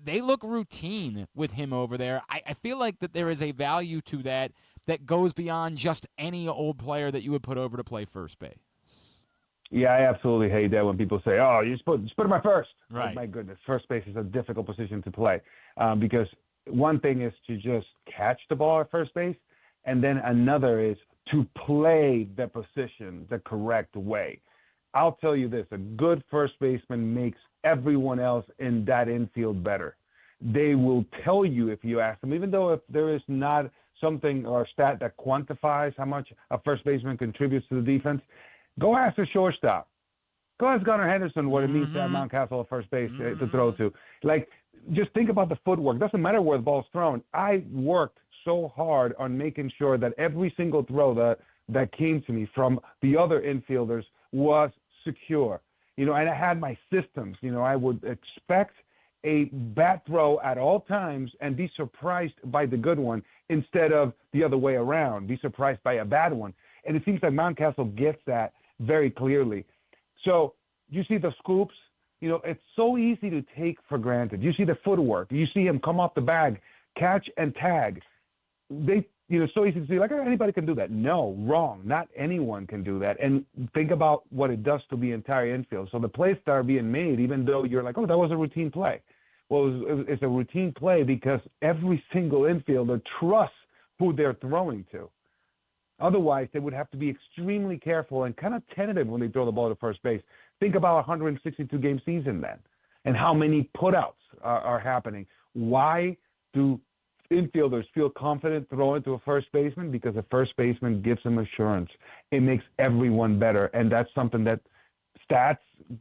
They look routine with him over there. I feel like that there is a value to that goes beyond just any old player that you would put over to play first base. Yeah, I absolutely hate that when people say, "Oh, you just put him at first." Right. Like, my goodness, first base is a difficult position to play because one thing is to just catch the ball at first base, and then another is to play the position the correct way. I'll tell you this, a good first baseman makes everyone else in that infield better. They will tell you if you ask them, even though if there is not something or a stat that quantifies how much a first baseman contributes to the defense, go ask the shortstop. Go ask Gunnar Henderson what it means to have Mountcastle at first base to throw to. Like, just think about the footwork. Doesn't matter where the ball's thrown. I worked so hard on making sure that every single throw that came to me from the other infielders was secure. And I had my systems. I would expect a bad throw at all times and be surprised by the good one instead of the other way around, be surprised by a bad one. And it seems like Mountcastle gets that very clearly. So you see the scoops, it's so easy to take for granted. You see the footwork. You see him come off the bag, catch and tag. So easy to see, like, anybody can do that. No, wrong. Not anyone can do that. And think about what it does to the entire infield. So the plays that are being made, even though you're like, oh, that was a routine play. Well, it's a routine play because every single infielder trusts who they're throwing to. Otherwise, they would have to be extremely careful and kind of tentative when they throw the ball to first base. Think about a 162-game season then and how many putouts are happening. Why do infielders feel confident throwing to a first baseman? Because a first baseman gives them assurance. It makes everyone better, and that's something that stats,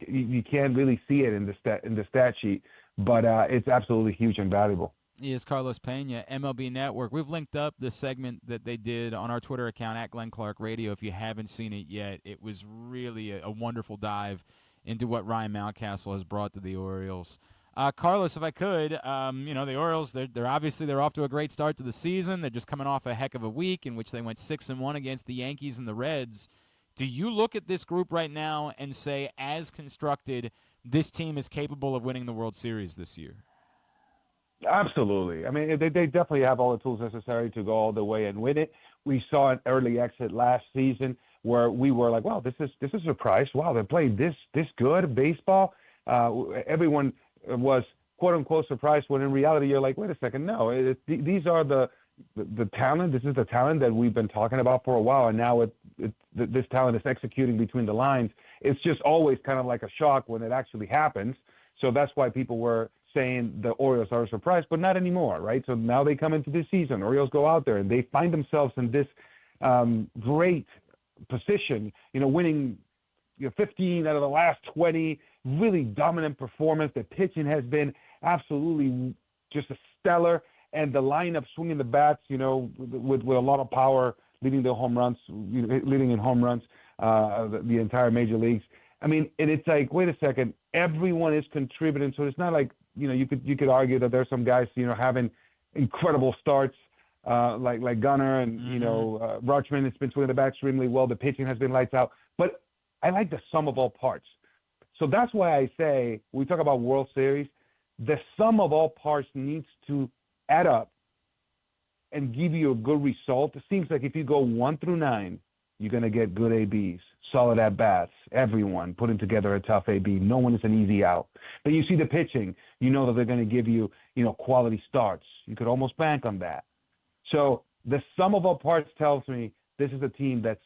you can't really see it in the stat sheet, but it's absolutely huge and valuable. He is Carlos Peña, MLB Network. We've linked up the segment that they did on our Twitter account at Glenn Clark Radio. If you haven't seen it yet, it was really a wonderful dive into what Ryan Mountcastle has brought to the Orioles. Carlos, if I could, the Orioles, they're obviously off to a great start to the season. They're just coming off a heck of a week in which they went 6-1 against the Yankees and the Reds. Do you look at this group right now and say, as constructed, this team is capable of winning the World Series this year? Absolutely. I mean, they definitely have all the tools necessary to go all the way and win it. We saw an early exit last season where we were like, wow, this is a surprise. Wow, they're playing this good baseball. Everyone was quote unquote surprised when in reality you're like, wait a second, no, these are the talent. This is the talent that we've been talking about for a while, and now this talent is executing between the lines. It's just always kind of like a shock when it actually happens. So that's why people were saying the Orioles are a surprise, but not anymore, right? So now they come into this season. Orioles go out there and they find themselves in this great position, winning 15 out of the last 20, really dominant performance. The pitching has been absolutely just stellar, and the lineup swinging the bats, with a lot of power, leading in home runs, the entire major leagues. I mean, and it's like, wait a second, everyone is contributing. So it's not like, you could argue that there's some guys, having incredible starts like Gunnar and, Rutschman has been swinging the bat extremely well. The pitching has been lights out. But I like the sum of all parts. So that's why I say, we talk about World Series, the sum of all parts needs to add up and give you a good result. It seems like if you go 1 through 9, you're going to get good ABs, solid at-bats, everyone putting together a tough AB. No one is an easy out. Then you see the pitching. You know that they're going to give you, quality starts. You could almost bank on that. So the sum of all parts tells me this is a team that's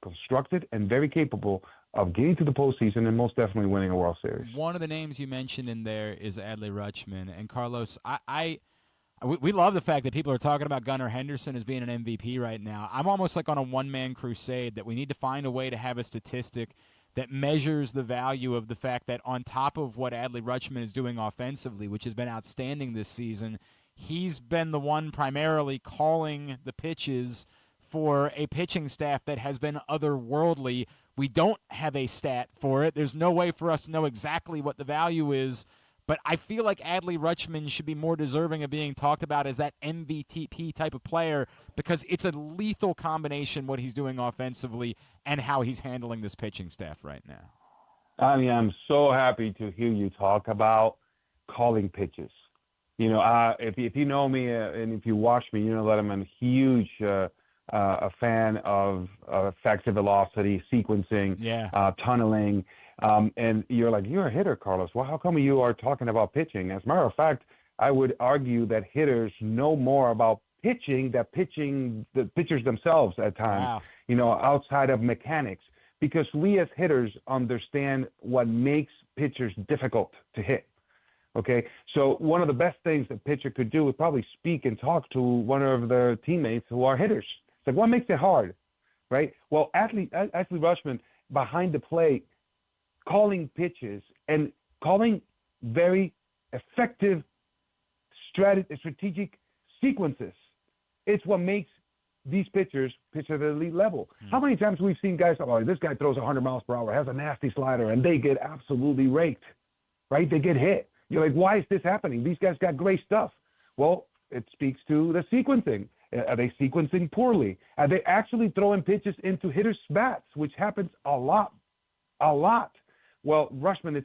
constructed and very capable of getting to the postseason and most definitely winning a World Series. One of the names you mentioned in there is Adley Rutschman. And, Carlos, we love the fact that people are talking about Gunnar Henderson as being an MVP right now. I'm almost like on a one-man crusade that we need to find a way to have a statistic that measures the value of the fact that on top of what Adley Rutschman is doing offensively, which has been outstanding this season, he's been the one primarily calling the pitches for a pitching staff that has been otherworldly. We don't have a stat for it. There's no way for us to know exactly what the value is. But I feel like Adley Rutschman should be more deserving of being talked about as that MVP type of player because it's a lethal combination what he's doing offensively and how he's handling this pitching staff right now. I mean, I'm so happy to hear you talk about calling pitches. If you know me and if you watch me, you know that I'm a huge a fan of effective velocity, sequencing, tunneling. And you're like, you're a hitter, Carlos. Well, how come you are talking about pitching? As a matter of fact, I would argue that hitters know more about pitching than the pitchers themselves at times, outside of mechanics, because we as hitters understand what makes pitchers difficult to hit. Okay, so one of the best things a pitcher could do is probably speak and talk to one of their teammates who are hitters. It's like, what makes it hard, right? Well, Ashley Rutschman behind the plate, calling pitches and calling very effective strategic sequences. It's what makes these pitchers pitch at the elite level. How many times we've seen guys, this guy throws 100 miles per hour, has a nasty slider, and they get absolutely raked, right? They get hit. You're like, why is this happening? These guys got great stuff. Well, it speaks to the sequencing. Are they sequencing poorly? Are they actually throwing pitches into hitters' bats, which happens a lot? Well, Rutschman has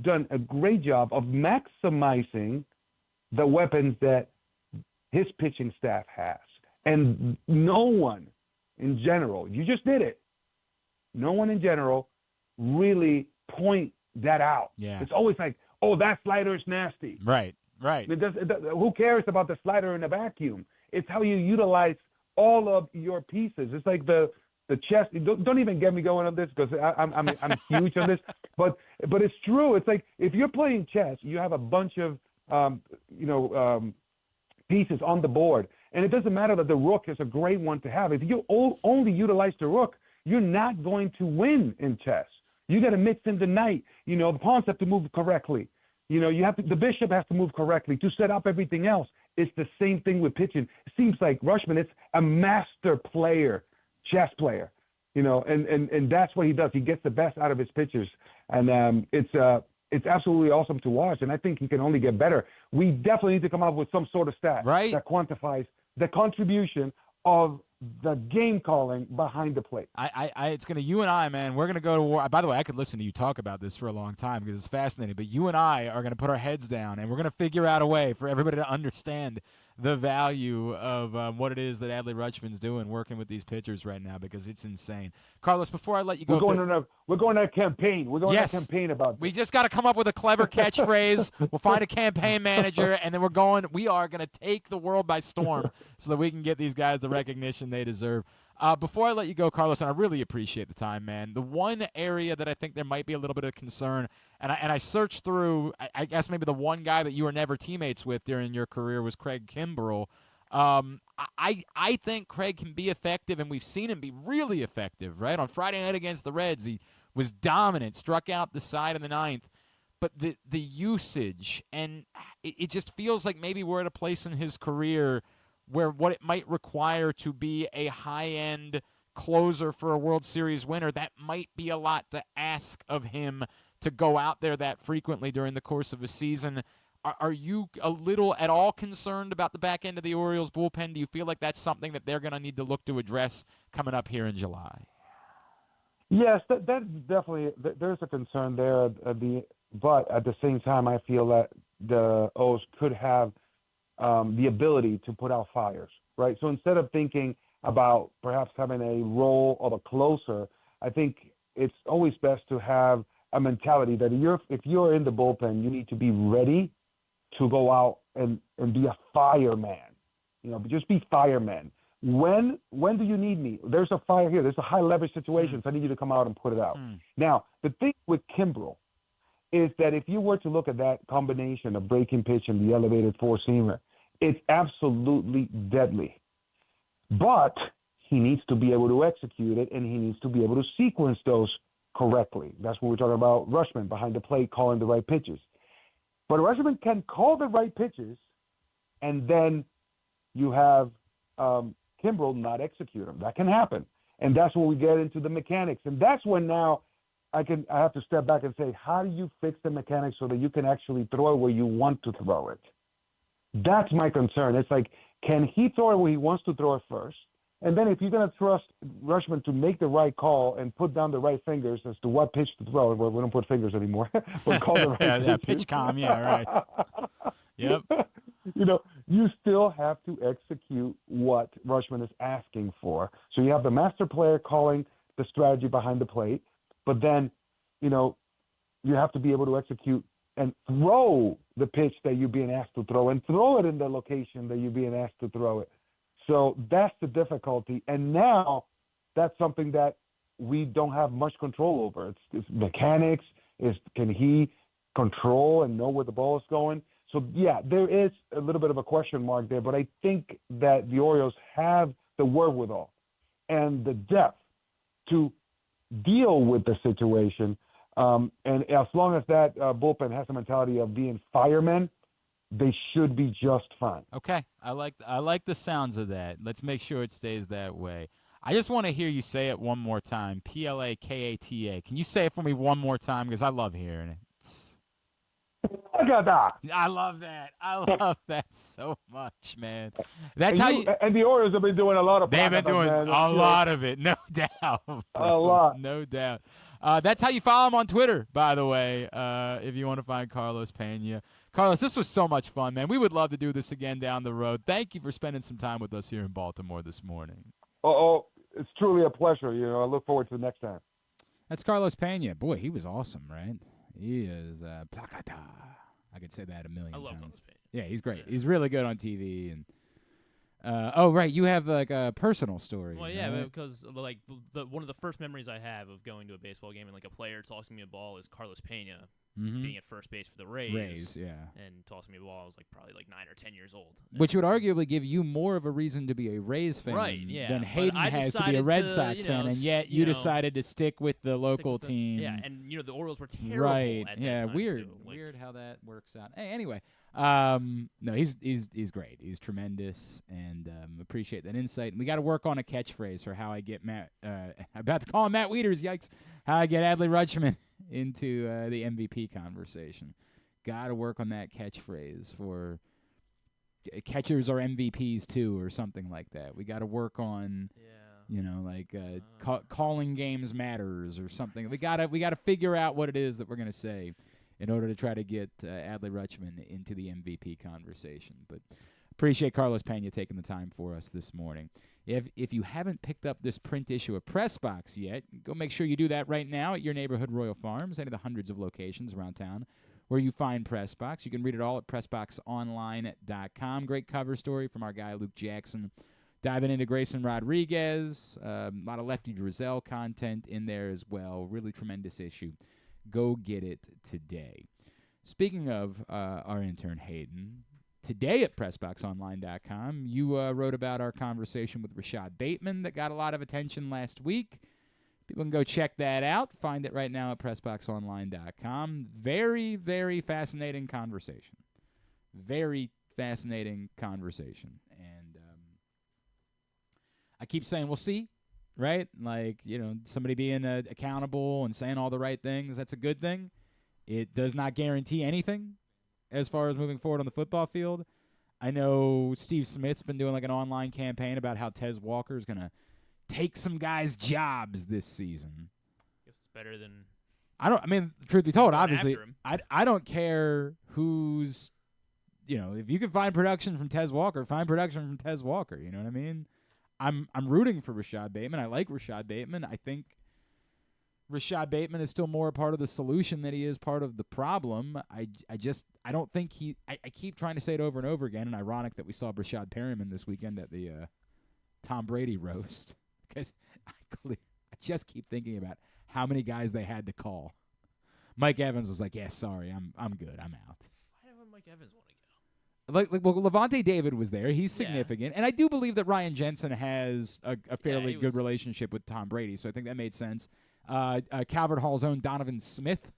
done a great job of maximizing the weapons that his pitching staff has. And no one in general, you just did it, no one in general really point that out. Yeah. It's always like, that slider is nasty. Right. Who cares about the slider in a vacuum? It's how you utilize all of your pieces. It's like the chess. Don't even get me going on this because I'm huge on this. But it's true. It's like if you're playing chess, you have a bunch of pieces on the board, and it doesn't matter that the rook is a great one to have. If you only utilize the rook, you're not going to win in chess. You got to mix in the knight. The pawns have to move correctly. The bishop has to move correctly to set up everything else. It's the same thing with pitching. It seems like Rutschman is a master player, chess player, and that's what he does. He gets the best out of his pitchers, and it's absolutely awesome to watch, and I think he can only get better. We definitely need to come up with some sort of stat that quantifies the contribution of the game calling behind the plate. It's going to, you and I, man, we're going to go to war. By the way, I could listen to you talk about this for a long time because it's fascinating, but you and I are going to put our heads down and we're going to figure out a way for everybody to understand the value of what it is that Adley Rutschman's doing working with these pitchers right now because it's insane. Carlos, before I let you go. We're going on a campaign. We're going on a campaign about this. We just got to come up with a clever catchphrase. We'll find a campaign manager, and then we are going to take the world by storm so that we can get these guys the recognition they deserve. Before I let you go, Carlos, and I really appreciate the time, man, the one area that I think there might be a little bit of concern, and I searched through, I guess maybe the one guy that you were never teammates with during your career was Craig Kimbrell. I think Craig can be effective, and we've seen him be really effective, right? On Friday night against the Reds, he was dominant, struck out the side in the ninth. But the usage, and it just feels like maybe we're at a place in his career where what it might require to be a high-end closer for a World Series winner, that might be a lot to ask of him to go out there that frequently during the course of a season. Are you a little at all concerned about the back end of the Orioles bullpen? Do you feel like that's something that they're going to need to look to address coming up here in July? Yes, that's definitely – there's a concern there. But at the same time, I feel that the O's could have the ability to put out fires, right? So instead of thinking about perhaps having a role of a closer, I think it's always best to have a mentality that if you're in the bullpen, you need to be ready to go out and be a fireman. Just be firemen. When do you need me? There's a fire here. There's a high leverage situation, so I need you to come out and put it out. Now, the thing with Kimbrell is that if you were to look at that combination of breaking pitch and the elevated four-seamer, it's absolutely deadly. But he needs to be able to execute it, and he needs to be able to sequence those correctly. That's what we're talking about, Rutschman behind the plate calling the right pitches. But Rutschman can call the right pitches, and then you have Kimbrell not execute them. That can happen. And that's when we get into the mechanics. And that's when now I have to step back and say, how do you fix the mechanics so that you can actually throw it where you want to throw it? That's my concern. It's like, can he throw it where he wants to throw it first? And then if you're going to trust Rutschman to make the right call and put down the right fingers as to what pitch to throw, well, we don't put fingers anymore. We'll call the right pitch comm, right. Yep. You still have to execute what Rutschman is asking for. So you have the master player calling the strategy behind the plate, but then, you have to be able to execute and throw the pitch that you're being asked to throw and throw it in the location that you're being asked to throw it. So that's the difficulty. And now that's something that we don't have much control over. It's mechanics. Can he control and know where the ball is going? So, yeah, there is a little bit of a question mark there, but I think that the Orioles have the wherewithal and the depth to deal with the situation. And as long as that bullpen has the mentality of being firemen, they should be just fine. Okay, I like the sounds of that. Let's make sure it stays that way. I just want to hear you say it one more time. Plakata. Can you say it for me one more time? Because I love hearing it. I love that. I love that so much, man. That's how you. And the Orioles have been doing a lot of. They've been doing a lot of it, no doubt. A lot, no doubt. That's how you follow him on Twitter, by the way. If you want to find Carlos Peña. Carlos, this was so much fun, man. We would love to do this again down the road. Thank you for spending some time with us here in Baltimore this morning. It's truly a pleasure. I look forward to the next time. That's Carlos Peña. Boy, he was awesome, right? He is Plakata. I could say that a million times. I love Carlos Peña. Yeah, he's great. He's really good on TV. And right, you have like a personal story. Well, yeah, right? because like one of the first memories I have of going to a baseball game and like a player tossing me a ball is Carlos Peña being at first base for the Rays. Yeah. And tossing me a ball. I was like probably like 9 or 10 years old. Which would arguably give you more of a reason to be a Rays fan than Hayden has to be a Red Sox fan, and yet you decided to stick with the local team. Yeah, and the Orioles were terrible. Right. At Yeah. that time Weird. too. Like, Weird how that works out. Hey, anyway. No, he's great. He's tremendous, and appreciate that insight. And we got to work on a catchphrase for how I get Matt. About to call him Matt Wieters. Yikes! How I get Adley Rutschman into the MVP conversation. Got to work on that catchphrase for catchers are MVPs too, or something like that. We got to work on. Calling games matters or something. We gotta figure out what it is that we're gonna say in order to try to get Adley Rutschman into the MVP conversation. But appreciate Carlos Peña taking the time for us this morning. If you haven't picked up this print issue of PressBox yet, go make sure you do that right now at your neighborhood Royal Farms, any of the hundreds of locations around town where you find PressBox. You can read it all at PressBoxOnline.com. Great cover story from our guy Luke Jackson. Diving into Grayson Rodriguez, a lot of Lefty Drizel content in there as well. Really tremendous issue. Go get it today. Speaking of our intern, Hayden, today at PressBoxOnline.com, you wrote about our conversation with Rashad Bateman that got a lot of attention last week. People can go check that out. Find it right now at PressBoxOnline.com. Very, very fascinating conversation. Very fascinating conversation. And I keep saying, we'll see. Right? Like, somebody being accountable and saying all the right things, that's a good thing. It does not guarantee anything as far as moving forward on the football field. I know Steve Smith's been doing like an online campaign about how Tez Walker's going to take some guys' jobs this season. I guess it's better than... truth be told, obviously, I don't care who's, if you can find production from Tez Walker, find production from Tez Walker. You know what I mean? I'm rooting for Rashad Bateman. I like Rashad Bateman. I think Rashad Bateman is still more a part of the solution than he is part of the problem. I don't think I keep trying to say it over and over again, and ironic that we saw Rashad Perryman this weekend at the Tom Brady roast, because I just keep thinking about how many guys they had to call. Mike Evans was like, yeah, sorry, I'm good. I'm out. Why would Mike Evans want to go? Levante David was there. He's significant. And I do believe that Ryan Jensen has a fairly good relationship with Tom Brady, so I think that made sense. Calvert Hall's own Donovan Smith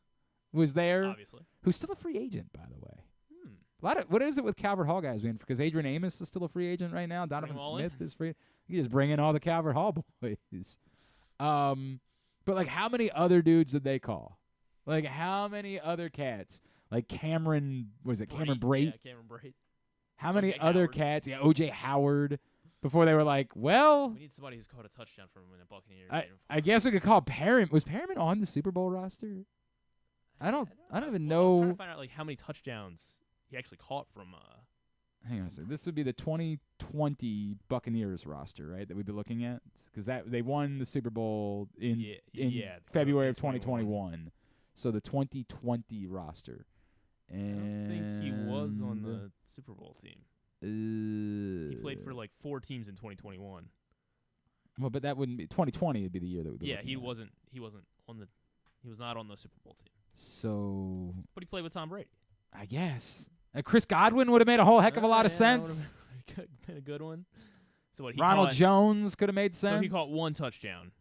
was there, obviously, who's still a free agent, by the way. What is it with Calvert Hall guys? Because Adrian Amos is still a free agent right now. Donovan Smith is free. You just bring in all the Calvert Hall boys. But like, how many other dudes did they call? Like, how many other cats? Like Cameron Brate? Yeah, Cameron Brate. How many other cats? Yeah, O.J. Howard. Before they were like, well, we need somebody who's caught a touchdown from in a Buccaneers uniform. I guess we could call Perriman. Was Perriman on the Super Bowl roster? I don't even know. I'm trying to find out like how many touchdowns he actually caught from. Hang on a second. This would be the 2020 Buccaneers roster, right? That we'd be looking at, because they won the Super Bowl in February of 2021. So the 2020 roster. And I don't think he was on the Super Bowl team. He played for like 4 teams in 2021. Well, but that wouldn't be 2020. Would be the year that would be. Yeah, he wasn't on the. He was not on the Super Bowl team. So. But he played with Tom Brady. I guess Chris Godwin would have made a whole heck of a lot of sense. Been a good one. So what? Ronald Jones could have made sense. So he caught 1 touchdown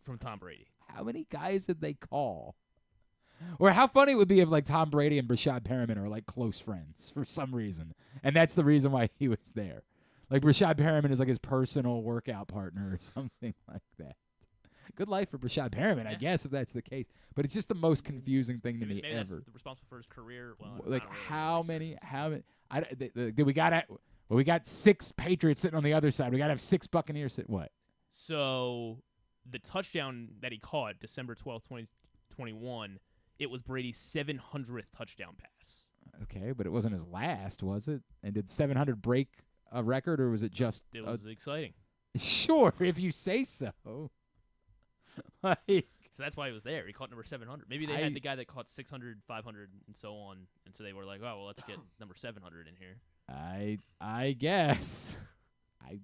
from Tom Brady. How many guys did they call? Or how funny it would be if like Tom Brady and Brashad Perriman are like close friends for some reason, and that's the reason why he was there. Like Brashad Perriman is like his personal workout partner or something like that. Good life for Brashad Perriman, I guess, if that's the case. But it's just the most confusing thing to me maybe ever. That's responsible for his career. Well, like how many? We got 6 Patriots sitting on the other side. We got to have 6 Buccaneers sitting. What? So the touchdown that he caught December 12th, 2021, it was Brady's 700th touchdown pass. Okay, but it wasn't his last, was it? And did 700 break a record, or was it just? It was exciting. Sure, if you say so. Like, so that's why he was there. He caught number 700. Maybe they had the guy that caught 600, 500, and so on, and so they were like, "Oh, well, let's get number 700 in here." I guess. I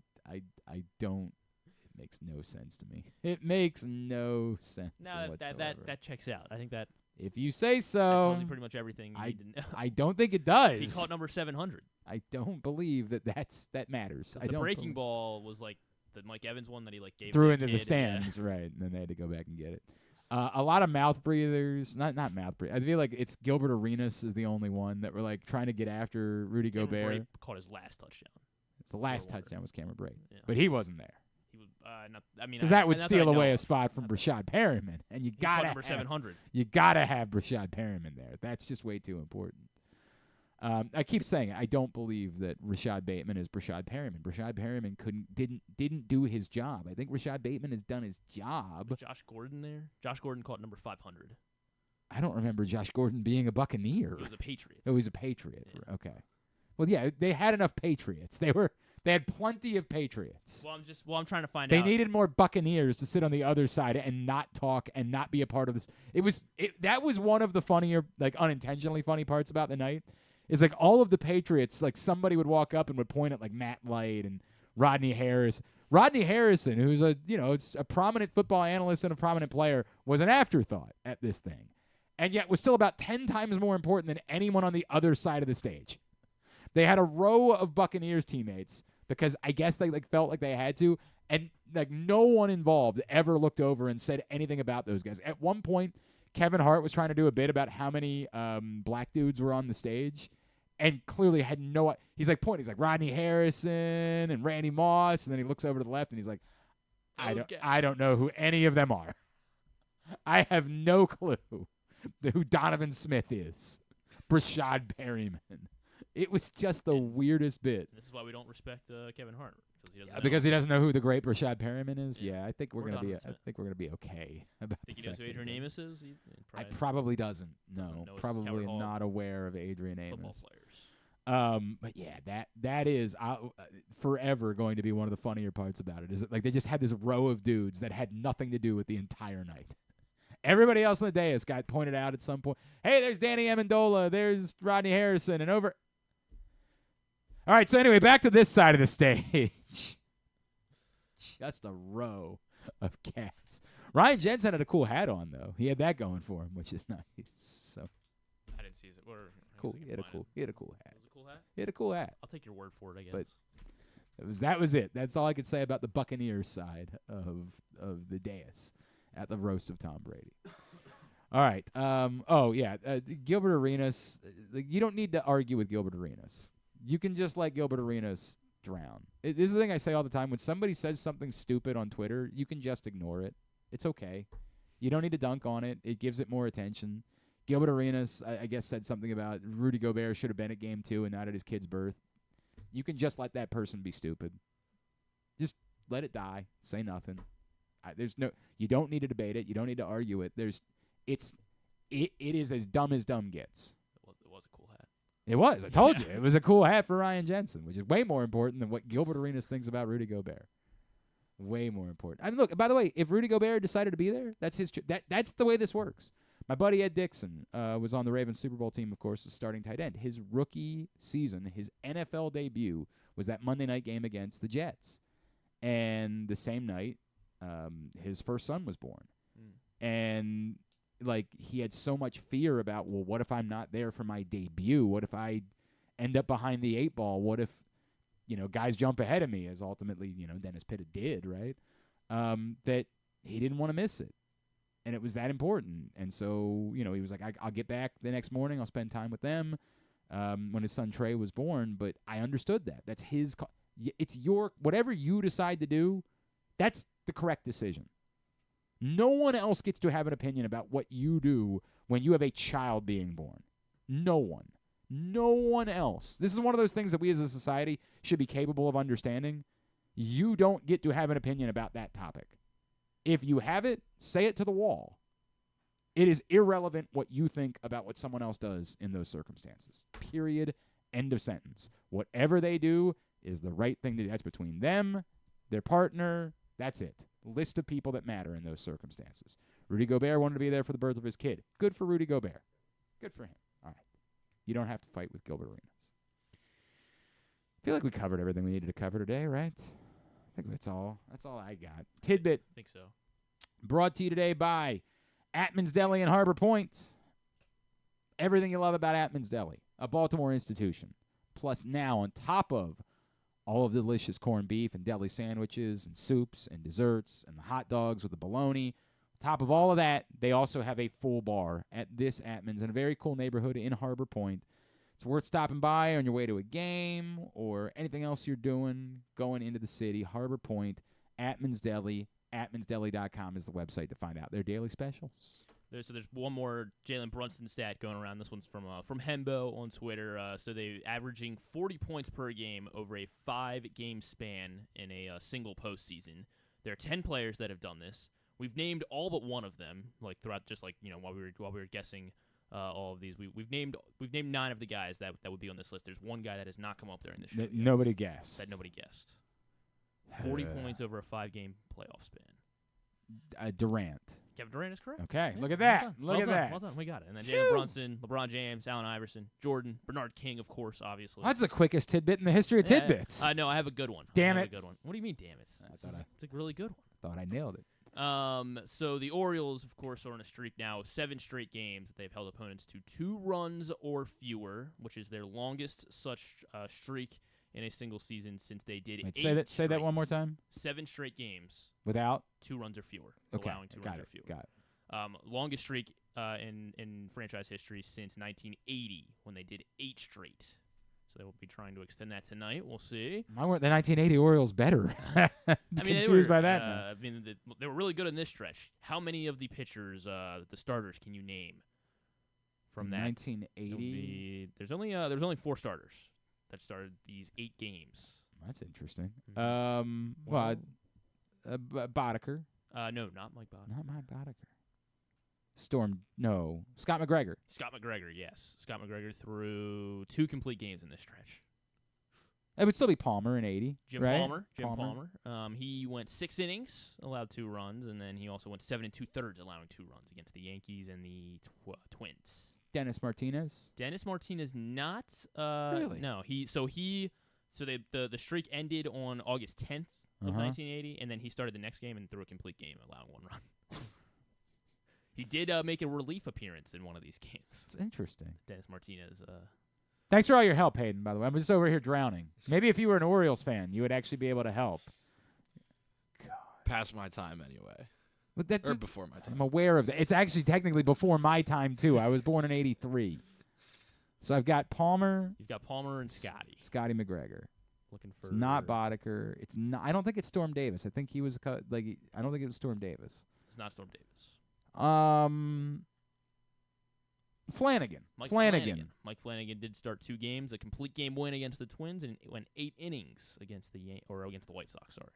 don't. It makes no sense to me. It makes no sense whatsoever. That checks out. I think that. If you say so. That tells you pretty much everything you need to know. I don't think it does. He caught number 700. I don't believe that matters. The breaking ball was like the Mike Evans one that he like gave threw the into kid the stands, right? And then they had to go back and get it. A lot of mouth breathers, not mouth breathers. I feel like it's Gilbert Arenas is the only one that were like trying to get after Rudy Gobert. Brady caught his last touchdown. The last touchdown was Cameron Brate, but he wasn't there. He was because that would steal away a spot from Brashad Perriman, and you gotta number 700. You gotta have Brashad Perriman there. That's just way too important. I keep saying it. I don't believe that Rashad Bateman is Brashad Perriman. Brashad Perriman didn't do his job. I think Rashad Bateman has done his job. Was Josh Gordon there? Josh Gordon caught number 500. I don't remember Josh Gordon being a Buccaneer. He was a Patriot. Oh, he was a Patriot. Yeah. Okay. Well, yeah, they had enough Patriots. They had plenty of Patriots. Well, I'm trying to find out. They needed more Buccaneers to sit on the other side and not talk and not be a part of this. That was one of the funnier, like unintentionally funny parts about the night. Is like all of the Patriots, like somebody would walk up and would point at like Matt Light and Rodney Harris. Rodney Harrison, who's it's a prominent football analyst and a prominent player, was an afterthought at this thing, and yet was still about 10 times more important than anyone on the other side of the stage. They had a row of Buccaneers teammates because I guess they like felt like they had to, and like no one involved ever looked over and said anything about those guys. At one point, Kevin Hart was trying to do a bit about how many black dudes were on the stage, and clearly had no. He's like pointing. He's like Rodney Harrison and Randy Moss, and then he looks over to the left and he's like, I don't know who any of them are. I have no clue who Donovan Smith is. Brashad Perriman. It was just the weirdest bit. This is why we don't respect Kevin Hart because he doesn't know who the great Brashad Perriman is. Yeah, I think we're gonna be. I think we're gonna be okay about. Think he knows who Adrian Amos is? Probably doesn't. No, probably not aware of Adrian Amos. Football players. But yeah, that is forever going to be one of the funnier parts about it. Is that like they just had this row of dudes that had nothing to do with the entire night. Everybody else on the dais got pointed out at some point. Hey, there's Danny Amendola. There's Rodney Harrison, and over. All right, so anyway, back to this side of the stage. Just a row of cats. Ryan Jensen had a cool hat on, though. He had that going for him, which is nice. So I didn't see it. Cool. He had a cool hat. Was it a cool hat? He had a cool hat. I'll take your word for it, I guess. But that was it. That's all I could say about the Buccaneers side of the dais at the roast of Tom Brady. All right. Gilbert Arenas. You don't need to argue with Gilbert Arenas. You can just let Gilbert Arenas drown. This is the thing I say all the time. When somebody says something stupid on Twitter, you can just ignore it. It's okay. You don't need to dunk on it. It gives it more attention. Gilbert Arenas, I guess, said something about Rudy Gobert should have been at Game 2 and not at his kid's birth. You can just let that person be stupid. Just let it die. Say nothing. You don't need to debate it. You don't need to argue it. It is as dumb gets. It was a cool hat. It was. I told you. It was a cool hat for Ryan Jensen, which is way more important than what Gilbert Arenas thinks about Rudy Gobert. Way more important. I mean, look, by the way, if Rudy Gobert decided to be there, that's his that's the way this works. My buddy Ed Dixon was on the Ravens Super Bowl team, of course, as starting tight end. His rookie season, his NFL debut, was that Monday night game against the Jets. And the same night, his first son was born. And, like, he had so much fear about, well, what if I'm not there for my debut? What if I end up behind the 8 ball? What if, guys jump ahead of me, as ultimately, Dennis Pitta did, right? That he didn't want to miss it. And it was that important. And so, he was like, I'll get back the next morning. I'll spend time with them when his son Trey was born. But I understood that. That's his it's your – whatever you decide to do, that's the correct decision. No one else gets to have an opinion about what you do when you have a child being born. No one. No one else. This is one of those things that we as a society should be capable of understanding. You don't get to have an opinion about that topic. If you have it, say it to the wall. It is irrelevant what you think about what someone else does in those circumstances. Period. End of sentence. Whatever they do is the right thing to do. That's between them, their partner. That's it. List of people that matter in those circumstances. Rudy Gobert wanted to be there for the birth of his kid. Good for Rudy Gobert. Good for him. All right. You don't have to fight with Gilbert Arenas. I feel like we covered everything we needed to cover today, right? I think that's all. That's all I got. Tidbit. I think so. Brought to you today by Atman's Deli in Harbor Point. Everything you love about Atman's Deli, a Baltimore institution. Plus now, on top of all of the delicious corned beef and deli sandwiches and soups and desserts and the hot dogs with the bologna, on top of all of that, they also have a full bar at this Atman's in a very cool neighborhood in Harbor Point. It's worth stopping by on your way to a game or anything else you're doing going into the city. Harbor Point, Atman's Deli, atmansdeli.com is the website to find out their daily specials. There's one more Jalen Brunson stat going around. This one's from Hembo on Twitter. So they're averaging 40 points per game over a 5-game span in a single postseason. There are 10 players that have done this. We've named all but one of them, like throughout, just like while we were guessing all of these. We've named 9 of the guys that would be on this list. There's one guy that has not come up during the show. Nobody guessed. That nobody guessed. 40 points over a 5-game playoff span. Durant. Kevin Durant is correct. Okay, Yeah, look at that. Well Look at that. Well done. We got it. And then Jalen Brunson, LeBron James, Allen Iverson, Jordan, Bernard King, of course, obviously. That's the quickest tidbit in the history of tidbits. No, I have a good one. Damn I it. have a good one. What do you mean, damn it? It's a really good one. Thought I nailed it. So the Orioles, of course, are on a streak now of 7 straight games that they've held opponents to 2 runs or fewer, which is their longest such streak in a single season since they did 8 Say that one more time. 7 straight games. Without? 2 runs or fewer. Okay, Allowing 2 runs or fewer. Got it. Longest streak in franchise history since 1980 when they did 8 straight. So they will be trying to extend that tonight. We'll see. Why weren't the 1980 Orioles better? Confused by that. They were really good in this stretch. How many of the pitchers, the starters, can you name from that? 1980. There's only 4 starters that started these 8 games. That's interesting. Mm-hmm. Boddicker. No, not Mike Boddicker. Not Mike Boddicker. Scott McGregor. Scott McGregor, yes. Scott McGregor threw 2 complete games in this stretch. It would still be Palmer in 80, Jim right? Palmer. He went 6 innings, allowed 2 runs, and then he also went 7 2/3, allowing 2 runs against the Yankees and the Twins. Dennis Martinez. Dennis Martinez not. Really? No. The streak ended on August 10th of 1980, and then he started the next game and threw a complete game, allowing 1 run. He did make a relief appearance in one of these games. It's interesting. Dennis Martinez. Thanks for all your help, Hayden, by the way. I'm just over here drowning. Maybe if you were an Orioles fan, you would actually be able to help. Past my time, anyway. But or before my time. I'm aware of that. It's actually technically before my time, too. I was born in 83. So I've got Palmer. You've got Palmer and Scotty. Scotty McGregor. Looking for. It's not Boddicker. It's not. I don't think it's Storm Davis. I think he was I don't think it was Storm Davis. It's not Storm Davis. Flanagan. Mike Flanagan did start 2 games, a complete game win against the Twins, and went 8 innings against the White Sox. Sorry.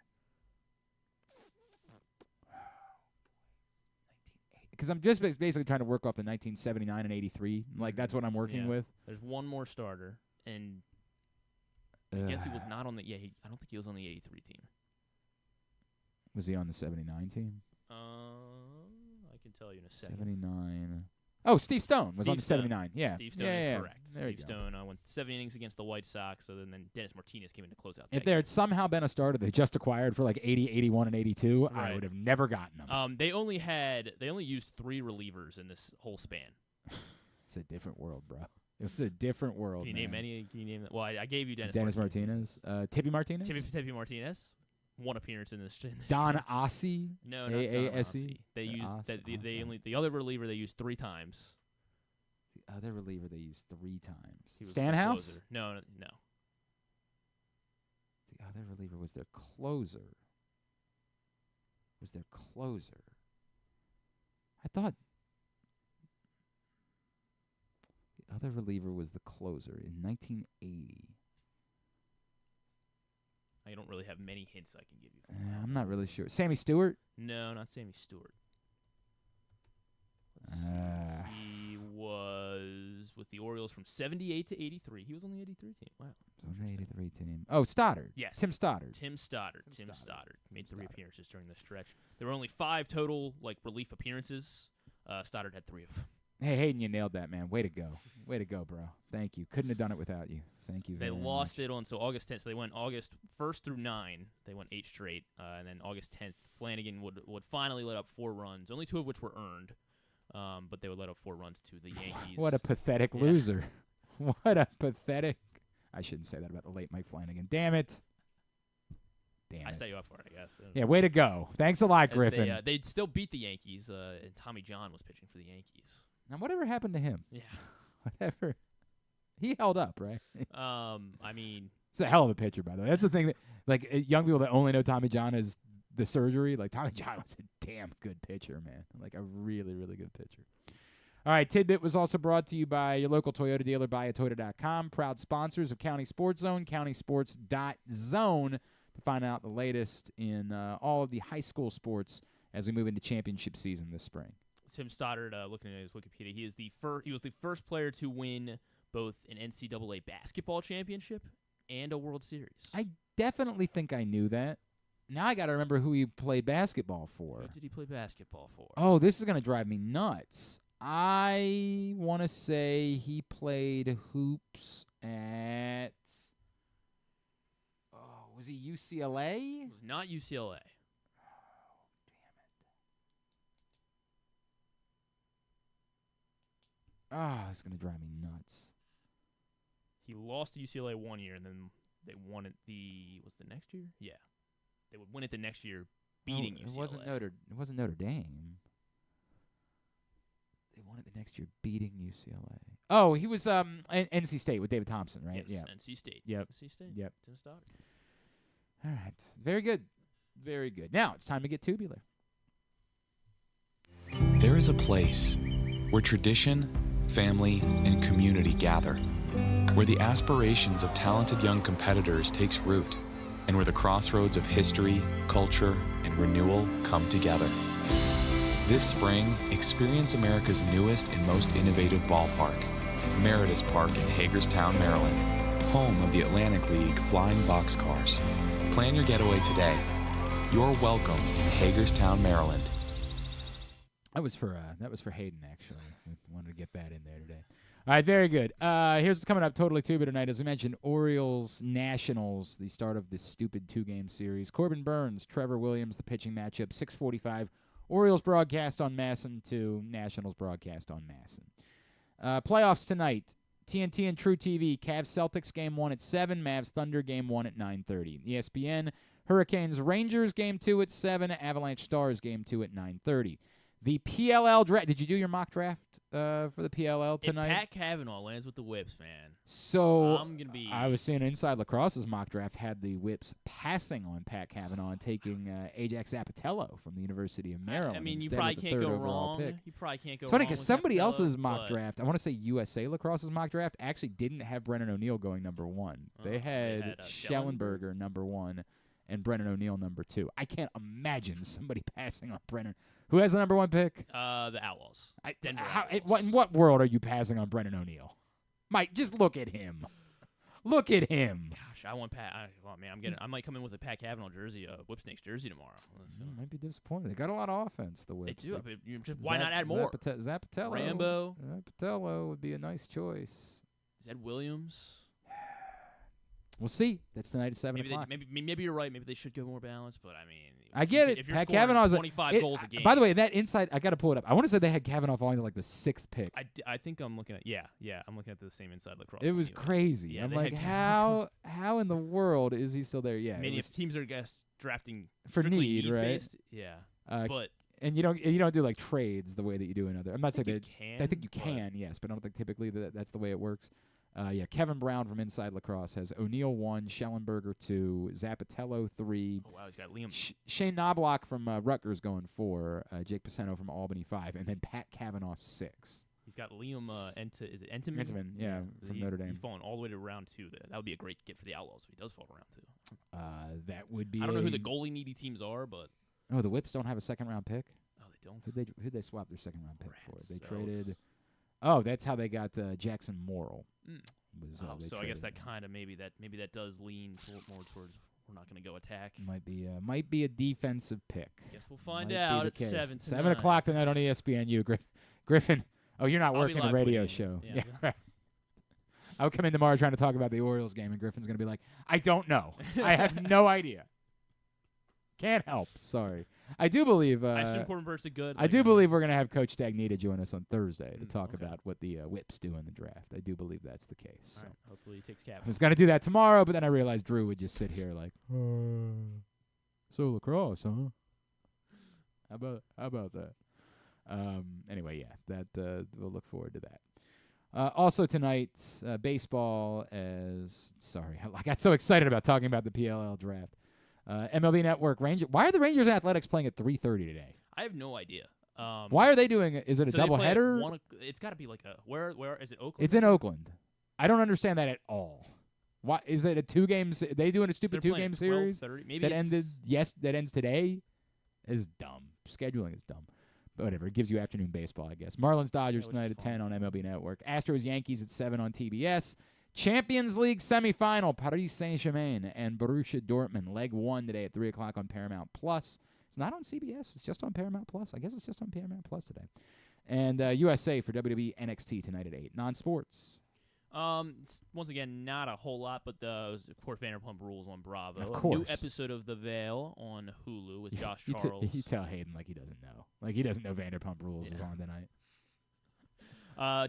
Because I'm just basically trying to work off the 1979 and 83. Like, that's what I'm working with. There's one more starter, and I guess he was not on the. Yeah, I don't think he was on the 83 team. Was he on the 79 team? I can tell you in a second. 79. Oh, Steve Stone was on the Stone. 79. Yeah. Steve Stone is correct. Steve Stone went 7 innings against the White Sox, and then Dennis Martinez came in to close out that If there had somehow been a starter they just acquired for like 80, 81, and 82, I would have never gotten them. They only used 3 relievers in this whole span. It's a different world, bro. It was a different world. Can you name any? Can you name? Well, I gave you Dennis Martinez. Tippy Martinez. Tippy Martinez. 1 appearance in this. Don Ossie. No, not Don Ossie. They used the other reliever they used 3 times. The other reliever they used 3 times. Stanhouse? No. The other reliever was their closer. I thought the other reliever was the closer in 1980. I don't really have many hints I can give you. I'm not really sure. Sammy Stewart? No, not Sammy Stewart. He was with the Orioles from 78 to 83. He was on the 83 team. Wow. On the 83 team. Oh, Stoddard. Yes. Tim Stoddard. Tim Stoddard made 3 appearances during this stretch. There were only 5 total relief appearances. Stoddard had 3 of them. Hey, Hayden, you nailed that, man. Way to go. Way to go, bro. Thank you. Couldn't have done it without you. Thank you very much. They lost it on August 10th. So they went August 1st through 9. They went 8 straight. And then August 10th, Flanagan would finally let up 4 runs, only 2 of which were earned. But they would let up 4 runs to the Yankees. What a pathetic loser. What a pathetic. I shouldn't say that about the late Mike Flanagan. Damn it. I set you up for it, I guess. Yeah, way to go. Thanks a lot, Griffin. They still beat the Yankees, and Tommy John was pitching for the Yankees. Now, whatever happened to him? Yeah. Whatever. He held up, right? I mean. He's a hell of a pitcher, by the way. That's the thing that, young people that only know Tommy John as the surgery, Tommy John was a damn good pitcher, man. A really, really good pitcher. All right, Tidbit was also brought to you by your local Toyota dealer, buyatoyota.com, proud sponsors of CountySports.Zone, CountySports.Zone, to find out the latest in all of the high school sports as we move into championship season this spring. Tim Stoddard, looking at his Wikipedia, he was the first player to win both an NCAA basketball championship and a World Series. I definitely think I knew that. Now I got to remember who he played basketball for. Who did he play basketball for? Oh, this is going to drive me nuts. I want to say he played hoops at. Oh, was he UCLA? It was not UCLA. It's going to drive me nuts. He lost to UCLA 1 year, and then they won it was the next year? Yeah. They would win it the next year, beating UCLA. It wasn't Notre Dame. They won it the next year, beating UCLA. Oh, he was NC State with David Thompson, right? Yes, yeah. NC State. Yep. NC State. Yep. Tim Stoddard. All right. Very good. Very good. Now it's time to get tubular. There is a place where tradition, family, and community gather, where the aspirations of talented young competitors takes root, and where the crossroads of history, culture, and renewal come together. This spring, experience America's newest and most innovative ballpark, Meritus Park in Hagerstown, Maryland, home of the Atlantic League Flying Boxcars. Plan your getaway today. You're welcome in Hagerstown, Maryland. That was for Hayden, actually. We wanted to get that in there today. All right, very good. Here's what's coming up totally tubular tonight. As we mentioned, Orioles-Nationals, the start of this stupid 2-game series. Corbin Burns, Trevor Williams, the pitching matchup, 6:45. Orioles broadcast on MASN to Nationals broadcast on MASN. Playoffs tonight. TNT and True TV. Cavs-Celtics game 1 at 7. Mavs-Thunder game 1 at 9:30. ESPN. Hurricanes-Rangers game 2 at 7. Avalanche-Stars game 2 at 9:30. The PLL draft. Did you do your mock draft for the PLL tonight? If Pat Cavanaugh lands with the Whips, man. So I'm gonna be. I was seeing Inside Lacrosse's mock draft had the Whips passing on Pat Cavanaugh and taking Ajax Zapatello from the University of Maryland. I mean, you instead probably of the can't third go overall wrong. pick. You probably can't go It's funny wrong because with somebody Zapatello, else's mock but- draft, I want to say USA Lacrosse's mock draft, actually didn't have Brennan O'Neill going number 1. They had Schellenberger number 1 and Brennan O'Neill number 2. I can't imagine somebody passing on Brennan. Who has the number 1 pick? The Outlaws. Denver Outlaws. In what world are you passing on Brennan O'Neill? Mike, just look at him. Look at him. Gosh, I want Pat. I might come in with a Pat Cavanaugh jersey, Whipsnakes jersey tomorrow. Might be disappointed. They got a lot of offense. The Whips. They do. Why not add more? Zappatello. Rambo. Zappatello would be a nice choice. Zed Williams. We'll see. That's tonight at 7 o'clock. Maybe you're right. Maybe they should go more balanced. But I mean, I get it. If you're Pat scoring Cavanaugh's 25 goals a game. By the way, that inside, I got to pull it up. I want to say they had Cavanaugh falling to like the 6th pick. I think I'm looking at I'm looking at the same inside lacrosse. It was crazy. Yeah, I'm like, how in the world is he still there? Yeah. I mean, if teams are drafting for need, right? Based, yeah. But and you don't do like trades the way that you do in other. I'm not saying that. I think you but can, yes, but I don't think typically that's the way it works. Kevin Brown from Inside Lacrosse has O'Neill 1, Schellenberger 2, Zappatello 3. Oh, wow, he's got Liam. Shane Knobloch from Rutgers going 4, Jake Paceno from Albany 5, and then Pat Cavanaugh 6. He's got Liam is it Entenmann? Entenmann, yeah, from Notre Dame. He's falling all the way to round 2. That would be a great get for the Outlaws if he does fall to round 2. That would be. I don't know who the goalie needy teams are, but the Whips don't have a second-round pick. Oh, they don't. Who'd they swap their second-round pick for? They traded. Oh, that's how they got Jackson Morrill. So I guess that kind of maybe that does lean more towards we're not going to go attack. Might be a defensive pick. Guess we'll find out at 7 7 o'clock tonight on ESPNU. Griffin. Oh, you're not working the radio show. Yeah. Right. I'll come in tomorrow trying to talk about the Orioles game, and Griffin's going to be like, I don't know. I have no idea. Can't help. Sorry. I do believe. I assume Corbin Burst did good. I do believe we're going to have Coach Stagnita join us on Thursday to talk about what the Whips do in the draft. I do believe that's the case. All right. Hopefully he takes cap. I was going to do that tomorrow, but then I realized Drew would just sit here like, so lacrosse, huh? How about that? Anyway, that we'll look forward to that. Also tonight, baseball. I got so excited about talking about the PLL draft. MLB Network Rangers. Why are the Rangers and Athletics playing at 3:30 today? I have no idea. Why are they doing it? Is it a doubleheader? It's got to be like a where is it? Oakland? It's in Oakland. I don't understand that at all. Why is it a 2-game? They doing a stupid 2-game series that ended? Yes, that ends today. Is dumb. Scheduling is dumb. But whatever. It gives you afternoon baseball, I guess. Marlins Dodgers tonight at 10 on MLB Network. Astros Yankees at 7 on TBS. Champions League semifinal, Paris Saint-Germain and Borussia Dortmund. Leg 1 today at 3 o'clock on Paramount Plus. It's not on CBS. It's just on Paramount Plus. I guess it's just on Paramount Plus today. And USA for WWE NXT tonight at 8. Non-sports. Once again, not a whole lot, but of course Vanderpump Rules on Bravo. Of course. A new episode of The Veil on Hulu with Josh Charles. You tell Hayden like he doesn't know. Like he doesn't know Vanderpump Rules is on tonight.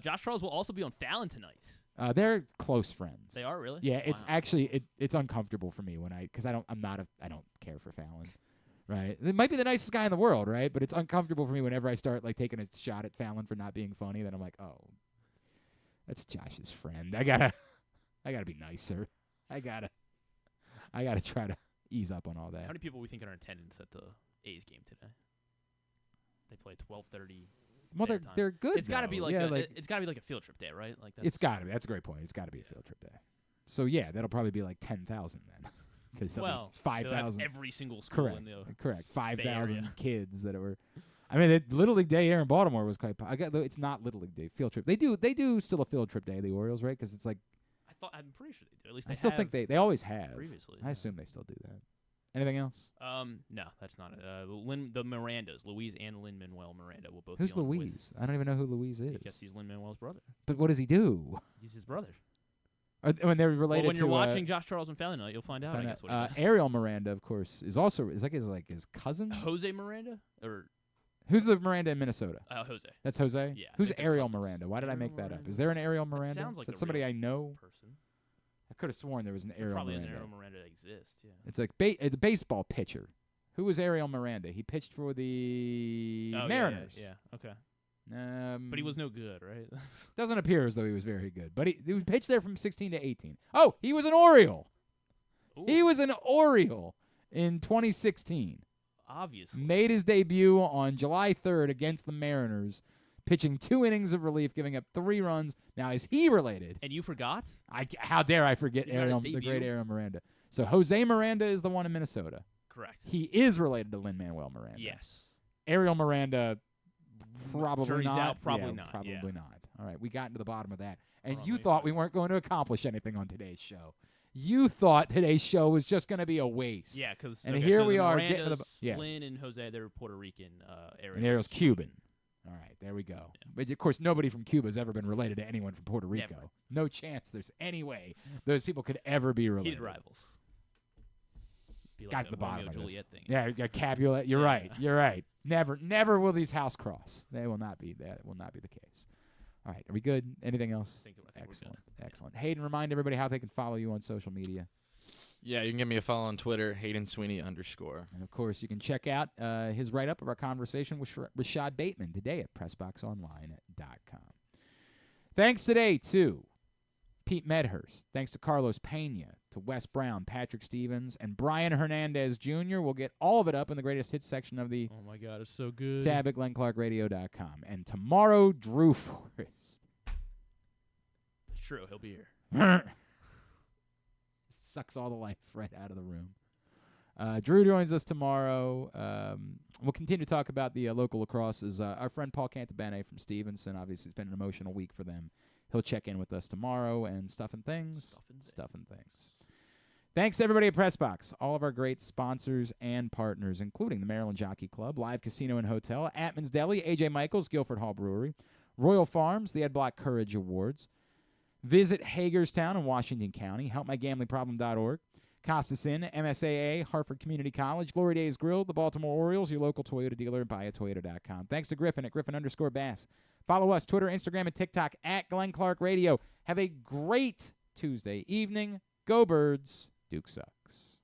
Josh Charles will also be on Fallon tonight. They're close friends. They are really? Yeah, it's actually it's uncomfortable for me because I don't care for Fallon, right? It might be the nicest guy in the world, right? But it's uncomfortable for me whenever I start like taking a shot at Fallon for not being funny. Then I'm like, oh, that's Josh's friend. I gotta be nicer. I gotta try to ease up on all that. How many people we think are in attendance at the A's game today? They play 12:30. Well, they're good. It's got to be like it's got to be like a field trip day, right? Like it's got to be. That's a great point. It's got to be a field trip day. So yeah, that'll probably be like 10,000 then, because 5,000 every single school in the correct 5,000 kids that were. I mean, Little League Day here in Baltimore was quite. It's not Little League Day field trip. They do still a field trip day, the Orioles, right? Because it's like. I'm pretty sure they do. At least I still think they always have. Previously, I assume they still do that. Anything else? No, that's not it. The Mirandas, Louise and Lin-Manuel Miranda will both. Who's be on Louise? I don't even know who Louise is. I guess he's Lin-Manuel's brother. But what does he do? He's his brother. When they're related. Well, when you're watching Josh Charles and Fallon Night, you'll find out. I guess what Ariel Miranda, of course, is also his cousin. Jose Miranda, or who's the Miranda in Minnesota? Jose. That's Jose. Yeah. Who's Ariel Miranda? Why did I make that up? Is there an Ariel Miranda? Sounds like is that somebody I know? Person. I could have sworn there was an Ariel Miranda. Miranda. Probably is an Ariel Miranda that exists. Yeah. It's like it's a baseball pitcher. Who was Ariel Miranda? He pitched for the Mariners. Yeah. Okay. But he was no good, right? Doesn't appear as though he was very good. But he pitched there from 16 to 18. Oh, he was an Oriole. Ooh. He was an Oriole in 2016. Obviously. Made his debut on July 3rd against the Mariners, pitching 2 innings of relief, giving up 3 runs. Now, is he related? And you forgot? How dare I forget the great Ariel Miranda. So Jose Miranda is the one in Minnesota. Correct. He is related to Lin-Manuel Miranda. Yes. Ariel Miranda, probably Jury's not. out, probably not. Probably not. All right, we got to the bottom of that. And you thought we weren't going to accomplish anything on today's show. You thought today's show was just going to be a waste. Yeah, because here we are Miranda's, getting to the yes. Lynn and Jose, they're Puerto Rican. And Ariel's Cuban. All right, there we go. Yeah. But, of course, nobody from Cuba has ever been related to anyone from Puerto Rico. Never. No chance there's any way those people could ever be related. Heated rivals. Got to the bottom of this. Juliet thing. Yeah, Capulet. You're right. You're right. Never will these house cross. They will not be. That will not be the case. All right, are we good? Anything else? I think Excellent. Hayden, remind everybody how they can follow you on social media. Yeah, you can give me a follow on Twitter, Hayden Sweeney _. And, of course, you can check out his write-up of our conversation with Rashad Bateman today at PressBoxOnline.com. Thanks today to Pete Medhurst. Thanks to Carlos Peña, to Wes Brown, Patrick Stevens, and Brian Hernandez Jr. We'll get all of it up in the greatest hits section of the Oh, my God, it's so good. tab at GlennClarkRadio.com. And tomorrow, Drew Forrest. It's true. He'll be here. Sucks all the life right out of the room. Drew joins us tomorrow. We'll continue to talk about the local lacrosses. Our friend Paul Cantabene from Stevenson, obviously it's been an emotional week for them. He'll check in with us tomorrow and stuff and things. Thanks to everybody at PressBox, all of our great sponsors and partners, including the Maryland Jockey Club, Live Casino and Hotel, Atman's Deli, A.J. Michaels, Guilford Hall Brewery, Royal Farms, the Ed Block Courage Awards. Visit Hagerstown in Washington County, helpmygamblingproblem.org, Costas Inn, MSAA, Hartford Community College, Glory Days Grill, the Baltimore Orioles, your local Toyota dealer, and buyatoyota.com. Thanks to Griffin at Griffin_Bass. Follow us, Twitter, Instagram, and TikTok at Glenn Clark Radio. Have a great Tuesday evening. Go Birds. Duke sucks.